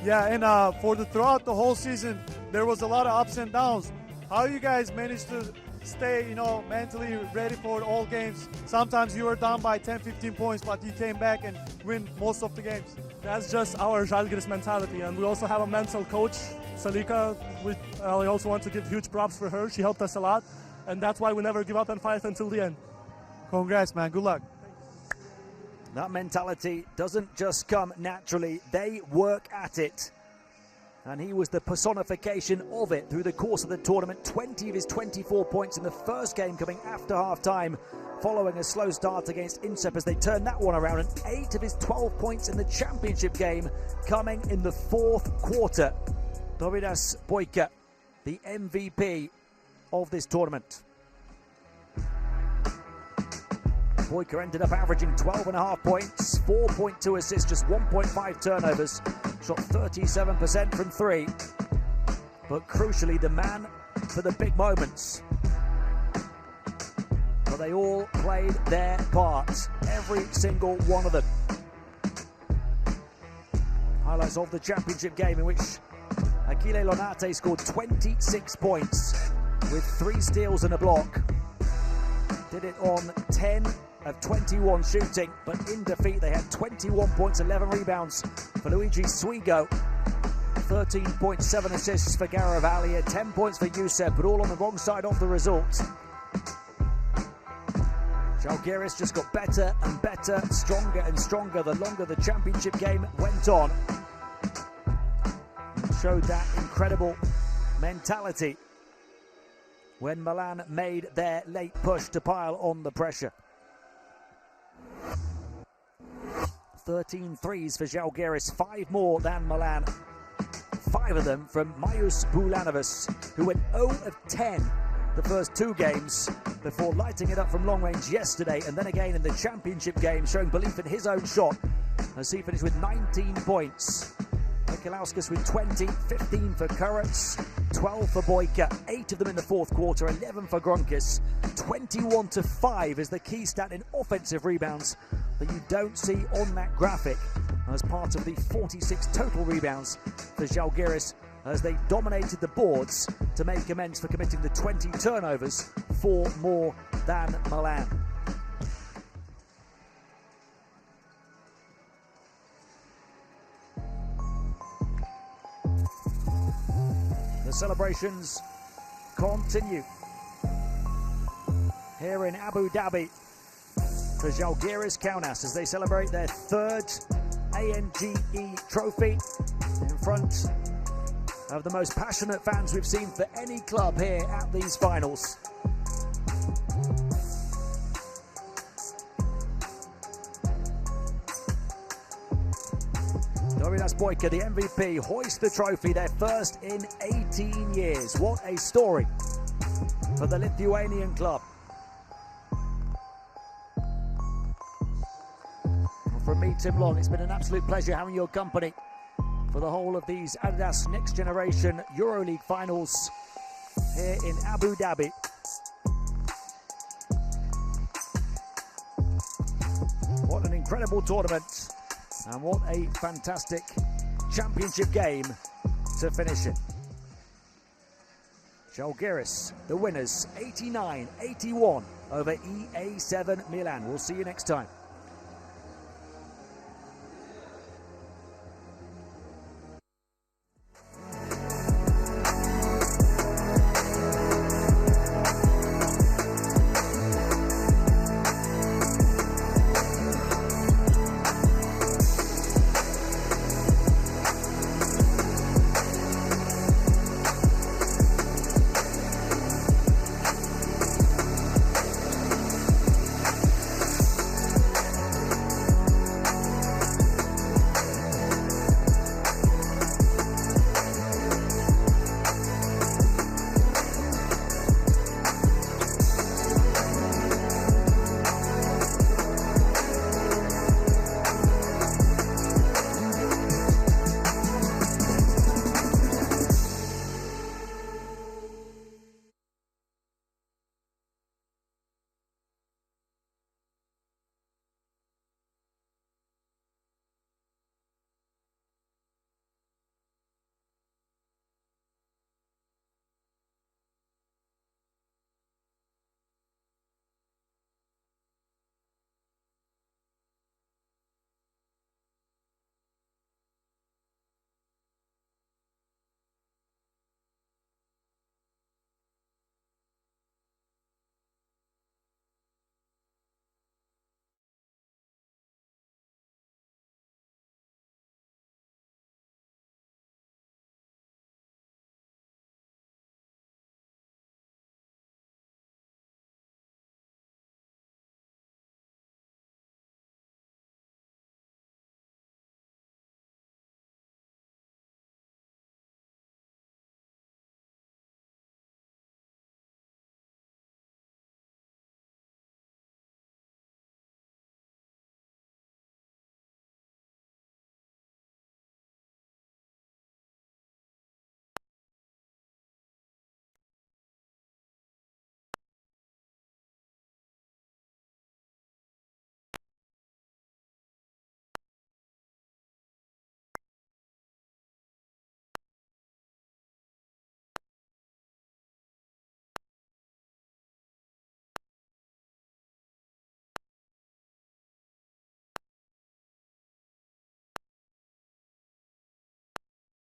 Yeah, and throughout the whole season, there was a lot of ups and downs. How you guys managed to stay, mentally ready for all games? Sometimes you were down by 10, 15 points, but you came back and win most of the games. That's just our Zalgiris mentality, and we also have a mental coach, Salika. I also want to give huge props for her. She helped us a lot, and that's why we never give up and fight until the end. Congrats, man. Good luck. That mentality doesn't just come naturally. They work at it. And he was the personification of it through the course of the tournament. 20 of his 24 points in the first game coming after half-time, following a slow start against Incep as they turned that one around. And 8 of his 12 points in the championship game coming in the fourth quarter. Dovidas Bojka, the MVP of this tournament. Bojka ended up averaging 12.5 points, 4.2 assists, just 1.5 turnovers, shot 37% from 3. But crucially, the man for the big moments. But they all played their part, every single one of them. Highlights of the championship game in which Achille Lonate scored 26 points with 3 steals and a block. Did it on 10 of 21 shooting, but in defeat they had 21 points, 11 rebounds for Luigi Swigo, 13.7 assists for Garavaglia, 10 points for Youssef, but all on the wrong side of the result. Zalgiris just got better and better, stronger and stronger the longer the championship game went on. And showed that incredible mentality when Milan made their late push to pile on the pressure. 13 threes for Zalgiris, 5 more than Milan. 5 of them from Marius Bulanovas, who went 0 of 10 the first 2 games before lighting it up from long range yesterday, and then again in the championship game, showing belief in his own shot as he finished with 19 points. Nikolauskas with 20, 15 for Currents, 12 for Bojka, 8 of them in the fourth quarter, 11 for Grunkis. 21-5 is the key stat in offensive rebounds that you don't see on that graphic as part of the 46 total rebounds for Zalgiris as they dominated the boards to make amends for committing the 20 turnovers, 4 more than Milan. The celebrations continue here in Abu Dhabi for Zalgiris Kaunas as they celebrate their 3rd ANGE trophy in front of the most passionate fans we've seen for any club here at these finals. Dovidas Bojka, the MVP, hoist the trophy, their first in 18 years. What a story for the Lithuanian club. Well, from me, Tim Long, it's been an absolute pleasure having your company for the whole of these Adidas Next Generation EuroLeague finals here in Abu Dhabi. What an incredible tournament. And what a fantastic championship game to finish it. Zalgiris, the winners, 89-81 over EA7 Milan. We'll see you next time.